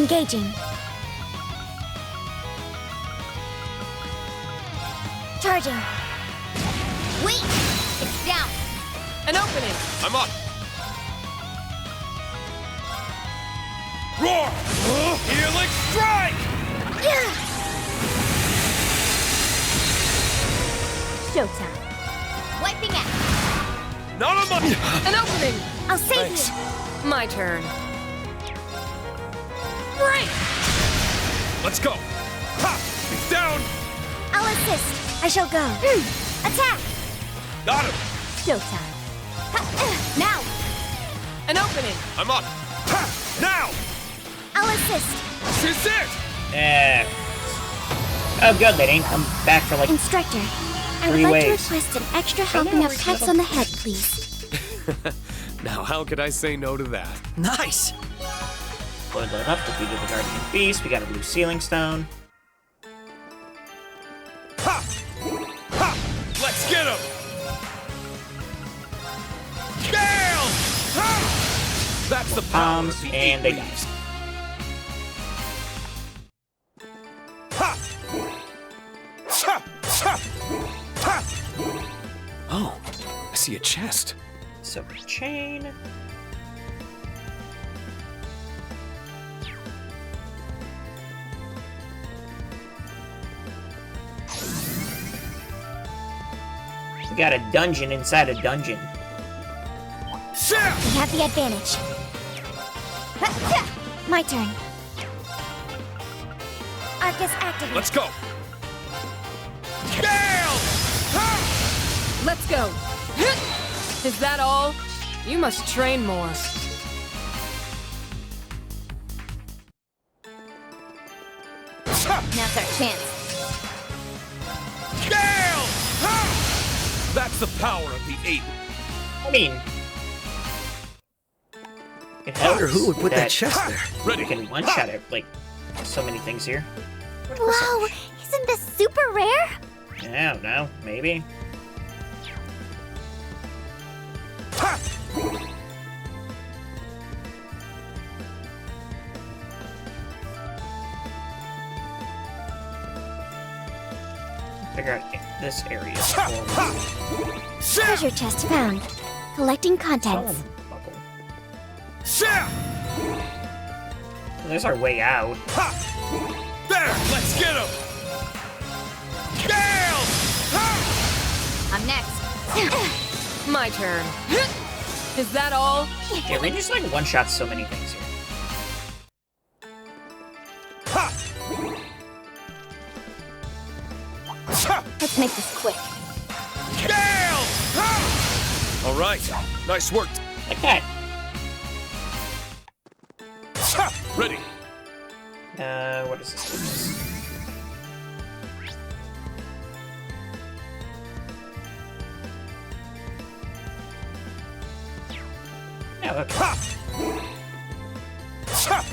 Engaging. Charging. Wait! It's down! An opening. I'm up. Roar! Healing strike! Showtime. Wiping out! Not on my... An opening. I'll save Thanks. you. My turn. Break. Let's go. Ha! It's down. I'll assist. I shall go. Attack. Got him. Showtime. Now! An opening. I'm up. Ha! Now! I'll assist. This is it! Oh, good. They didn't come back for like. Instructor, I would 3 like to waves. request an extra helping of pets on the head, please. Now, how could I say no to that? Nice! Load that up. Defeated the Guardian Beast. We got a blue Sealing Stone. Ha! Ha! Let's get him! Gale! Ha! That's the power Palms, of the and eight they leaves. Ha! Ha! Ha! Ha! Oh, I see a chest. Silver chain. We got a dungeon inside a dungeon. We have the advantage. My turn. Arcus activate. Let's go. Gale! Ha! Let's go. Is that all? You must train more. Now's our chance. Gale! Ha! That's the power of the eight. I mean, it I wonder helps who would put that chest there. Ready? You can one-shot it, like, so many things here. Whoa, isn't this super rare? I don't know, maybe. Ha! Figure out this area. Treasure chest found. Collecting contents. Bubble. Shit! There's our way out. Ha! There! Let's get him! Gale! Ha! I'm next. My turn. Is that all? Yeah, we just like one-shot so many things here. Ha! Ha! Let's make this quick. Gale! Ha! All right. Nice work. Like that. Ha! Ready. What is this? Yeah, okay. Ha! Ha!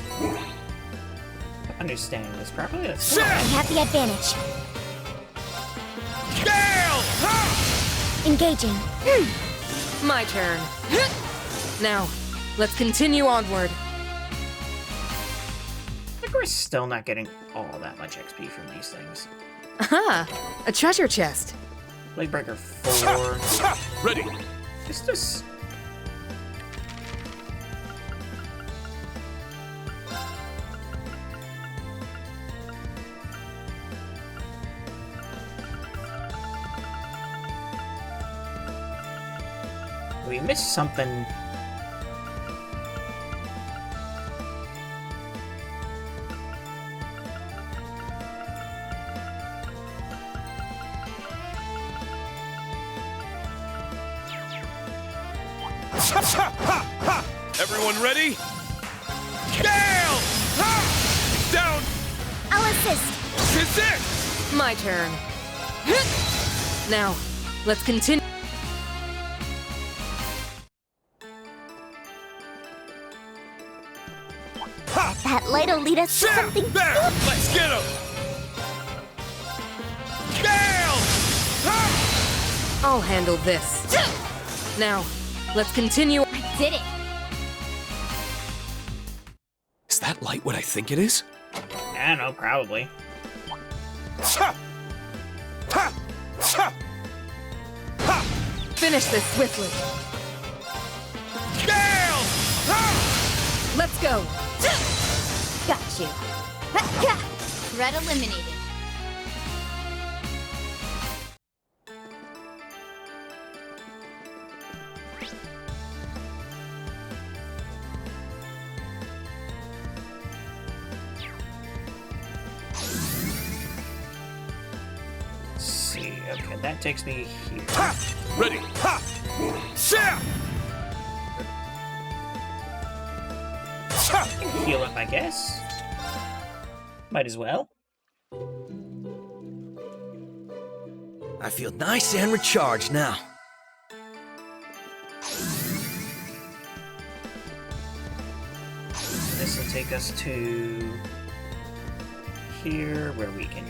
understanding this properly. Let's I have the advantage. Engaging. My turn. Now, let's continue onward. I think we're still not getting all that much XP from these things. Aha! A treasure chest. Bladebreaker 4. Ready. Just this. We missed something. Everyone ready? Gale! Down! I'll assist. This is it! My turn. Now, let's continue. That light'll lead us to something. There! Let's get him! Gale! I'll handle this. Now, let's continue. I did it. Is that light what I think it is? I don't know, probably. Finish this swiftly. Gale! Let's go. Got you. Threat eliminated. Let's see. Okay, that takes me here. Ready. Heal up, I guess. Might as well. I feel nice and recharged now. This will take us to here, where we can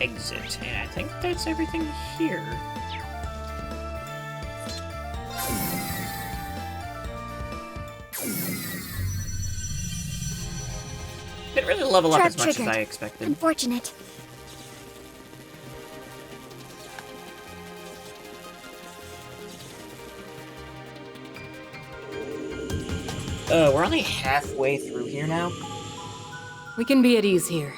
exit, and I think that's everything here. Didn't really level up Trap as much as triggered. I expected. Unfortunate. We're only halfway through here now. We can be at ease here.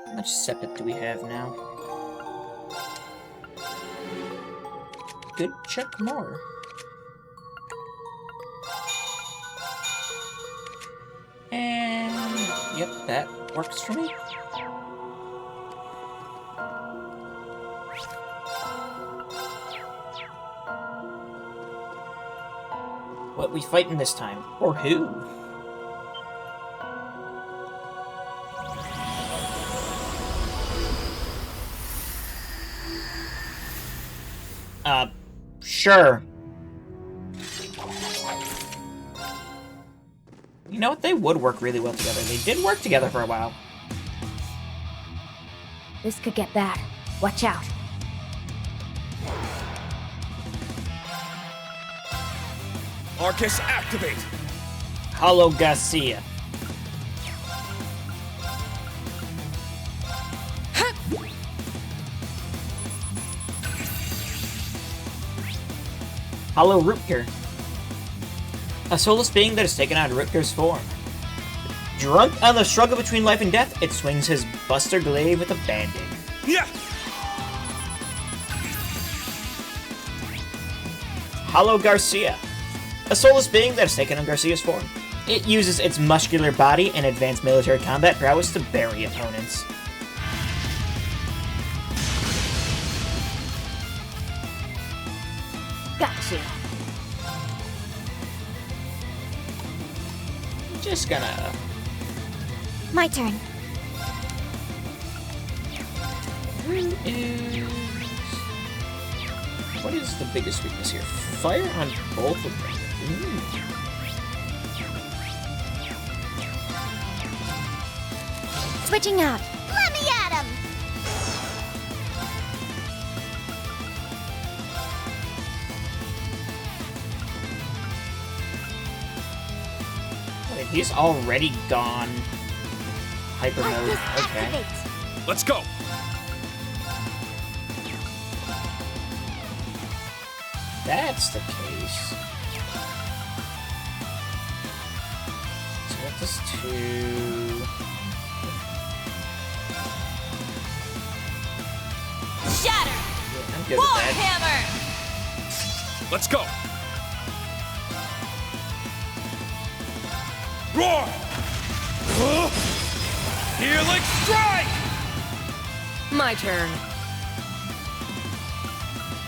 How much sepet do we have now? Good chunk more. And yep, that works for me. What we fighting this time? Or who? Sure. You know what? They would work really well together. They did work together for a while. This could get bad. Watch out. Arcus, activate! Hollow Garcia. Hollow Rootger. A soulless being that has taken on Rootger's form. Drunk on the struggle between life and death, it swings his buster glaive with abandon. Yeah! Hollow Garcia. A soulless being that has taken on Garcia's form. It uses its muscular body and advanced military combat prowess to bury opponents. Got you. Just gonna My turn. What is the biggest weakness here? Fire on both of them. Switching out. Let me at him! Wait, he's already gone. Hyper mode. Arcus Okay. activate. Let's go! That's the case. So what this to? Shatter! Yeah, I'm good with that. Hammer! Let's go! Roar! Healing strike! My turn.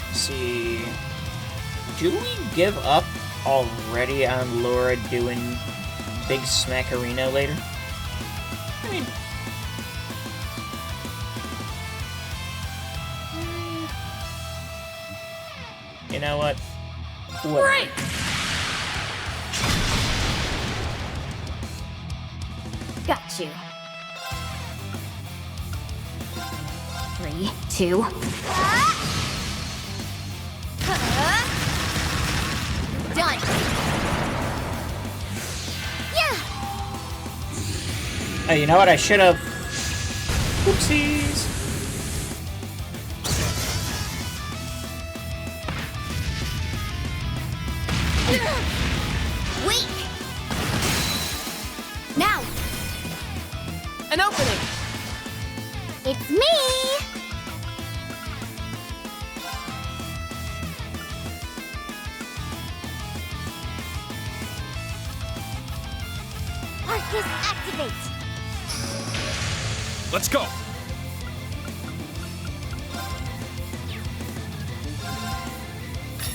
Let's see. Do we give up already on Laura doing Big Smackarino later? I mean, you know what? Whatever. Got you. 3, 2. Done! Yeah! Oh, you know what? I should have. Oopsies. Weak! Now! An opening. It's me! Arcus activate! Let's go!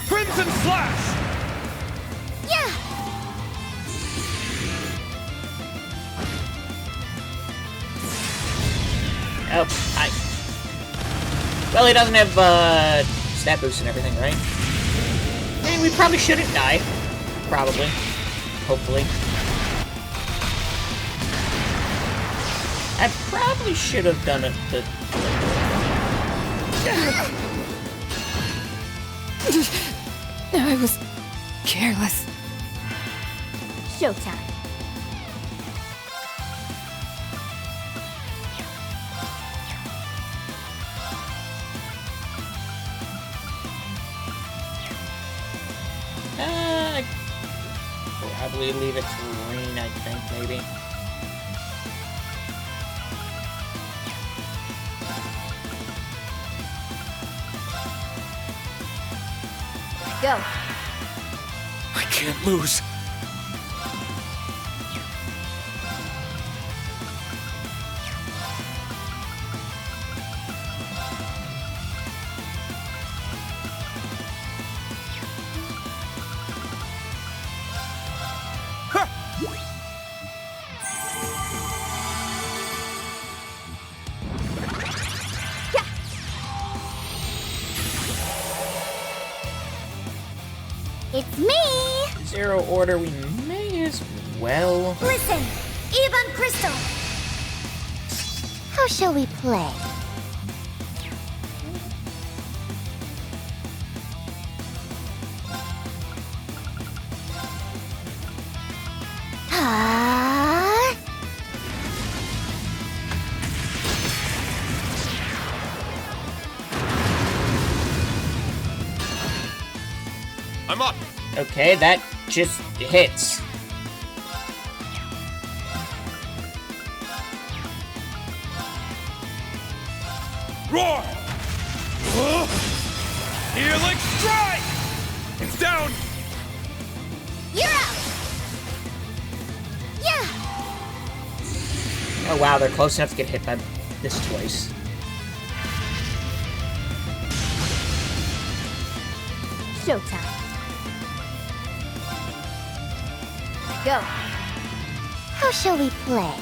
Crimson Flash! Yeah! Oh, hi. Well, he doesn't have, stat boost and everything, right? I mean, we probably shouldn't die. Probably. Hopefully. I probably should have done it the... I was careless. Showtime. I'd probably leave it to rain, I think, maybe. Go. I can't lose. It's me! Zero order, we may as well. Listen! Ebon Crystal! How shall we play? Ah! I'm up! Okay, that just hits. Roar! Healing strike! It's down! You're out! Yeah! Oh wow, they're close enough to get hit by this twice. Showtime. Go. How shall we play?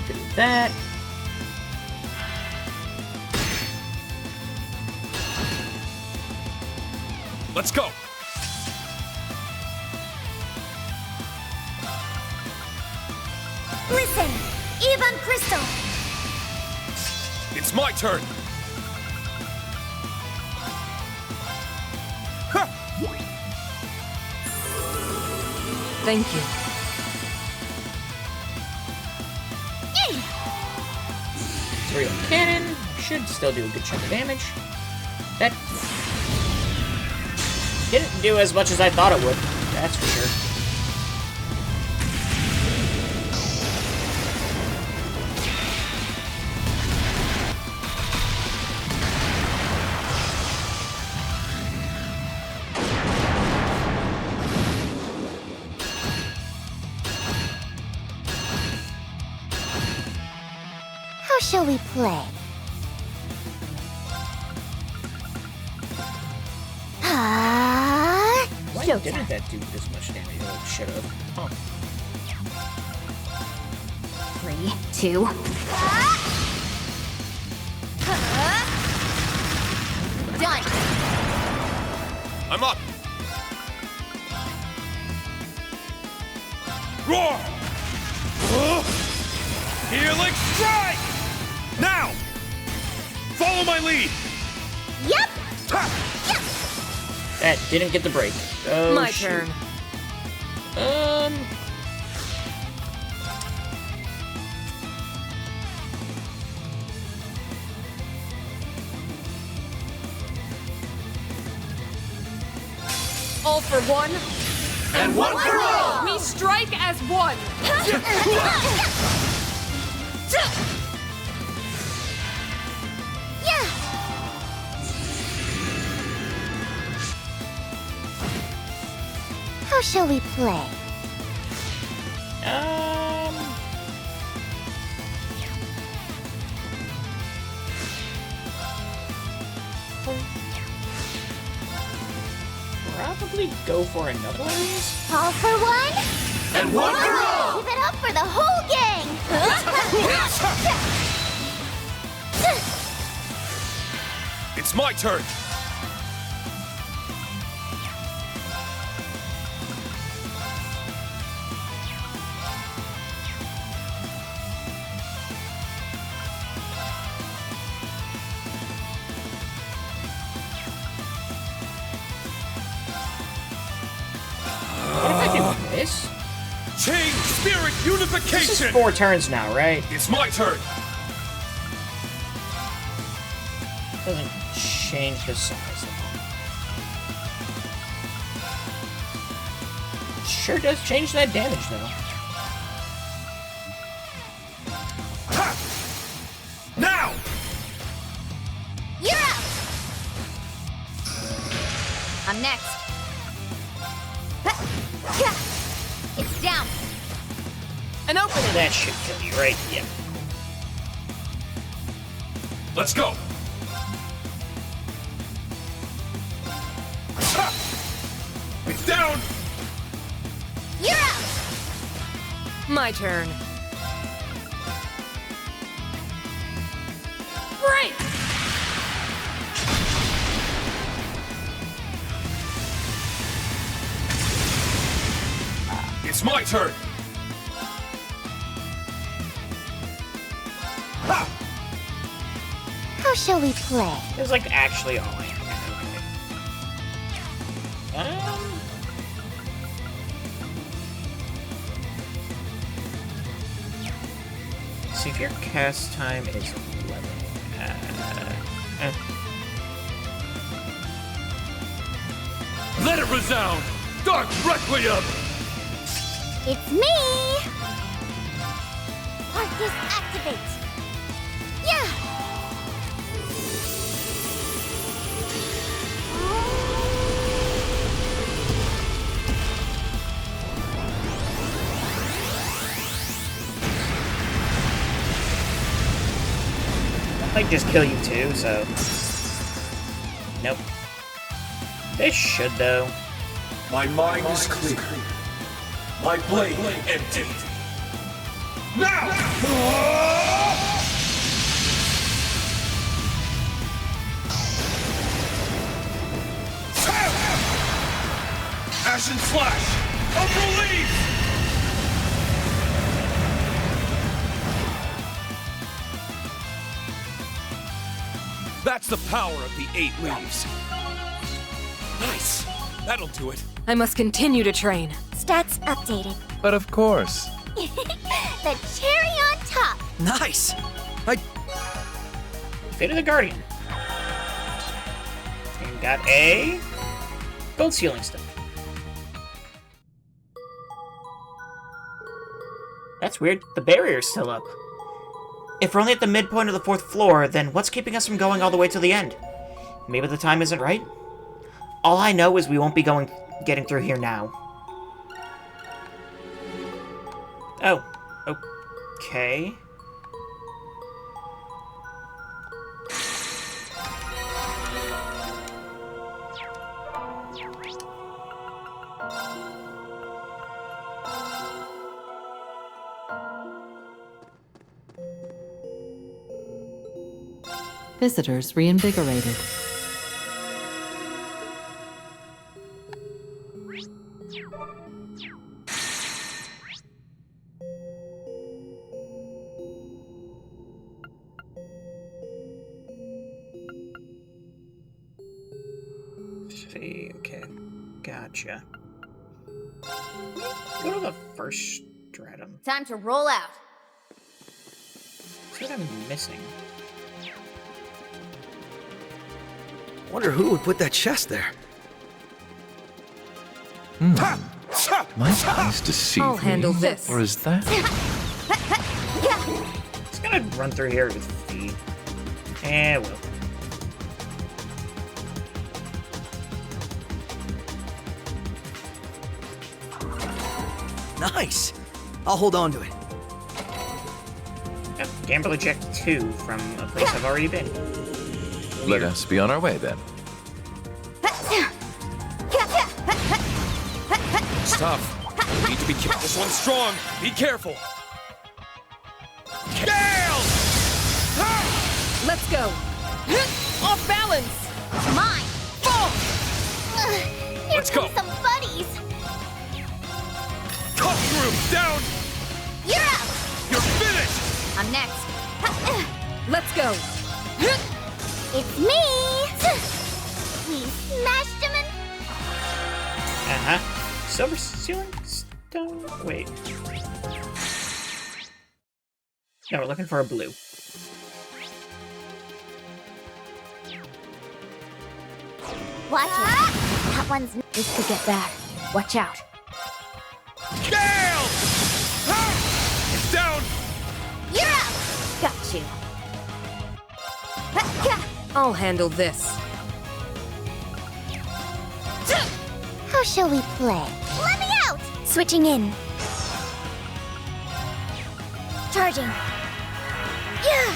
Do that. Let's go! Listen, Evan Crystal. It's my turn! Thank you. Real cannon should still do a good chunk of damage. That didn't do as much as I thought it would, that's for sure. How shall we play? Why didn't that do this much damage? Oh, it should have. Huh. 3, 2. Done. I'm up! Roar! Healing strike! Now! Follow my lead! Yep. That didn't get the break. Oh, My shoot. turn. All for one. And one for all! We strike as one. Yeah. How shall we play? Probably go for another one of these. All for one? And one for all! Give it up for the whole gang! It's my turn! What if I do this? Change spirit This is unification! 4 turns now, right? It's my turn! Doesn't change the size of it. Sure does change that damage, though. Now! You're up! I'm next. It's down. An opening. That should kill you, right? Yeah. Let's go! It's down! You're up! My turn. Break! It's my turn! Ha! How shall we play? It was like actually all I had. Okay. See if your cast time is 11. Let it resound! Dark Requiem! It's me! Arcus activate! Yeah! Might just kill you too, so. Nope. This should, though. My mind is clear. My blade empty. Now! Ashen Slash! Unrelieved! That's the power of the 8 leaves. Nice. That'll do it. I must continue to train. Stats updated. But of course. The cherry on top. Nice! Fate of the Guardian. And got a gold ceiling stone. That's weird. The barrier's still up. If we're only at the midpoint of the 4th floor, then what's keeping us from going all the way to the end? Maybe the time isn't right? All I know is we won't be getting through here now. Oh. Okay. Visitors reinvigorated. See, okay. Gotcha. Go to the first stratum. Time to roll out. See what I'm missing. Wonder who would put that chest there. My eyes deceive I'll handle me. this. Or is that? It's gonna run through here with feet. Eh, well. Nice! I'll hold on to it. Yep, Gamble Eject 2 from a place I've already been. Let us be on our way then. It's tough. You need to be careful. This one's strong. Be careful. Gale! Let's go. Off balance. Mine. Here Let's go. come some buddies. Cut through! Down! You're up. You're finished! I'm next. Let's go. It's me. We smashed him in. Uh-huh. Silver ceiling stone? Wait. No, we're looking for a blue. Watch it. That one's. This could get bad. Watch out. Gale! It's down! You're up. Got you. I'll handle this. How shall we play? Let me out. Switching in. Charging. Yeah.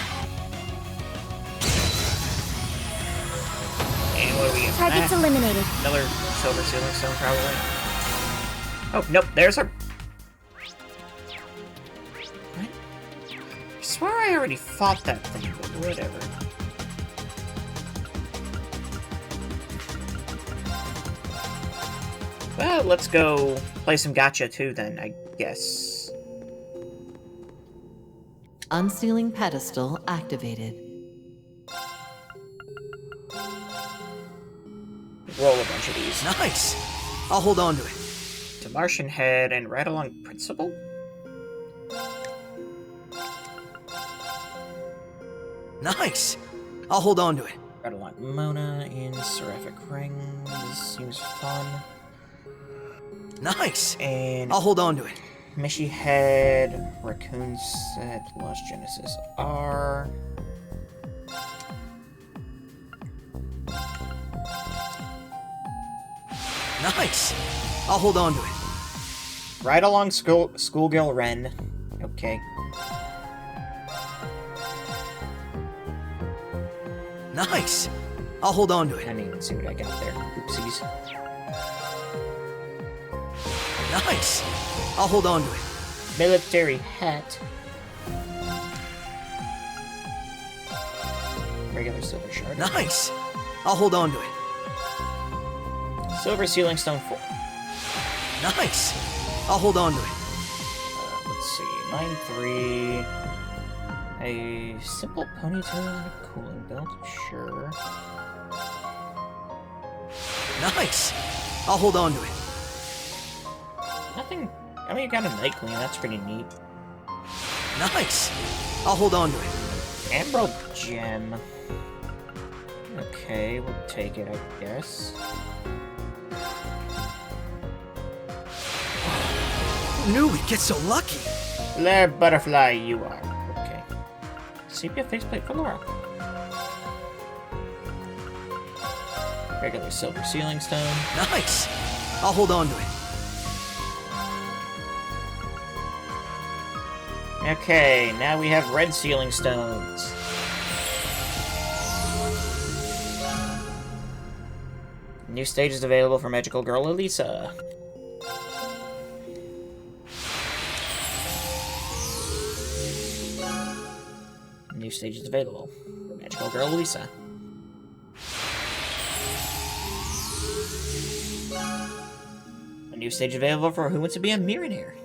And what do we get? Target's eliminated. Another silver ceiling stone, probably. Oh, nope, there's our... What? I swear I already fought that thing, but whatever. Well, let's go play some gacha too, then, I guess. Unsealing pedestal activated. Roll a bunch of these. Nice! I'll hold on to it. To Martian Head and right along Principle? Nice! I'll hold on to it. Right along Mona in Seraphic Ring. This seems fun. Nice! And I'll hold on to it. Mishy Head, Raccoon Set, Lost Genesis R. Nice! I'll hold on to it. Right along Schoolgirl Ren. Okay. Nice! I'll hold on to I it. didn't even see what I got there. Oopsies. Nice. I'll hold on to it. Military hat. Regular silver shard. Nice. I'll hold on to it. Silver sealing stone 4. Nice. I'll hold on to it. Let's see. Mine 3. A simple ponytail and a cooling belt. Sure. Nice. I'll hold on to it. Nothing. I mean, you got a night queen. That's pretty neat. Nice. I'll hold on to it. Emerald gem. Okay, we'll take it, I guess. Who knew we'd get so lucky? Lair butterfly, you are. Okay. Sepia faceplate for Laura. Regular silver sealing stone. Nice. I'll hold on to it. Okay, now we have red sealing stones. New stages available for Magical Girl Elisa. New stages available for Magical Girl Elisa. A new stage available for Who Wants to Be a Millionaire.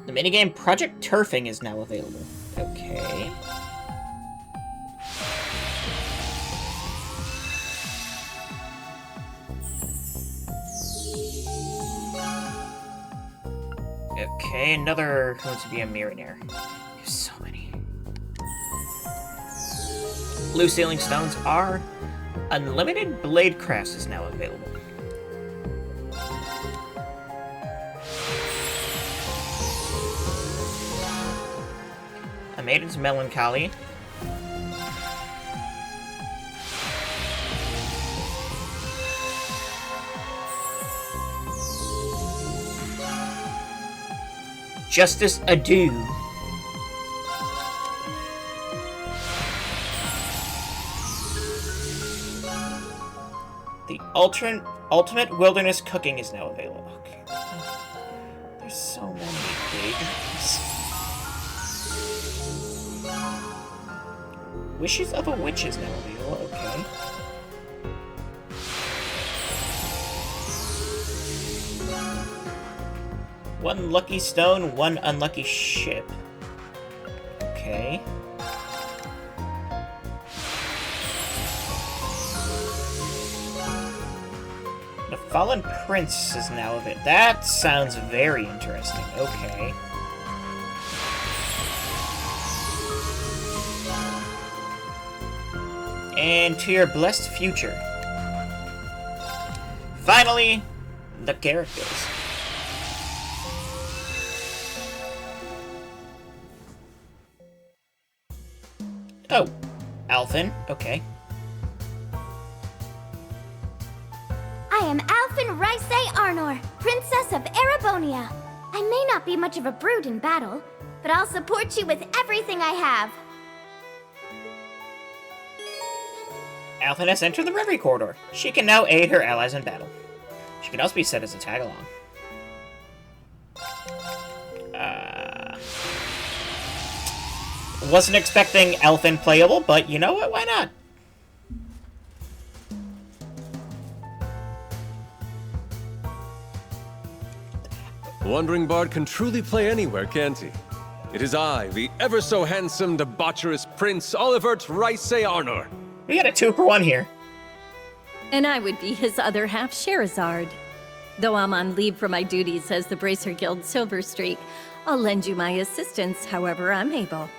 The minigame Project Tyrfing is now available. Okay. Okay, another Who Wants to Be a Millionaire. There's so many. Blue Sealing Stones are Unlimited Blade Crafts is now available. A Maiden's Melancholy. Justice Adieu. The Ultimate Wilderness Cooking is now available. Okay. There's so many pages. Wishes of a Witch is now available. Okay. One lucky stone, one unlucky ship. Okay. The Fallen Prince is now available. That sounds very interesting. Okay. And to your blessed future. Finally, the characters. Oh, Alphen, okay. I am Alphen Rice Arnor, Princess of Erebonia. I may not be much of a brute in battle, but I'll support you with everything I have. Alphen has entered the Reverie Corridor. She can now aid her allies in battle. She can also be set as a tag-along. Wasn't expecting Alphen playable, but you know what? Why not? Wandering Bard can truly play anywhere, can't he? It is I, the ever-so-handsome, debaucherous Prince Olivert Rice Arnor. We got a 2-for-1 here. And I would be his other half, Sherazard. Though I'm on leave for my duties as the Bracer Guild Silver Streak, I'll lend you my assistance however I'm able.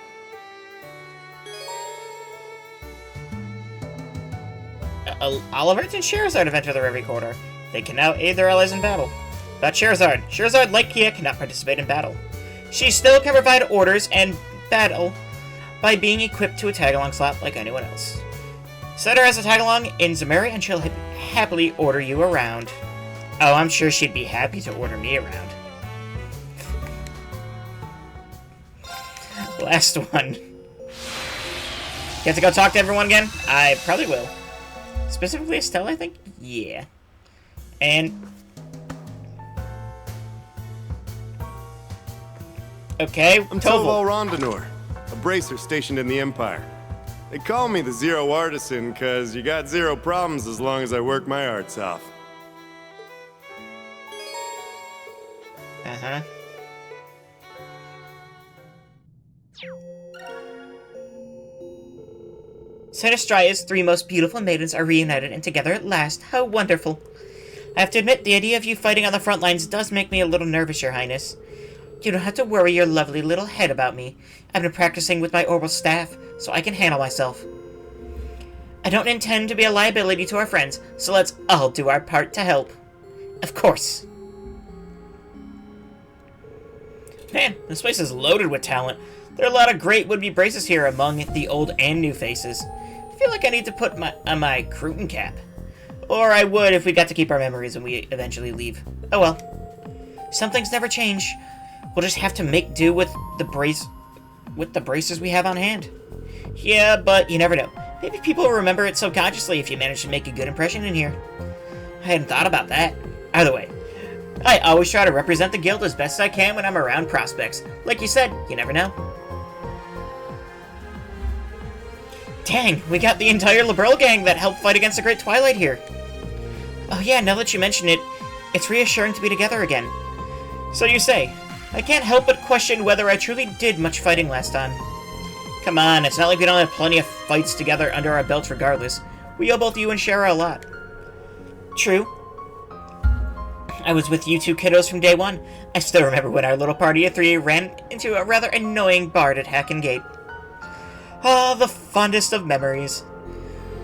Olivert and Sherazard have entered the Reverie Corridor. They can now aid their allies in battle. About Sherazard. Sherazard, like Kia, cannot participate in battle. She still can provide orders and battle by being equipped to a tag-along slot like anyone else. Set her as a tag-along in Zemuri and she'll happily order you around. Oh, I'm sure she'd be happy to order me around. Last one. Get to go talk to everyone again? I probably will. Specifically Estelle, I think? Yeah. And... okay, I'm Toval. Toval Rondonor, a bracer stationed in the Empire. They call me the Zero Artisan, cause you got zero problems as long as I work my arts off. Uh-huh. Sinistraya's 3 most beautiful maidens are reunited and together at last. How wonderful. I have to admit, the idea of you fighting on the front lines does make me a little nervous, Your Highness. You don't have to worry your lovely little head about me. I've been practicing with my orbital staff, so I can handle myself. I don't intend to be a liability to our friends, so let's all do our part to help. Of course. Man, this place is loaded with talent. There are a lot of great would-be braces here among the old and new faces. I feel like I need to put on my Cruton cap. Or I would if we got to keep our memories when we eventually leave. Oh well. Some things never change. We'll just have to make do with the braces we have on hand. Yeah, but you never know. Maybe people will remember it subconsciously if you manage to make a good impression in here. I hadn't thought about that. Either way, I always try to represent the guild as best I can when I'm around prospects. Like you said, you never know. Dang, we got the entire Liberal gang that helped fight against the Great Twilight here. Oh yeah, now that you mention it, it's reassuring to be together again. So you say, I can't help but question whether I truly did much fighting last time. Come on, it's not like we don't have plenty of fights together under our belts regardless. We owe both you and Shara a lot. True. I was with you two kiddos from day one. I still remember when our little party of 3 ran into a rather annoying bard at Hacken Gate. Ah, the fondest of memories.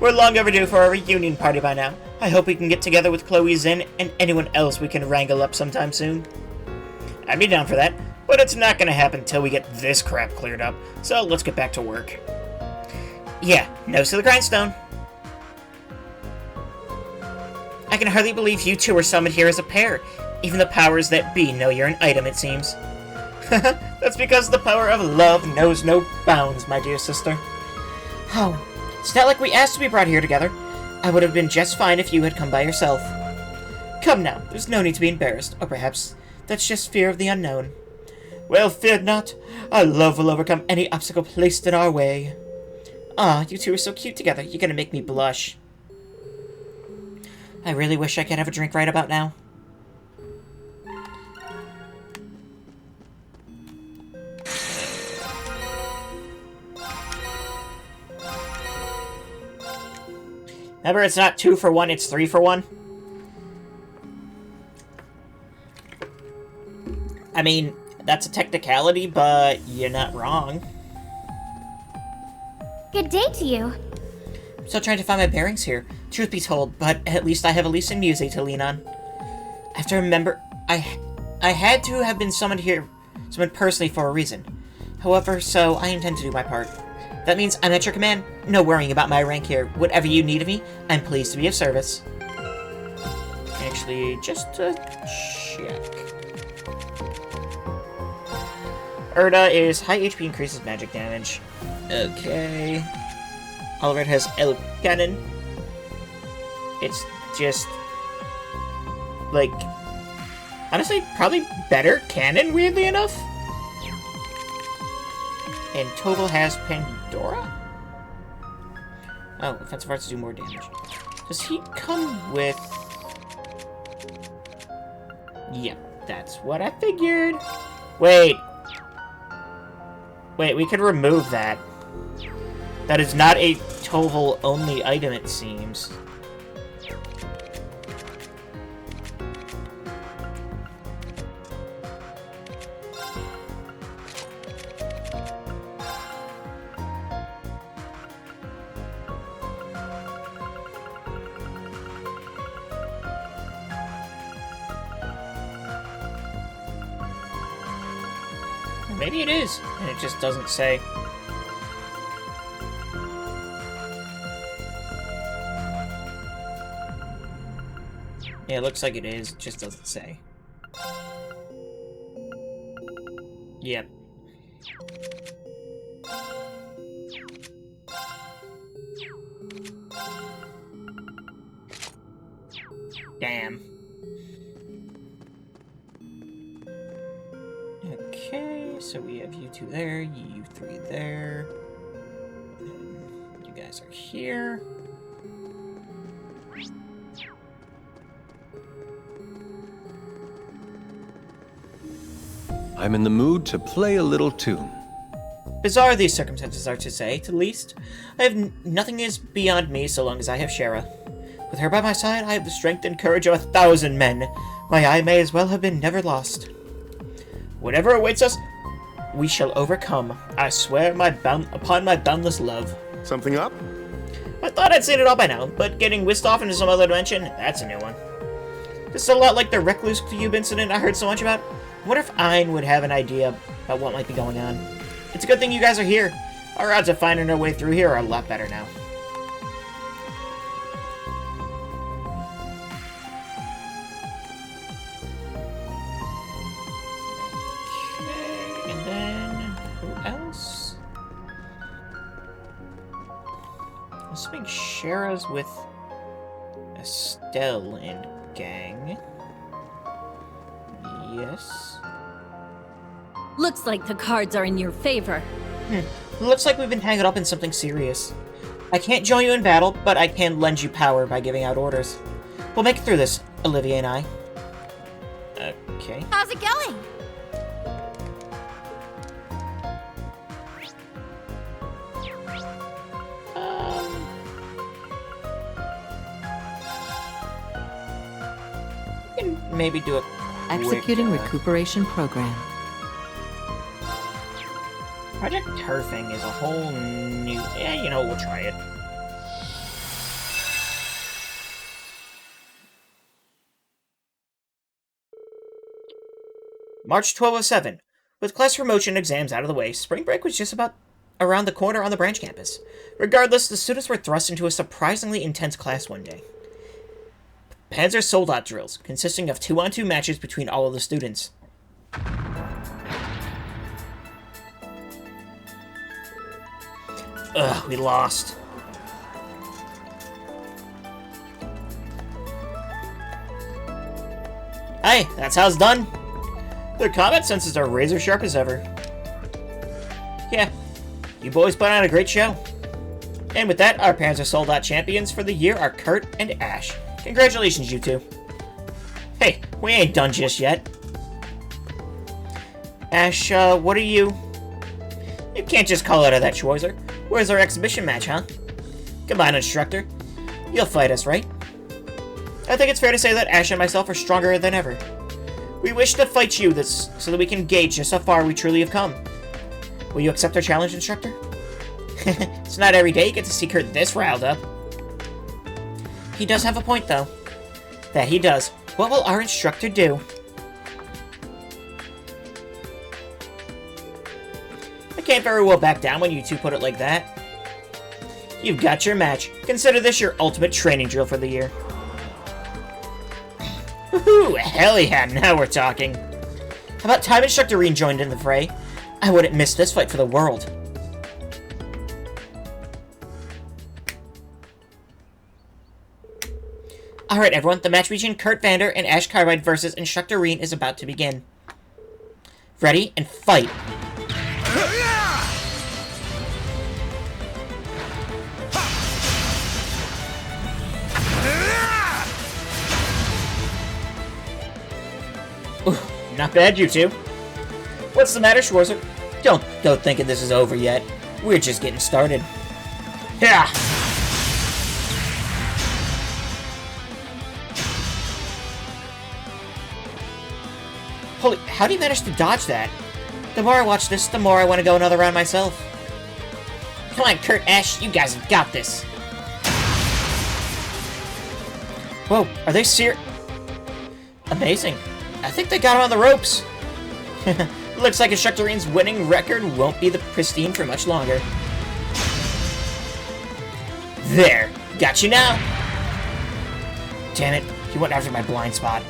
We're long overdue for a reunion party by now. I hope we can get together with Chloe Zinn and anyone else we can wrangle up sometime soon. I'd be down for that, but it's not gonna happen until we get this crap cleared up, so let's get back to work. Yeah, nose to the grindstone. I can hardly believe you two are summoned here as a pair. Even the powers that be know you're an item, it seems. That's because the power of love knows no bounds, my dear sister. Oh, it's not like we asked to be brought here together. I would have been just fine if you had come by yourself. Come now, there's no need to be embarrassed, or perhaps that's just fear of the unknown. Well, fear not. Our love will overcome any obstacle placed in our way. Ah, you two are so cute together, you're gonna make me blush. I really wish I could have a drink right about now. Remember, it's not 2 for 1, it's 3 for 1. I mean, that's a technicality, but you're not wrong. Good day to you. I'm still trying to find my bearings here, truth be told, but at least I have Elise and Muse to lean on. I have to remember, I had to have been summoned personally for a reason. However, so I intend to do my part. That means I'm at your command. No worrying about my rank here. Whatever you need of me, I'm pleased to be of service. Actually, just to check. Erda is high HP, increases magic damage. Okay. Oliver has El Cannon. It's just, like, honestly, probably better cannon, weirdly enough. And Toval has Pandora? Oh, offensive arts do more damage. Does he come with... Yep, that's what I figured. Wait, we could remove that. That is not a Toval-only item, it seems. Maybe it is, and it just doesn't say. Yeah, it looks like it is, it just doesn't say. Yep. Damn. Okay, so we have you two there, you three there. You guys are here. I'm in the mood to play a little tune. Bizarre these circumstances are, to say the least. I have nothing is beyond me so long as I have Shara. With her by my side, I have the strength and courage of 1,000 men. My eye may as well have been never lost. Whatever awaits us, we shall overcome. I swear upon my boundless love. Something up? I thought I'd seen it all by now, but getting whisked off into some other dimension, that's a new one. This is a lot like the Recluse Cube incident I heard so much about. I wonder if Ein would have an idea about what might be going on. It's a good thing you guys are here. Our odds of finding our way through here are a lot better now. Okay, and then who else? Let's make Shara's with Estelle and gang. Yes. Looks like the cards are in your favor. Looks like we've been tangled up in something serious. I can't join you in battle, but I can lend you power by giving out orders. We'll make it through this, Olivia and I. Okay. How's it going? We can maybe do a Executing quick, recuperation program. Project Tyrfing is a whole new... Yeah, you know, we'll try it. March 1207. With class promotion exams out of the way, spring break was just about around the corner on the branch campus. Regardless, the students were thrust into a surprisingly intense class one day. Panzer Soldat drills, consisting of 2-on-2 matches between all of the students. Ugh, we lost. Hey, that's how it's done. Their combat senses are razor sharp as ever. Yeah, you boys put on a great show. And with that, our Panzer Soldat champions for the year are Kurt and Ash. Congratulations, you two. Hey, we ain't done just yet. Ash, what are you... You can't just call out of that, Schwarzer. Where's our exhibition match, huh? Come on, instructor. You'll fight us, right? I think it's fair to say that Ash and myself are stronger than ever. We wish to fight you so that we can gauge just how far we truly have come. Will you accept our challenge, instructor? It's not every day you get to see Kurt this riled up. He does have a point, though. That he does. What will our instructor do? I can't very well back down when you two put it like that. You've got your match. Consider this your ultimate training drill for the year. Woohoo! Hell yeah, now we're talking. How about time Instructor Reen joined in the fray? I wouldn't miss this fight for the world. Alright everyone, the match between Kurt Vander and Ash Carbide versus Instructor Reen is about to begin. Ready, and fight! Ooh, not bad, you two. What's the matter, Schwarzer? Don't go thinking this is over yet. We're just getting started. Yeah. Holy, how do you manage to dodge that? The more I watch this, the more I want to go another round myself. Come on, Kurt, Ash, you guys have got this. Whoa, are they Amazing. I think they got him on the ropes. Looks like Instructor Reen's winning record won't be the pristine for much longer. There, got you now. Damn it, he went after my blind spot.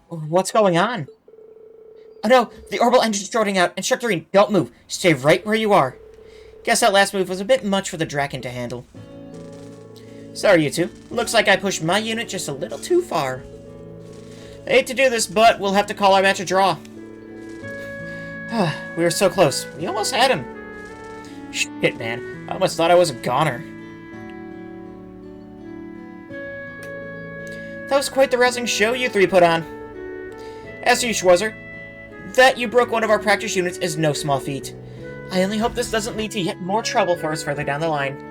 What's going on? Oh no, the orbital engine's shorting out. Instructor Rean, don't move. Stay right where you are. Guess that last move was a bit much for the Draken to handle. Sorry, you two. Looks like I pushed my unit just a little too far. I hate to do this, but we'll have to call our match a draw. We were so close. We almost had him. Shit, man. I almost thought I was a goner. That was quite the rousing show you three put on. As to you, Schwarzer, that you broke one of our practice units is no small feat. I only hope this doesn't lead to yet more trouble for us further down the line.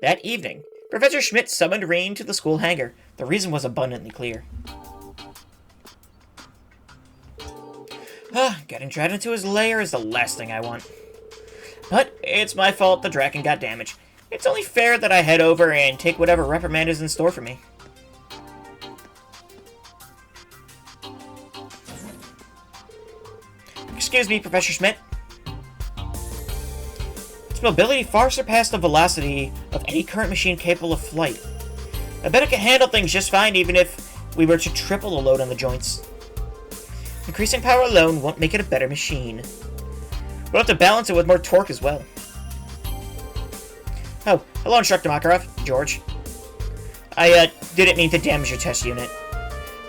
That evening, Professor Schmidt summoned Rean to the school hangar. The reason was abundantly clear. Getting dragged into his lair is the last thing I want. But it's my fault the Draken got damaged. It's only fair that I head over and take whatever reprimand is in store for me. Excuse me, Professor Schmidt. Its mobility far surpassed the velocity of any current machine capable of flight. I bet it can handle things just fine even if we were to triple the load on the joints. Increasing power alone won't make it a better machine. We'll have to balance it with more torque as well. Oh, hello, Instructor Makarov. George. I didn't mean to damage your test unit.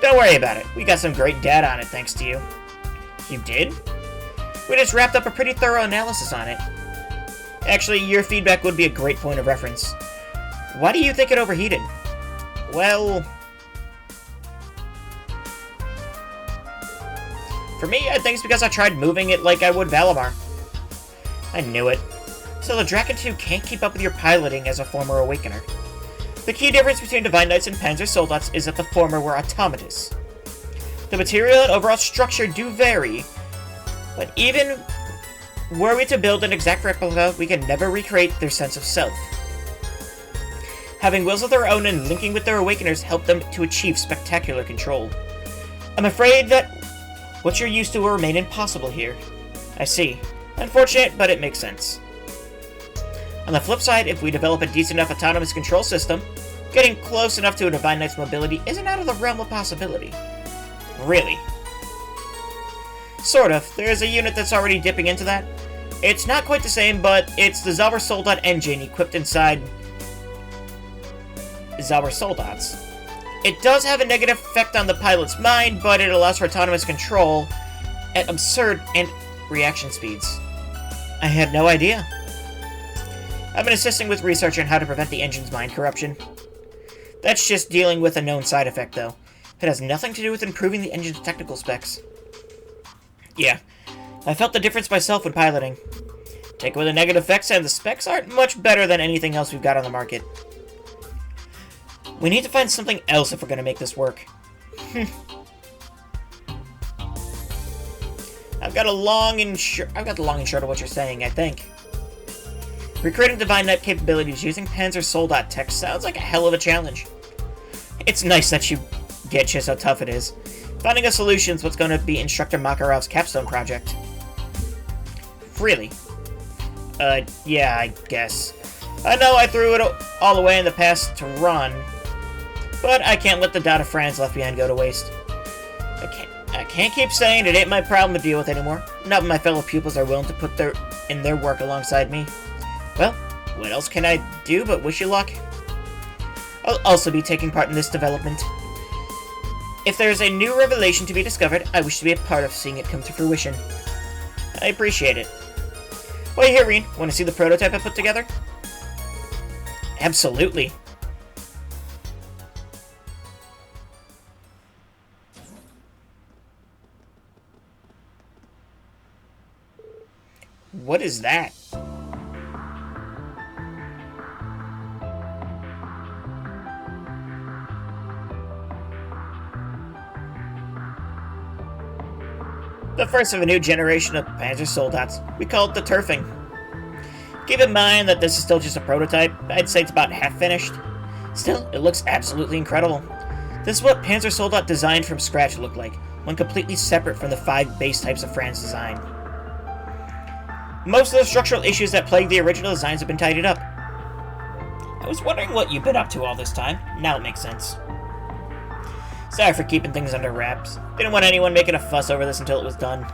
Don't worry about it. We got some great data on it thanks to you. You did? We just wrapped up a pretty thorough analysis on it. Actually, your feedback would be a great point of reference. Why do you think it overheated? Well... for me, I think it's because I tried moving it like I would Valimar. I knew it. So the Draken 2 can't keep up with your piloting as a former Awakener. The key difference between Divine Knights and Panzer Soldats is that the former were automatas. The material and overall structure do vary, but even were we to build an exact replica, we can never recreate their sense of self. Having wills of their own and linking with their Awakeners help them to achieve spectacular control. I'm afraid that what you're used to will remain impossible here. I see. Unfortunate, but it makes sense. On the flip side, if we develop a decent enough autonomous control system, getting close enough to a Divine Knight's mobility isn't out of the realm of possibility. Really. Sort of. There is a unit that's already dipping into that. It's not quite the same, but it's the Zauber Soldat engine equipped inside Zauber Soldats. It does have a negative effect on the pilot's mind, but it allows for autonomous control at absurd reaction speeds. I had no idea. I've been assisting with research on how to prevent the engine's mind corruption. That's just dealing with a known side effect, though. It has nothing to do with improving the engine's technical specs. Yeah, I felt the difference myself when piloting. Take away the negative effects, and the specs aren't much better than anything else we've got on the market. We need to find something else if we're going to make this work. I've got the long and short of what you're saying, I think. Recreating Divine Knight capabilities using Panzer Soldat tech sounds like a hell of a challenge. It's nice that you get just how tough it is. Finding a solution is what's going to be Instructor Makarov's capstone project. Really? Yeah, I guess. I know I threw it all away in the past to run, but I can't let the data friends left behind go to waste. I can't keep saying it ain't my problem to deal with anymore. Not when my fellow pupils are willing to put in their work alongside me. Well, what else can I do but wish you luck? I'll also be taking part in this development. If there is a new revelation to be discovered, I wish to be a part of seeing it come to fruition. I appreciate it. Well, here, Rean. Want to see the prototype I put together? Absolutely. What is that? The first of a new generation of Panzer Soldats. We call it the Tyrfing. Keep in mind that this is still just a prototype. I'd say it's about half finished. Still, it looks absolutely incredible. This is what Panzer Soldat designed from scratch looked like, one completely separate from the 5 base types of Fran's design. Most of the structural issues that plagued the original designs have been tidied up. I was wondering what you've been up to all this time. Now it makes sense. Sorry for keeping things under wraps. Didn't want anyone making a fuss over this until it was done.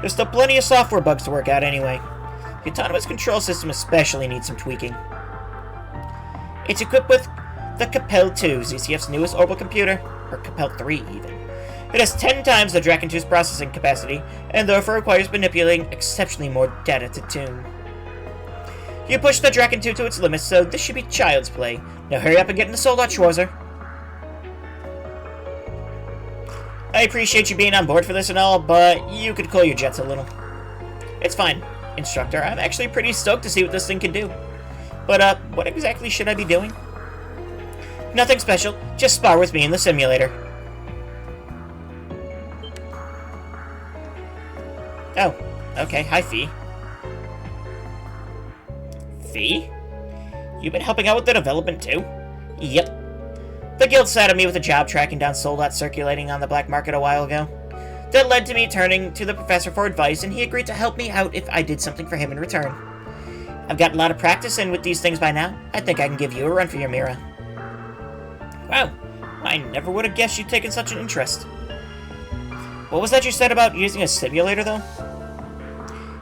There's still plenty of software bugs to work out anyway. The autonomous control system especially needs some tweaking. It's equipped with the Capel 2, ZCF's newest orbital computer, or Capel 3 even. It has 10 times the Draken 2's processing capacity, and therefore requires manipulating exceptionally more data to tune. You push the Draken 2 to its limits, so this should be child's play. Now hurry up and get in the Soldat, Schwarzer. I appreciate you being on board for this and all, but you could cool your jets a little. It's fine, Instructor. I'm actually pretty stoked to see what this thing can do. But, what exactly should I be doing? Nothing special. Just spar with me in the simulator. Oh, okay. Hi, Fee. Fee? You've been helping out with the development, too? Yep. The guild saddled me with a job tracking down soldats circulating on the black market a while ago. That led to me turning to the professor for advice, and he agreed to help me out if I did something for him in return. I've got a lot of practice in with these things by now. I think I can give you a run for your Mira. Wow, I never would have guessed you'd taken such an interest. What was that you said about using a simulator, though?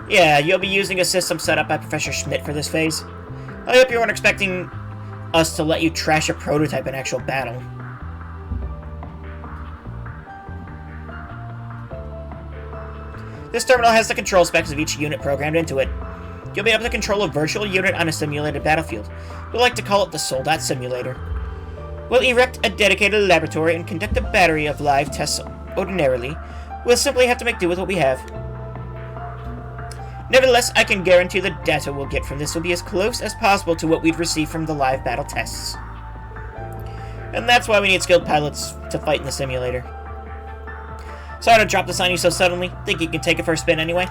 Yeah, you'll be using a system set up by Professor Schmidt for this phase. I hope you weren't expecting us to let you trash a prototype in actual battle. This terminal has the control specs of each unit programmed into it. You'll be able to control a virtual unit on a simulated battlefield. We like to call it the Soldat Simulator. We'll erect a dedicated laboratory and conduct a battery of live tests ordinarily. We'll simply have to make do with what we have. Nevertheless, I can guarantee the data we'll get from this will be as close as possible to what we'd receive from the live battle tests. And that's why we need skilled pilots to fight in the simulator. Sorry to drop this on you so suddenly. Think you can take it for a spin anyway?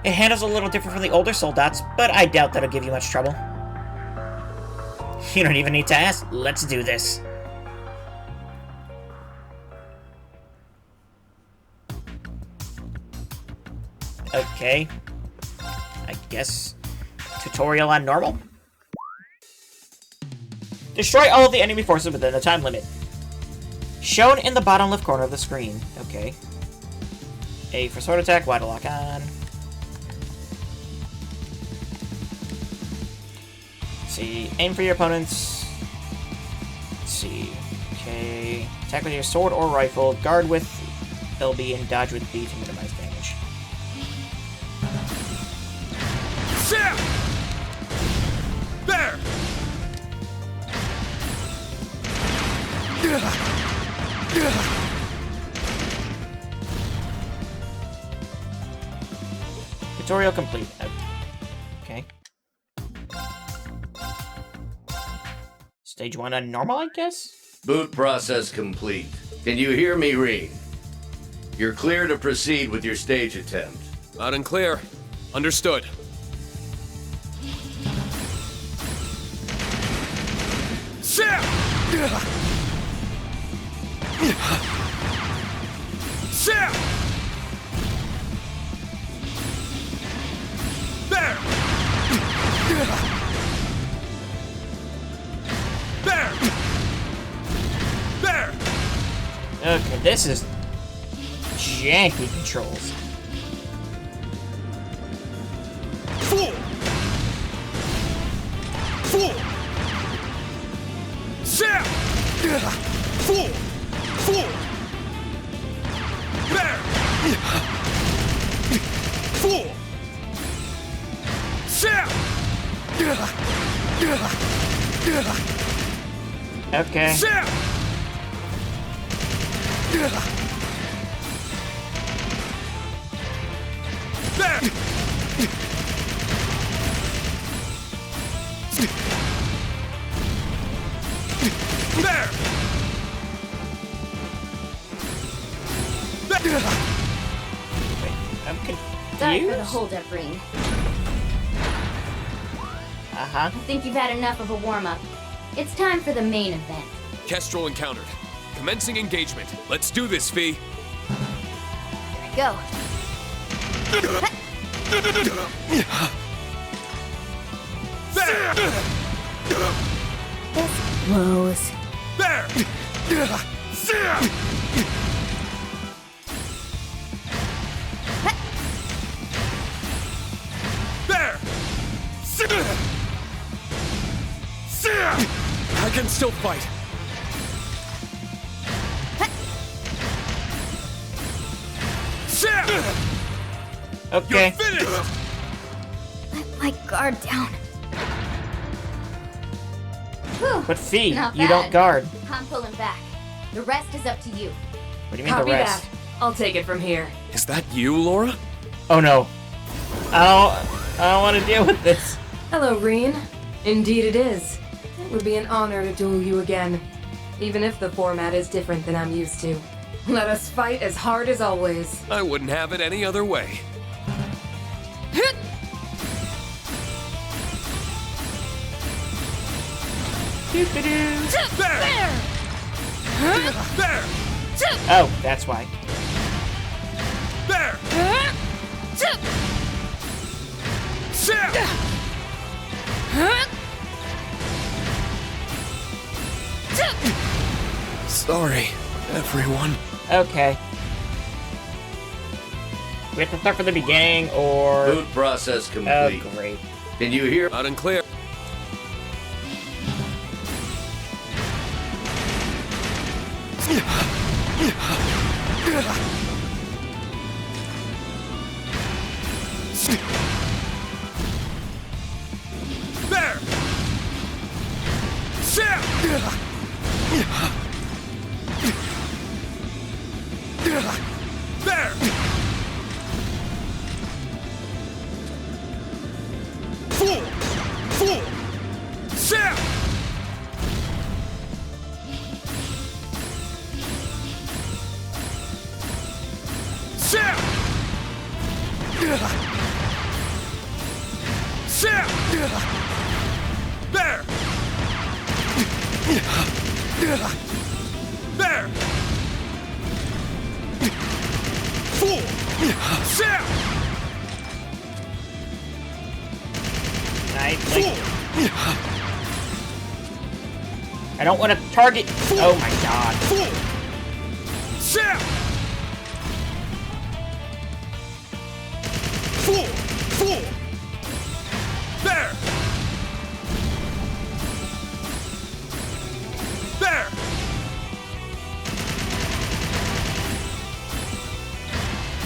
It handles a little different from the older soldats, but I doubt that'll give you much trouble. You don't even need to ask. Let's do this. Okay. I guess tutorial on normal? Destroy all of the enemy forces within the time limit. Shown in the bottom left corner of the screen. Okay. A for sword attack, Y to lock on. Let's see. Aim for your opponents. Let's see. Okay. Attack with your sword or rifle. Guard with LB and dodge with B to minimize damage. There! Tutorial complete. Okay. Stage 1 on normal, I guess? Boot process complete. Can you hear me, Reen? You're clear to proceed with your stage attempt. Loud and clear. Understood. There! There! There! Okay, this is janky controls. Fool! Fool! Fool! Fool! There! Fool! Okay. There! There! I'm confused. Sorry for the holdup, Reen. Uh-huh. I think you've had enough of a warm-up. It's time for the main event. Kestrel encountered. Commencing engagement. Let's do this, Fee. Here we go. This blows. There! There! I can still fight. Okay. Let my guard down. Whew, But Fee, not you bad. don't guard. I'm pulling back. The rest is up to you. What do you mean Copy the rest? that. I'll take it from here. Is that you, Laura? Oh no. I don't want to deal with this. Hello, Reen. Indeed it is. It would be an honor to duel you again, even if the format is different than I'm used to. Let us fight as hard as always. I wouldn't have it any other way. Oh, that's why. Sorry, everyone. Okay. We have to start from the beginning, or... Boot process Oh, complete. great. Can you hear? Loud and clear. There! There! Fool! Fool! Sam! Sam! Sam! There! There! Fool! Sam! I don't want to target... Oh my god. Fool! Sam! Fool! Fool! There! There!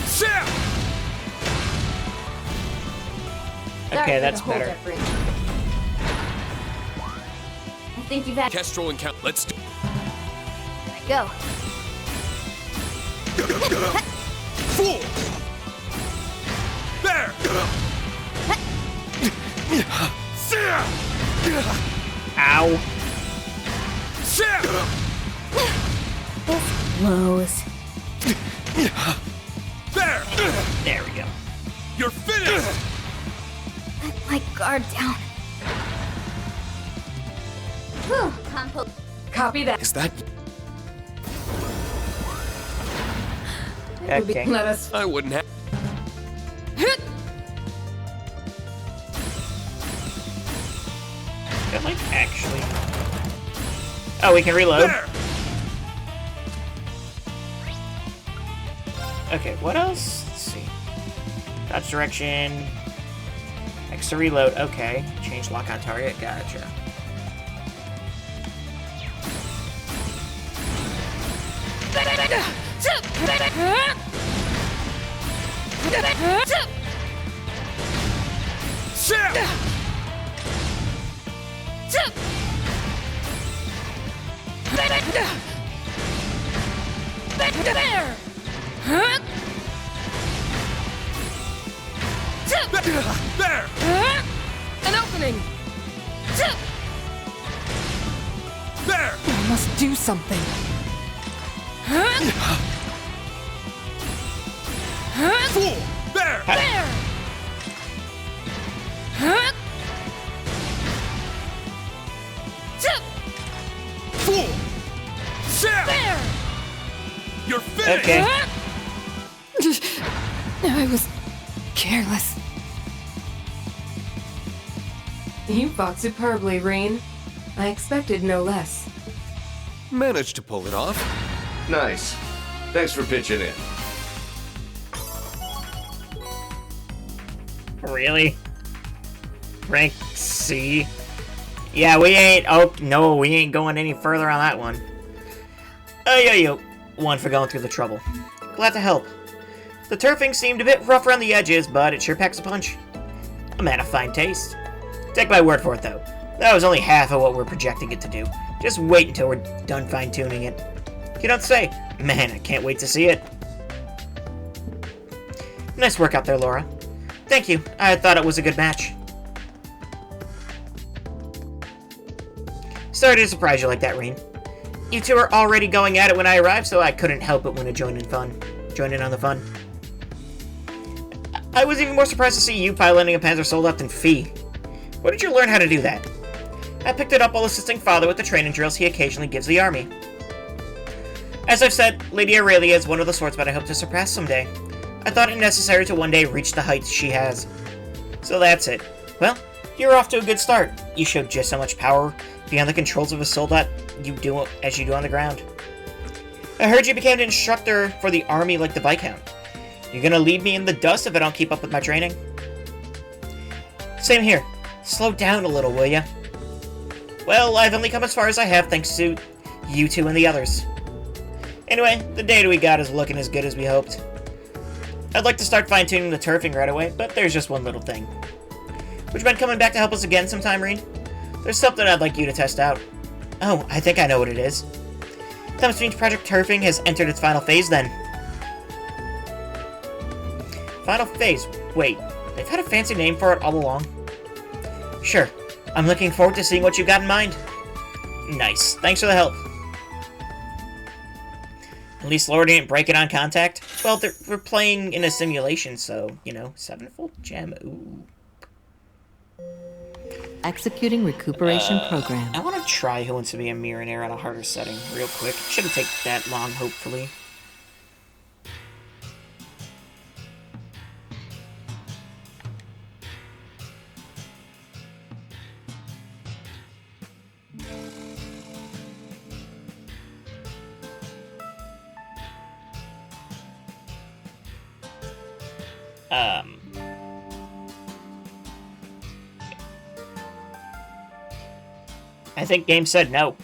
Sam! Okay, that's better. I think you've had. Kestrel and Count. Let's do. Go. Fool! There! Sam! Ow. Sam! This blows. There! There we go. You're finished! Let my guard down. Whew, I'm pulled. Copy that. Is that Okay. Let us. I wouldn't have. That might actually... Oh, we can reload. There! Okay, what else? Let's see. Dodge direction. X to reload. Okay. Change lock on target. Gotcha. Sam! There! An opening. There! I must do something. Fool! There! There. Fool! Sam! There. You're finished! Okay. I was careless. You fought superbly, Reen. I expected no less. Managed to pull it off. Nice. Thanks for pitching in. Really? Rank C? Yeah, we ain't... Oh, no, we ain't going any further on that one. Yo. One for going through the trouble. Glad to help. The Tyrfing seemed a bit rough around the edges, but it sure packs a punch. A man of fine taste. Take my word for it, though. That was only half of what we're projecting it to do. Just wait until we're done fine-tuning it. You don't say. Man, I can't wait to see it. Nice work out there, Laura. Thank you. I thought it was a good match. Sorry to surprise you like that, Reen. You two were already going at it when I arrived, so I couldn't help but want to join in on the fun. I was even more surprised to see you piloting a Panzer Soldat than Fee. Where did you learn how to do that? I picked it up while assisting Father with the training drills he occasionally gives the army. As I've said, Lady Aurelia is one of the swordsmen I hope to surpass someday. I thought it necessary to one day reach the heights she has. So that's it. Well, you're off to a good start. You showed just how much power beyond the controls of a soldat you do on the ground. I heard you became an instructor for the army like the Viscount. You're gonna leave me in the dust if I don't keep up with my training? Same here. Slow down a little, will ya? Well, I've only come as far as I have thanks to you two and the others. Anyway, the data we got is looking as good as we hoped. I'd like to start fine-tuning the Tyrfing right away, but there's just one little thing. Would you mind coming back to help us again sometime, Reen? There's something I'd like you to test out. Oh, I think I know what it is. That must mean Project Tyrfing has entered its final phase, then. Final phase? Wait, they've had a fancy name for it all along? Sure. I'm looking forward to seeing what you got in mind. Nice. Thanks for the help. At least Laura didn't break it on contact. Well, we're playing in a simulation, so, you know, 7-fold gem. Ooh. Executing recuperation program. I want to try Who Wants to Be a Millionaire on a harder setting real quick. Shouldn't take that long, hopefully. I think game said no.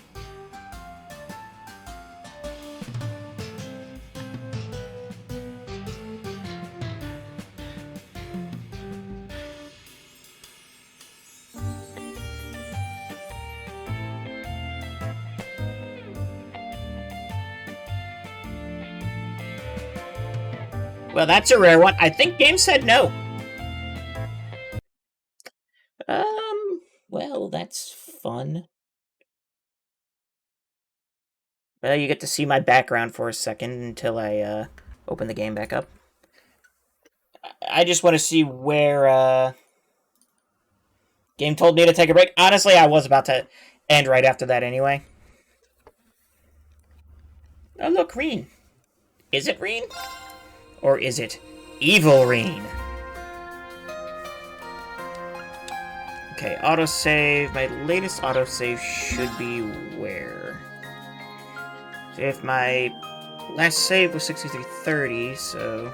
Well, that's a rare one. I think game said no. Well, that's fun. Well, you get to see my background for a second until I, open the game back up. I just want to see where, game told me to take a break. Honestly, I was about to end right after that anyway. Oh, look, Reen. Is it Reen? Or is it Evil Reen? Okay, autosave. My latest autosave should be where? If my last save was 6330, so...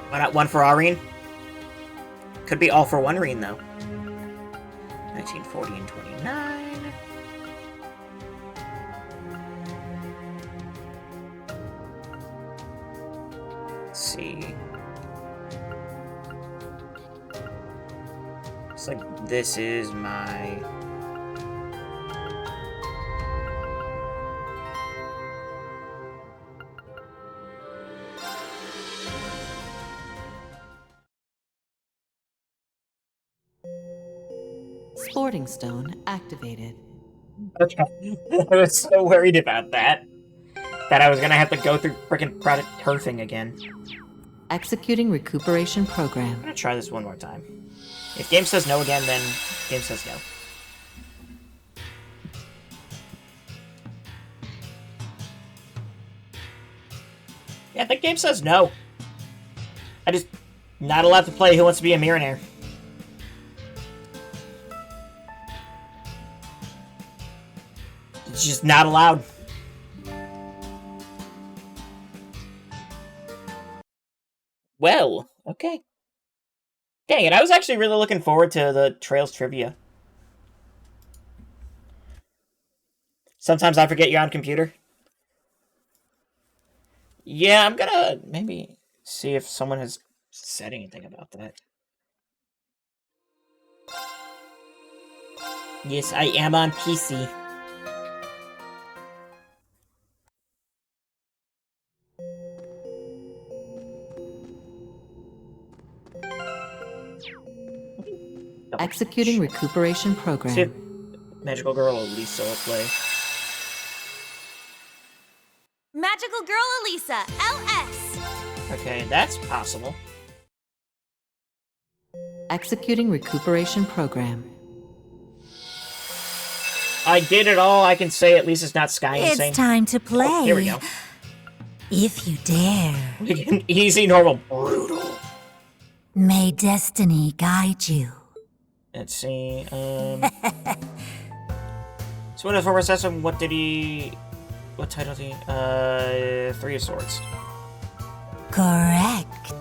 Why not one for all Reen? Could be all for one Reen, though. 1940 and 29. Let's see. Looks like this is my... Sporting Stone activated. Okay. I was so worried about that. That I was gonna have to go through frickin' Project Tyrfing again. Executing recuperation program. I'm gonna try this one more time. If game says no again, then game says no. Yeah, that game says no. I just not allowed to play Who Wants to Be a Millionaire. It's just not allowed. Well, okay. Dang it, I was actually really looking forward to the Trails trivia. Sometimes I forget you're on computer. Yeah, I'm gonna maybe see if someone has said anything about that. Yes, I am on PC. Executing recuperation program. See if Magical Girl Elisa will play. Magical Girl Elisa, LS. Okay, that's possible. Executing recuperation program. I did it all. I can say at least it's not Sky Insane. It's time to play. Oh, here we go. If you dare. Easy, normal, brutal. May destiny guide you. Let's see. So what is former assassin? What did he? What title did he? 3 of Swords. Correct.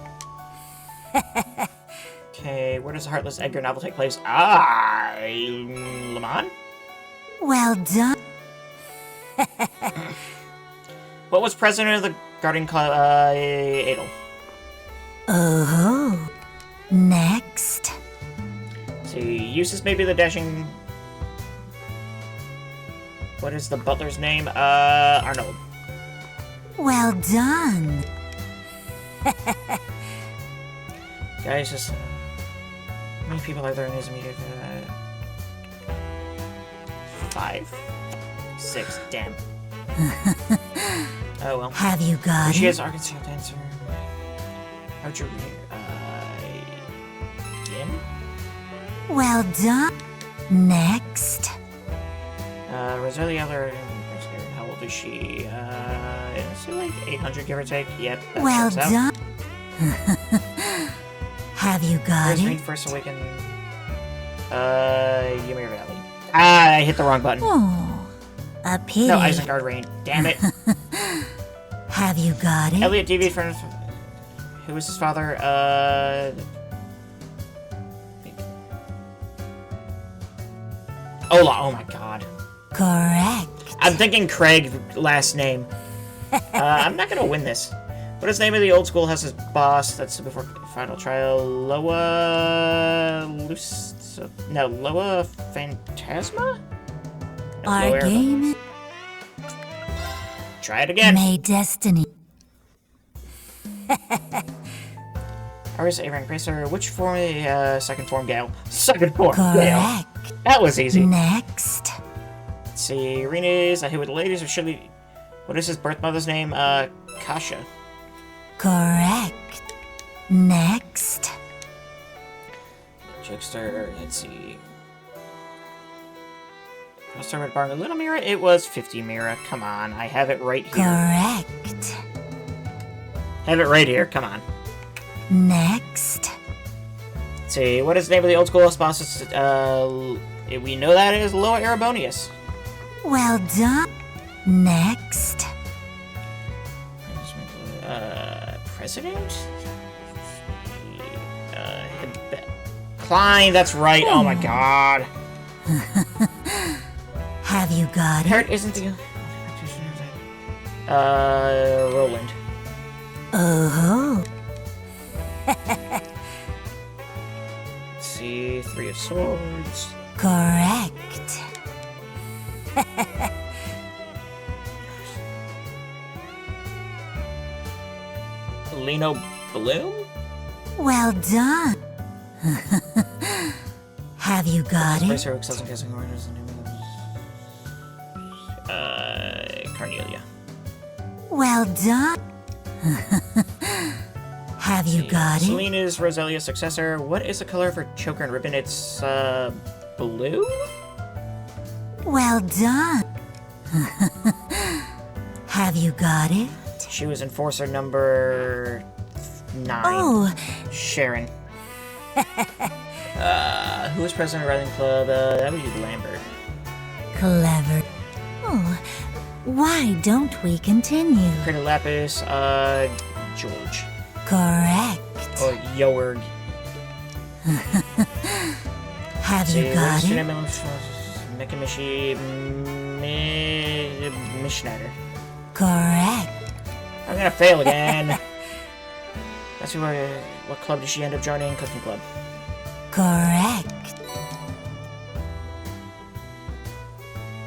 Okay, where does the Heartless Edgar novel take place? Le Mans? Well done. What was president of the Guardian Club? Adel. Oh. Next. So uses maybe the dashing. What is the butler's name? Arnold. Well done. Guys, just how many people are there in his meeting? 5, 6. Damn. Oh well. Have you got She it? has Arkansas dancer. How'd you read? Yin? Well done. Next. Rosalie Eller. How old is she? Is she like 800, give or take? Yep. That Well checks out. done. Have you got Where's it? Reed First Awaken? Ymir Valley. Ah, I hit the wrong button. Oh, a pity. No, Isengard Rain. Damn it. Have you got it? Elliot deviated from. Who was his father? Ola. Oh my god. Correct. I'm thinking Craig, last name. I'm not gonna win this. What is the name of the old schoolhouse's boss? That's before final trial. Loa Phantasma? No, Our Loa game. Try it again. May destiny. Argus, A-rank racer. Which form? Second form Gale. Second form Gale. Correct. That was easy. Next. Let's see. Arenas. I hit with the ladies. Or should we? What is his birth mother's name? Kasha. Correct. Next. Trickster. Let's see. I'll start with Barn. Little Mira. It was 50 Mira. Come on. I have it right here. Correct. Have it right here. Come on. Next. Let's see. What is the name of the old school bosses? We know that is Loa Erebonius. Well done. Next. President? Klein, that's right. Oh my god. Have you got Parrot it? isn't the... Roland. Oh. Let's see. 3 of Swords. Correct. Lino Bloom? Well done. Have you got it? Racer excels in guessing orders. Carnelia. Well done. Have you got it? Celine is Rosalia's successor. What is the color of her choker and ribbon? It's, blue? Well done. Have you got it? She was enforcer number 9. Oh. Sharon. Who was president of Rising Club? That would be Lambert. Clever. Oh, why don't we continue? Crater Lapis, George. Correct. Or Jorg. Have you got it? Mekamishi Schneider. Correct. I'm gonna fail again. Let's see what club did she end up joining? Cooking Club. Correct.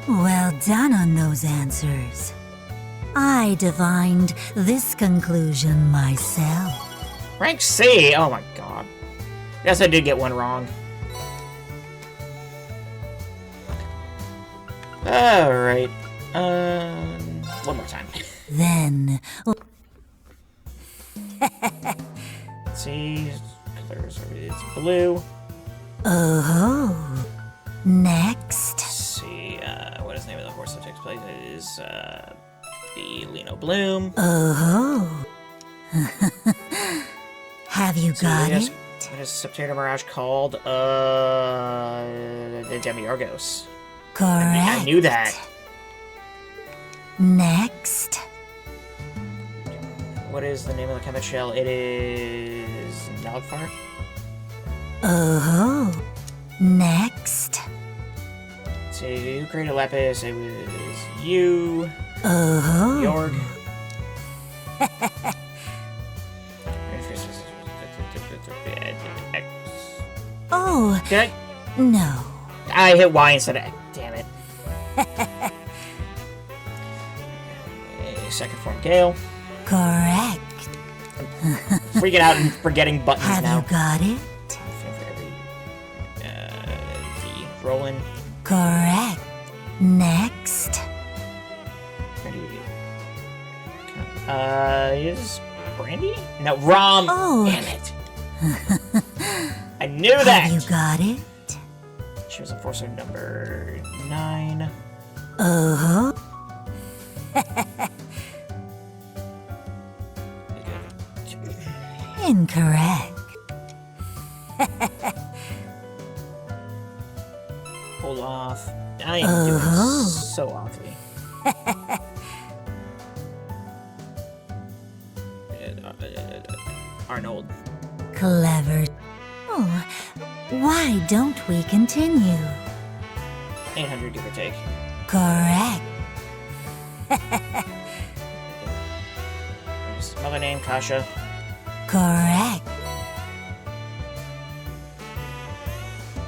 Well done on those answers. I divined this conclusion myself. Rank C! Oh my god. Guess I did get one wrong. Alright. One more time. Then... Let's see. It's blue. Oh. Next. Let's see. What is the name of the horse that takes place? It is, the Lino Bloom. Oh. Have you got it? What is September Mirage called? The Demiurgos. Correct. I knew that. Next. What is the name of the Kemet shell? It is Nogfar. Oh. Next. Let's see, who created Lapis? It was you. Oh. Jorg. Oh. Did I? No. I hit Y instead of X. Damn it. Second form Gale. Correct. Freaking out and forgetting buttons Have now. you got it? The Roland. Correct. Next. Is Brandy? No, Rom. Oh. Damn it. I knew that. Have you got it? She was enforcer number 9. Oh. Incorrect. Hold off. I am doing so awfully. Arnold. Clever. Oh, why don't we continue? 800, give or take. Correct. Mother name, Kasha. Correct.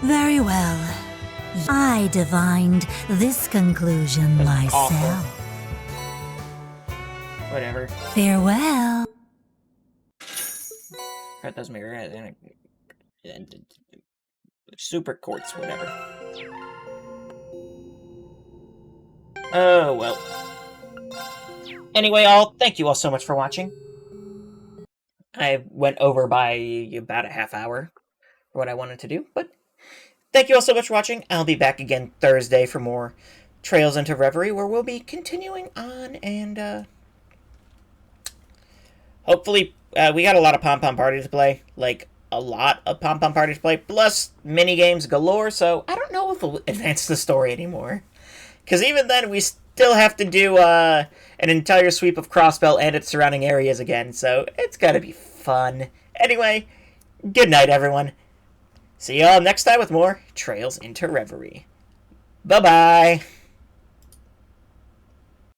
Very well. I divined this conclusion myself. Awful. Whatever. Farewell. That does mirror it. Super quartz, whatever. Oh, well. Anyway, all, thank you all so much for watching. I went over by about a half hour for what I wanted to do, but thank you all so much for watching. I'll be back again Thursday for more Trails into Reverie, where we'll be continuing on, and hopefully we got a lot of Pom Pom Party to play, like a lot of Pom Pom Party to play, plus mini games galore, so I don't know if we'll advance the story anymore. Because even then, we still have to do an entire sweep of Crossbell and its surrounding areas again, so it's gotta be fun. Anyway, good night, everyone. See y'all next time with more Trails into Reverie. Bye-bye!